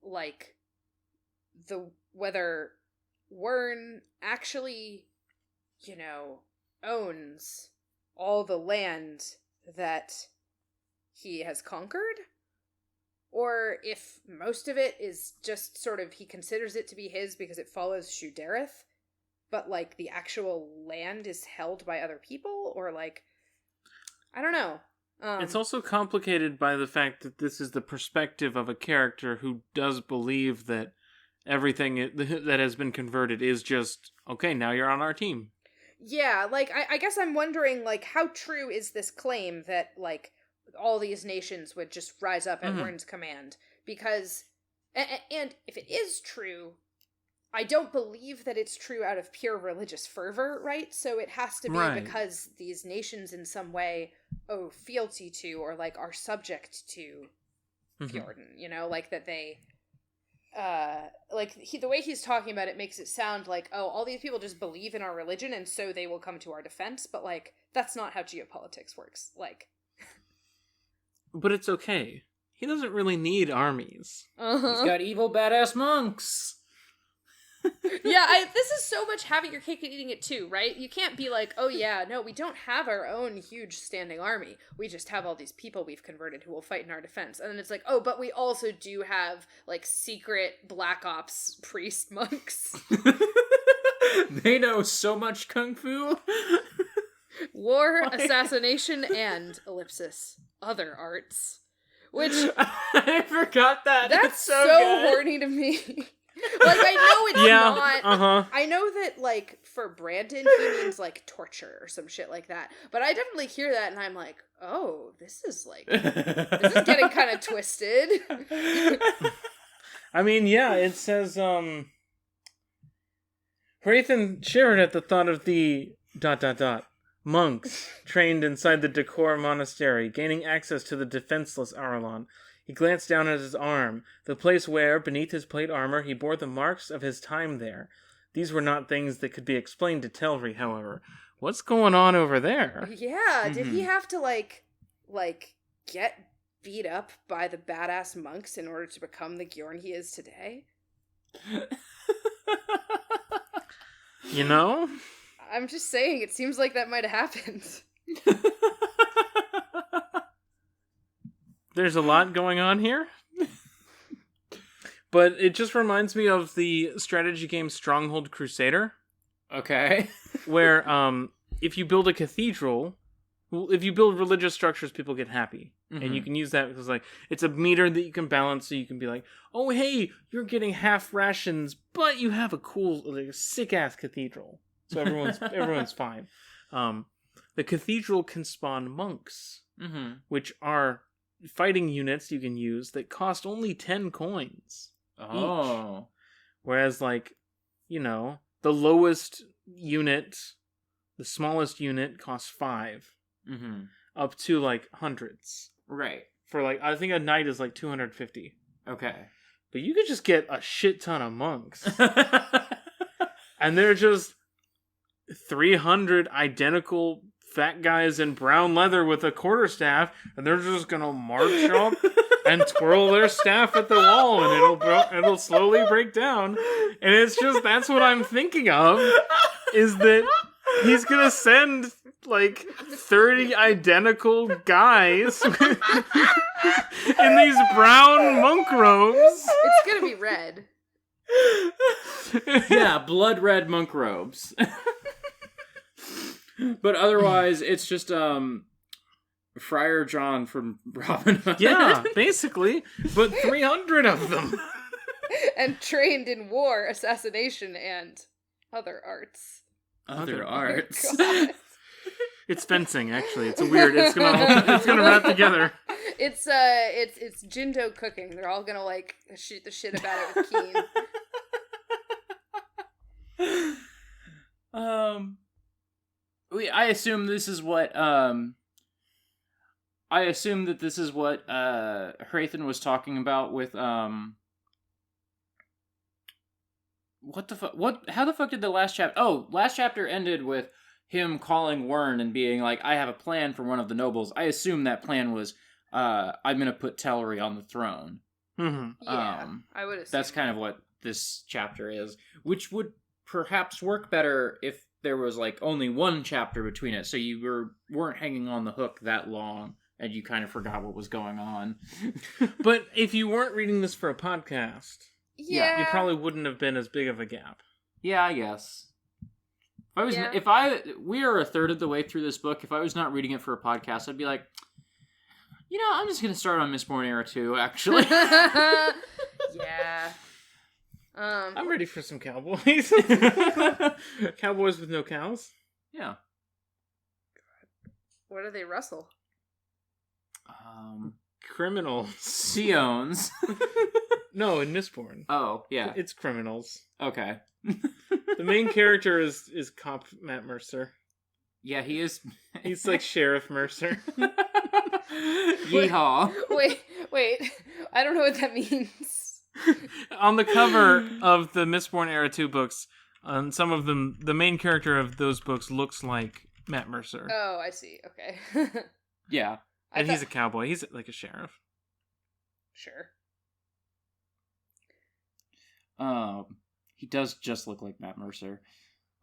like, whether Wyrn actually, you know, owns all the land that he has conquered, or if most of it is just sort of, he considers it to be his because it follows Shu'Dareth, but, like, the actual land is held by other people, or, like, I don't know. It's also complicated by the fact that this is the perspective of a character who does believe that everything that has been converted is just, okay, now you're on our team. Yeah, like, I guess I'm wondering, like, how true is this claim that, like, all these nations would just rise up at Wyrn's command? Because, and if it is true, I don't believe that it's true out of pure religious fervor, right? So it has to be because these nations in some way owe fealty to, or, like, are subject to Fjorden, you know? Like, that they... the way he's talking about it makes it sound like, oh, all these people just believe in our religion and so they will come to our defense, but, like, that's not how geopolitics works. Like... But it's okay. He doesn't really need armies. He's got evil badass monks. Yeah, this is so much having your cake and eating it too, right? You can't be like, oh yeah, no, we don't have our own huge standing army. We just have all these people we've converted who will fight in our defense. And then it's like, oh, but we also do have, like, secret Black Ops priest monks. They know so much kung fu. War, assassination, and ellipsis. Other arts. Which... I forgot that. That's so good. horny to me. Like, I know it's not... I know that, like, for Brandon, he means, like, torture or some shit like that. But I definitely hear that, and I'm like, oh, this is, like... this is getting kind of twisted. I mean, yeah, it says, Hrathen shivered at the thought of the... monks trained inside the Decor Monastery, gaining access to the defenseless Arelon. He glanced down at his arm, the place where, beneath his plate armor, he bore the marks of his time there. These were not things that could be explained to Telri, however. What's going on over there? Yeah, did he have to, like, get beat up by the badass monks in order to become the Gjorn he is today? You know? I'm just saying, it seems like that might have happened. There's a lot going on here. But it just reminds me of the strategy game Stronghold Crusader. Okay. Where, if you build a cathedral, if you build religious structures, people get happy. And you can use that because, like, it's a meter that you can balance, so you can be like, oh, hey, you're getting half rations, but you have a cool, like, sick-ass cathedral. So everyone's fine. The cathedral can spawn monks, which are fighting units you can use that cost only 10 coins each. Whereas, like, you know, the lowest unit, the smallest unit costs 5. Up to, like, hundreds. Right. For, like, I think a knight is like 250. Okay. But you could just get a shit ton of monks. And they're just 300 identical fat guys in brown leather with a quarterstaff, and they're just gonna march up and twirl their staff at the wall, and it'll slowly break down. And it's just, that's what I'm thinking of, is that he's gonna send like 30 identical guys in these brown monk robes. It's gonna be red. Yeah, blood red monk robes. But otherwise, it's just Friar John from Robin Hood. Yeah, basically, but 300 of them. And trained in war, assassination, and other arts. Other arts. God. It's fencing, actually. It's weird. It's gonna wrap together. It's Jindo cooking. They're all gonna like shoot the shit about it with Keen. I assume this is what Hrathen was talking about with what the fuck? How the fuck did the last chapter? Oh, last chapter ended with him calling Wern and being like, "I have a plan for one of the nobles." I assume that plan was, "I'm gonna put Tellery on the throne." Mm-hmm. Yeah, I would assume. That's kind of what this chapter is, which would perhaps work better if there was like only one chapter between it, so you weren't hanging on the hook that long and you kind of forgot what was going on. But if you weren't reading this for a podcast, yeah, you probably wouldn't have been as big of a gap. Yeah, I guess. We are a third of the way through this book. If I was not reading it for a podcast, I'd be like, I'm just gonna start on Mistborn Era 2, actually. Yeah. I'm ready for some cowboys. Cowboys with no cows. Yeah. What do they rustle? Criminals. Sions. No, in Mistborn. Oh, yeah. It's criminals. Okay. The main character is Cop Matt Mercer. Yeah, he is. He's like Sheriff Mercer. Yeehaw. Wait. I don't know what that means. On the cover of the Mistborn Era 2 books, on some of them, the main character of those books looks like Matt Mercer. Oh, I see. Okay. Yeah. And he's a cowboy. He's like a sheriff. Sure. He does just look like Matt Mercer.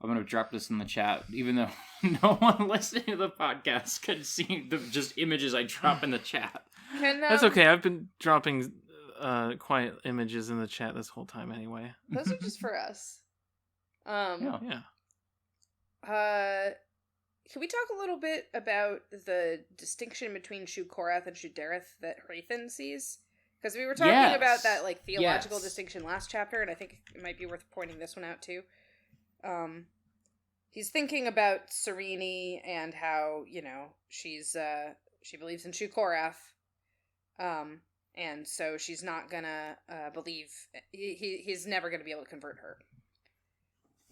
I'm going to drop this in the chat, even though no one listening to the podcast can see the just images I drop in the chat. That's okay. I've been dropping quiet images in the chat this whole time anyway. Those are just for us. Yeah. Can we talk a little bit about the distinction between Shu-Korath and Shu-Dereth that Hrathen sees? Because we were talking about that like theological distinction last chapter, and I think it might be worth pointing this one out too. He's thinking about Serene and how, she believes in Shu-Korath. And so she's not gonna believe, he's never gonna be able to convert her.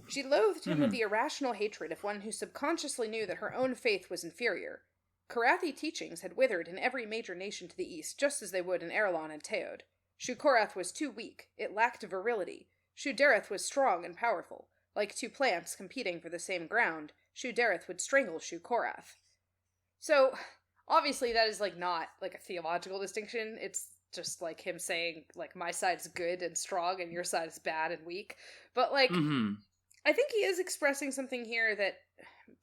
She loathed him with the irrational hatred of one who subconsciously knew that her own faith was inferior. Karathi teachings had withered in every major nation to the east, just as they would in Erelon and Teod. Shu-Korath was too weak, it lacked virility. Shu-Dereth was strong and powerful. Like two plants competing for the same ground, Shu-Dereth would strangle Shu-Korath. So, obviously that is, not, a theological distinction. It's just, him saying, my side's good and strong and your side is bad and weak. But, I think he is expressing something here that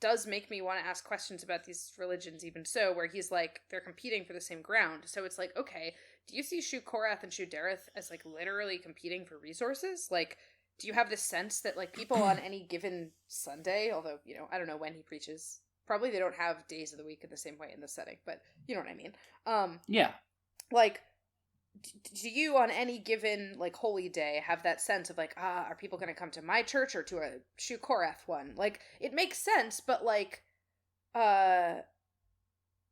does make me want to ask questions about these religions even so, where he's they're competing for the same ground. So it's okay, do you see Shu-Korath and Shu-Dereth as, literally competing for resources? Do you have this sense that, people on any given Sunday, although, I don't know when he preaches, probably they don't have days of the week in the same way in this setting, but you know what I mean. Yeah. Do you on any given, holy day have that sense of, are people going to come to my church or to a Shu-Korath one? It makes sense, but,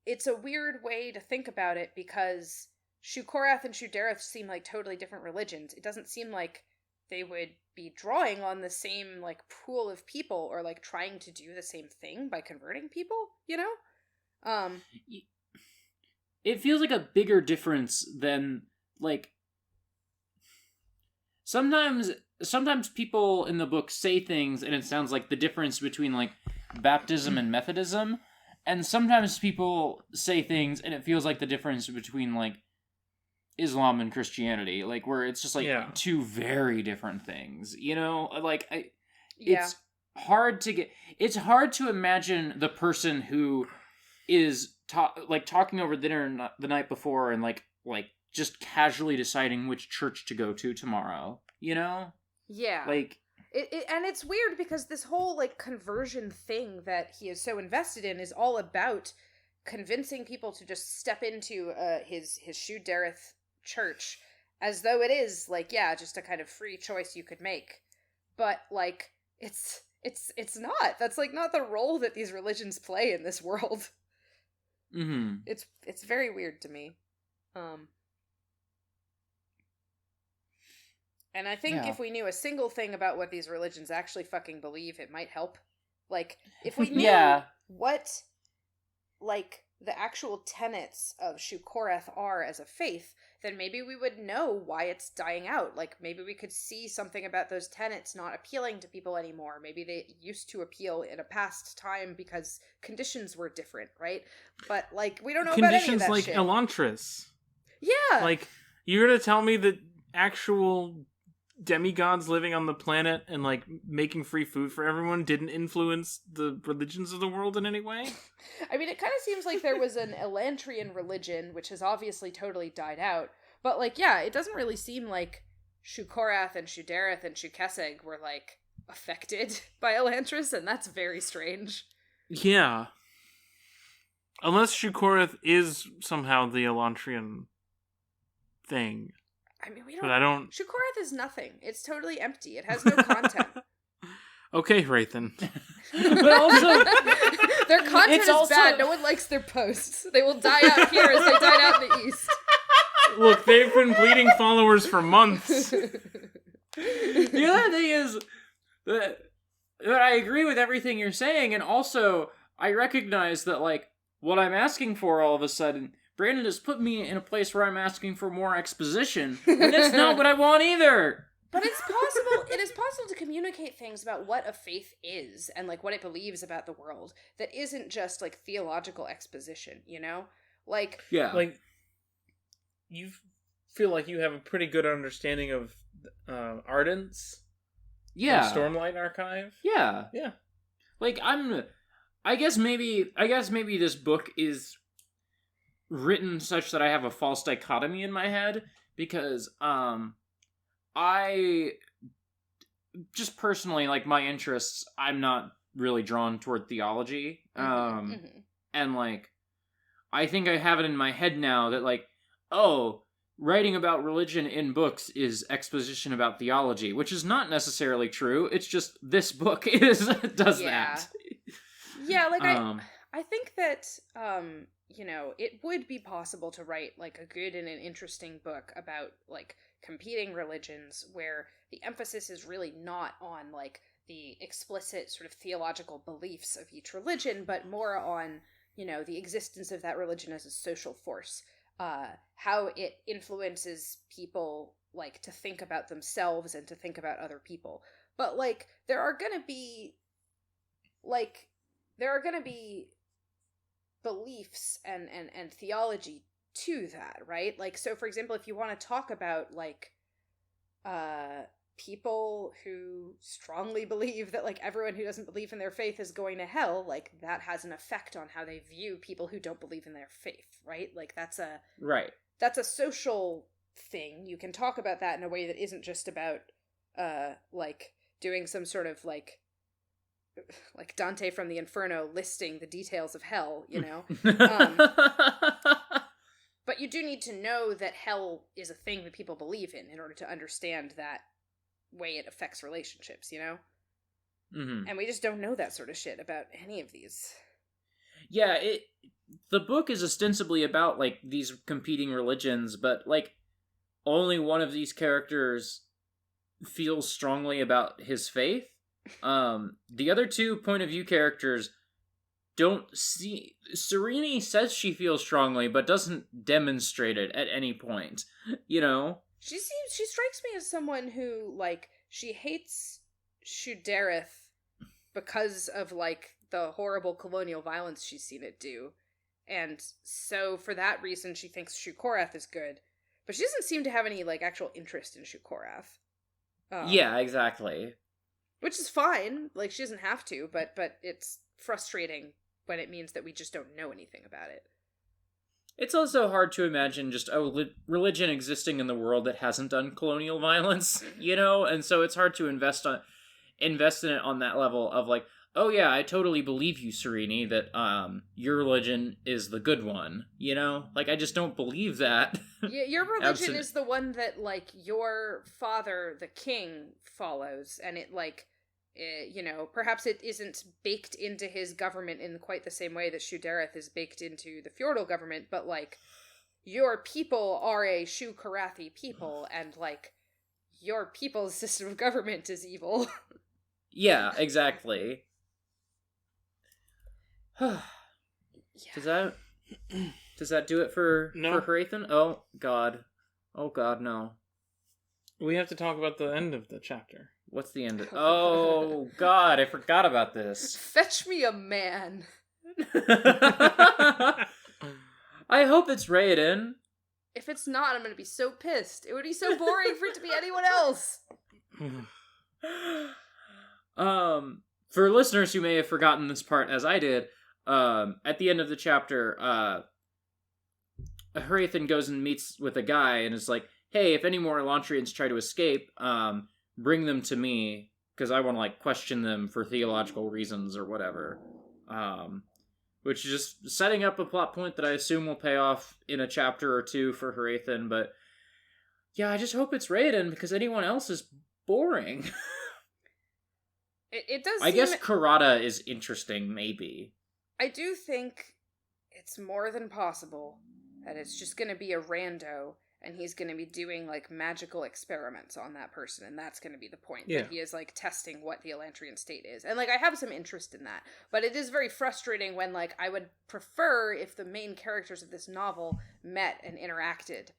it's a weird way to think about it because Shu-Korath and Shu-Dereth seem like totally different religions. It doesn't seem like they would be drawing on the same, pool of people or, trying to do the same thing by converting people, It feels like a bigger difference than, sometimes people in the book say things and it sounds like the difference between, baptism and Methodism, and sometimes people say things and it feels like the difference between, Islam and Christianity, where it's just, two very different things, hard to get. It's hard to imagine the person who is talking over dinner the night before and like just casually deciding which church to go to tomorrow. You know? Yeah. Like and it's weird because this whole like conversion thing that he is so invested in is all about convincing people to just step into his Shudareth church as though it is like, yeah, just a kind of free choice you could make. But like it's not. That's like not the role that these religions play in this world. mm-hmm. It's very weird to me. And I think if we knew a single thing about what these religions actually fucking believe, it might help. Like, if we knew what, like, the actual tenets of Shukoreth are as a faith, then maybe we would know why it's dying out. Like, maybe we could see something about those tenets not appealing to people anymore. Maybe they used to appeal in a past time because conditions were different, right? But, like, we don't know about any of that like shit. Elantris. Yeah! Like, you're gonna tell me that actual demigods living on the planet and like making free food for everyone didn't influence the religions of the world in any way? I mean, it kind of seems like there was an Elantrian religion, which has obviously totally died out. But like, yeah, it doesn't really seem like Shukorath and Shudareth and Shukeseg were like affected by Elantris, and that's very strange. Yeah. Unless Shukoreth is somehow the Elantrian thing. I mean, we don't. But I don't. Shukorath is nothing. It's totally empty. It has no content. Okay, Wraithen. But also, their content is bad. No one likes their posts. They will die out here as they died out in the East. Look, they've been bleeding followers for months. The other thing is that I agree with everything you're saying, and also I recognize that like what I'm asking for all of a sudden, Brandon has put me in a place where I'm asking for more exposition, and that's not what I want either. But it's possible. It is possible to communicate things about what a faith is and like what it believes about the world that isn't just like theological exposition. You know, like like you feel like you have a pretty good understanding of Ardents. Yeah, Stormlight Archive. Yeah. Like I guess maybe this book is written such that I have a false dichotomy in my head because I just personally like my interests, I'm not really drawn toward theology. And like I think I have it in my head now that like, oh, writing about religion in books is exposition about theology, which is not necessarily true. It's just this book does that. Yeah, like I think that you know, it would be possible to write like a good and an interesting book about like competing religions where the emphasis is really not on like the explicit sort of theological beliefs of each religion, but more on, you know, the existence of that religion as a social force, how it influences people like to think about themselves and to think about other people. But like there are gonna be beliefs and theology to that, right? Like, so for example, if you want to talk about like people who strongly believe that like everyone who doesn't believe in their faith is going to hell, like that has an effect on how they view people who don't believe in their faith, right? Like that's a social thing. You can talk about that in a way that isn't just about like doing some sort of like Dante from the Inferno listing the details of hell, you know? But you do need to know that hell is a thing that people believe in order to understand that way it affects relationships, you know? Mm-hmm. And we just don't know that sort of shit about any of these. Yeah, the book is ostensibly about, like, these competing religions, but, like, only one of these characters feels strongly about his faith. The other two point of view characters don't see. Serene says she feels strongly, but doesn't demonstrate it at any point. You know? She strikes me as someone who, like, she hates Shudareth because of, like, the horrible colonial violence she's seen it do. And so, for that reason, she thinks Shukorath is good. But she doesn't seem to have any, like, actual interest in Shukorath. Yeah, exactly. Which is fine. Like, she doesn't have to, but it's frustrating when it means that we just don't know anything about it. It's also hard to imagine just religion existing in the world that hasn't done colonial violence, and so it's hard to invest in it on that level of like, oh yeah, I totally believe you, Sereni, that your religion is the good one, Like, I just don't believe that. Yeah, your religion is the one that, like, your father, the king, follows, and it, like, perhaps it isn't baked into his government in quite the same way that Shudareth is baked into the feudal government, but, like, your people are a Shu-Karathi people, and, like, your people's system of government is evil. Yeah, exactly. Yeah. Does that do it for Hrathen? Oh god, no. We have to talk about the end of the chapter. What's the end of... Oh god, I forgot about this. Fetch me a man. I hope it's Raiden. If it's not, I'm gonna be so pissed. It would be so boring for it to be anyone else. For listeners who may have forgotten this part as I did, at the end of the chapter, Hrathen goes and meets with a guy and is like, hey, if any more Elantrians try to escape, bring them to me, because I want to, like, question them for theological reasons or whatever. Which is just setting up a plot point that I assume will pay off in a chapter or two for Hrathen, but yeah, I just hope it's Raiden, because anyone else is boring. It does I guess Karada is interesting, maybe. I do think it's more than possible that it's just going to be a rando, and he's going to be doing, like, magical experiments on that person, and that's going to be the point. Yeah. That he is, like, testing what the Elantrian state is. And, like, I have some interest in that. But it is very frustrating when, like, I would prefer if the main characters of this novel met and interacted.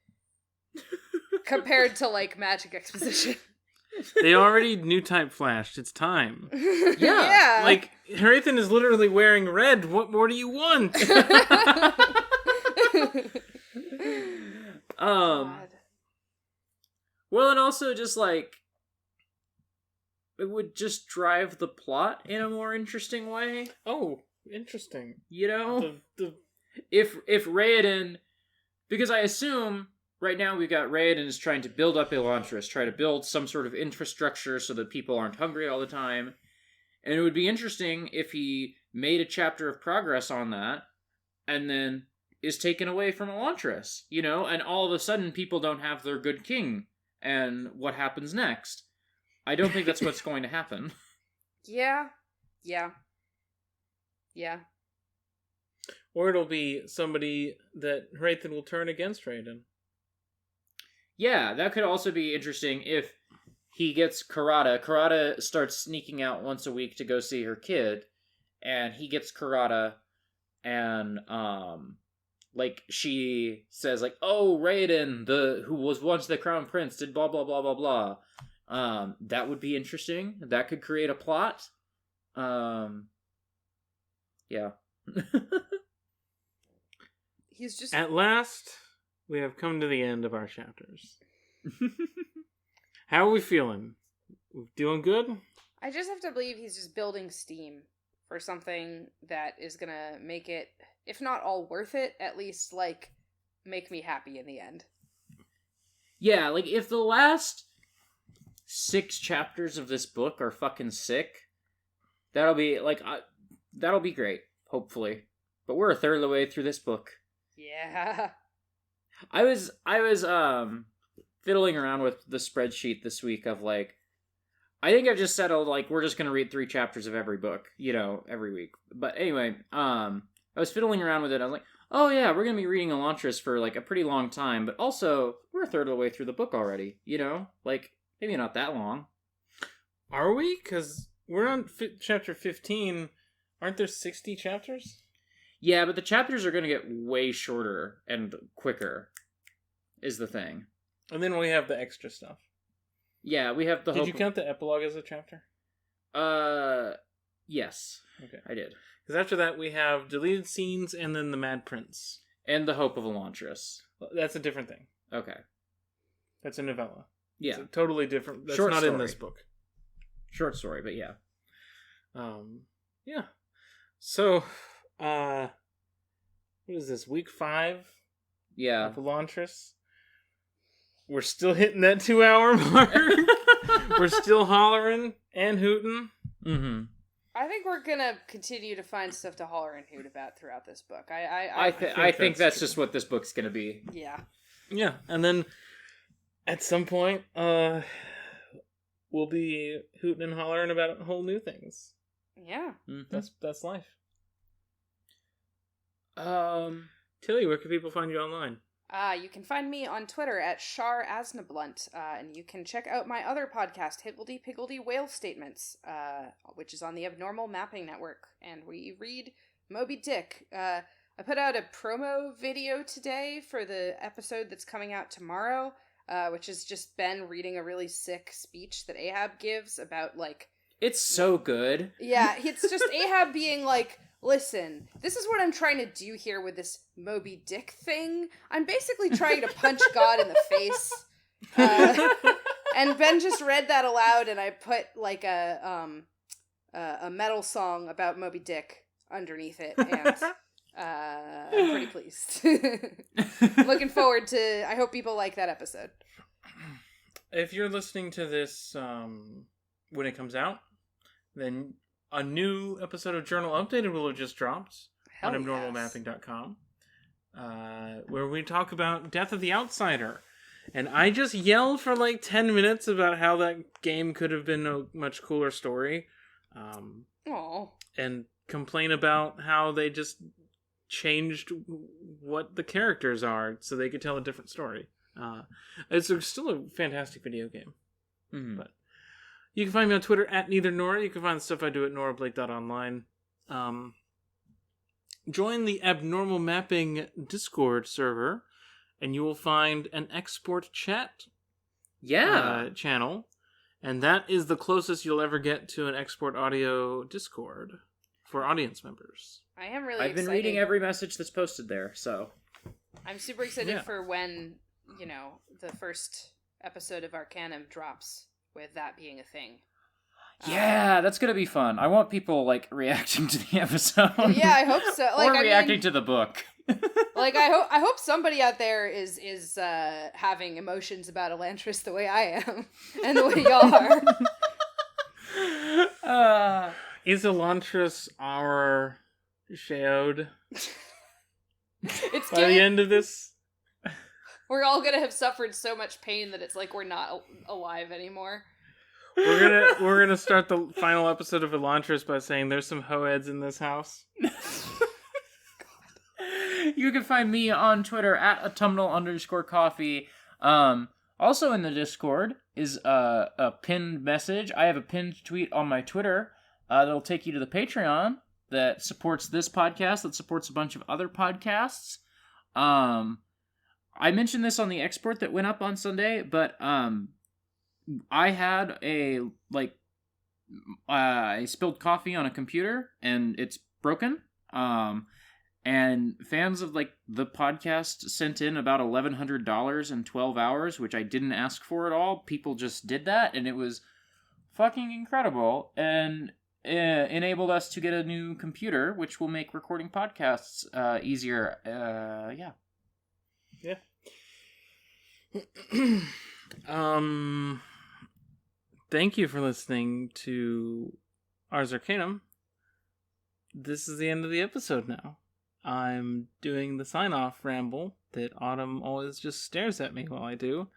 Compared to, like, magic exposition. They already new type flashed. It's time. Yeah. Like, Hrathen is literally wearing red. What more do you want? God. Well, and also just, like, it would just drive the plot in a more interesting way. Oh, interesting. If Raiden, because I assume right now we've got Raiden is trying to build up Elantris, try to build some sort of infrastructure so that people aren't hungry all the time. And it would be interesting if he made a chapter of progress on that, and then is taken away from Elantris, and all of a sudden people don't have their good king, and what happens next? I don't think that's what's going to happen. Yeah. Or it'll be somebody that Hrathen will turn against Raiden. Yeah, that could also be interesting if he gets Karada. Karada starts sneaking out once a week to go see her kid, and he gets Karada, and, like, she says, like, oh, Raiden, who was once the crown prince, did blah, blah, blah, blah, blah. That would be interesting. That could create a plot. Yeah. He's just... At last, we have come to the end of our chapters. How are we feeling? Doing good? I just have to believe he's just building steam for something that is gonna make it, if not all worth it, at least, like, make me happy in the end. Yeah, like, if the last 6 chapters of this book are fucking sick, that'll be, like, that'll be great, hopefully. But we're a third of the way through this book. Yeah. I was fiddling around with the spreadsheet this week of, like, I think I've just settled, like, we're just gonna read 3 chapters of every book, every week. But anyway, I was fiddling around with it. I was like, oh yeah, we're gonna be reading Elantris for, like, a pretty long time, but also, we're a third of the way through the book already, Like, maybe not that long. Are we? Because we're on chapter 15. Aren't there 60 chapters? Yeah, but the chapters are gonna get way shorter and quicker, is the thing. And then we have the extra stuff. Yeah, we have the Did you count the epilogue as a chapter? Yes. Okay. I did. Because after that we have deleted scenes and then the Mad Prince. And the Hope of Elantris. That's a different thing. Okay. That's a novella. Yeah. It's totally different. That's Short not story. in this book. short story, but yeah. Yeah. So, what is this, week 5 Yeah. of Elantris? We're still hitting that 2-hour mark. We're still hollering and hooting. Mm-hmm. I think we're gonna continue to find stuff to holler and hoot about throughout this book. I think that's just what this book's gonna be. Yeah. Yeah, and then at some point, we'll be hooting and hollering about whole new things. Yeah. Mm-hmm. That's life. Tilly, where can people find you online? You can find me on Twitter at @SharAsnablunt, and you can check out my other podcast, Higgledy Piggledy Whale Statements, which is on the Abnormal Mapping Network, and we read Moby Dick. I put out a promo video today for the episode that's coming out tomorrow, which is just Ben reading a really sick speech that Ahab gives about, like... It's so good. Yeah, it's just Ahab being like, listen, this is what I'm trying to do here with this Moby Dick thing. I'm basically trying to punch God in the face. And Ben just read that aloud, and I put like a metal song about Moby Dick underneath it, and I'm pretty pleased. Looking forward to, I hope people like that episode. If you're listening to this when it comes out, then a new episode of Journal Updated will have just dropped on abnormalmapping.com, where we talk about Death of the Outsider. And I just yelled for like 10 minutes about how that game could have been a much cooler story. And complain about how they just changed what the characters are so they could tell a different story. It's still a fantastic video game. Mm-hmm. But you can find me on Twitter at neithernora. You can find the stuff I do at norablake.online. Join the Abnormal Mapping Discord server, and you will find an export chat channel. And that is the closest you'll ever get to an export audio Discord for audience members. I am really I've been reading every message that's posted there, so... I'm super excited for when, the first episode of Arcanum drops, with that being a thing. Yeah, that's gonna be fun. I want people, reacting to the episode. Yeah, I hope so. Or reacting to the book. I hope somebody out there is having emotions about Elantris the way I am, and the way y'all are. Is Elantris our Sheod? By the end of this? We're all gonna have suffered so much pain that it's like we're not alive anymore. We're gonna start the final episode of Elantris by saying there's some hoheads in this house. You can find me on Twitter at autumnal_coffee. Also in the Discord is a pinned message. I have a pinned tweet on my Twitter that'll take you to the Patreon that supports this podcast, that supports a bunch of other podcasts. I mentioned this on the export that went up on Sunday, but I had I spilled coffee on a computer and it's broken. And fans of the podcast sent in about $1,100 in 12 hours, which I didn't ask for at all. People just did that, and it was fucking incredible, and enabled us to get a new computer, which will make recording podcasts easier. Yeah. Thank you for listening to Ars Arcanum. This is the end of the episode now. I'm doing the sign-off ramble that Autumn always just stares at me while I do.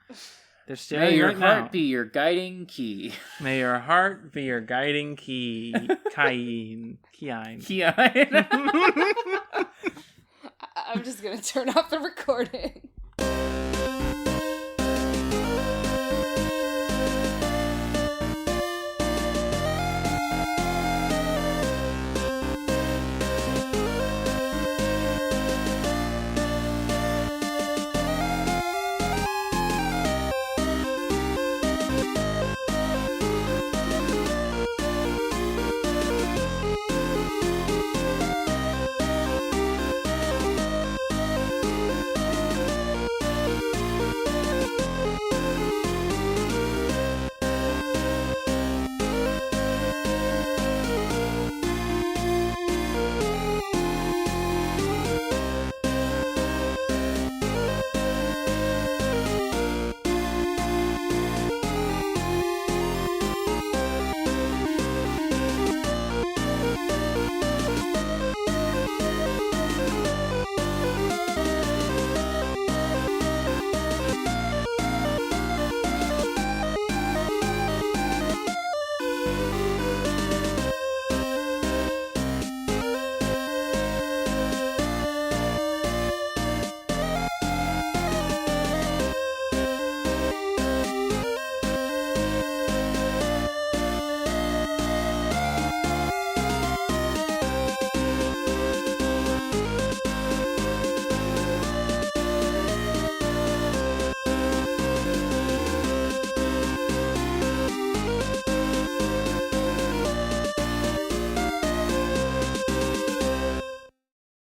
They're staring May your right heart now. be your guiding key. May your heart be your guiding key. Kien. I'm just gonna turn off the recording.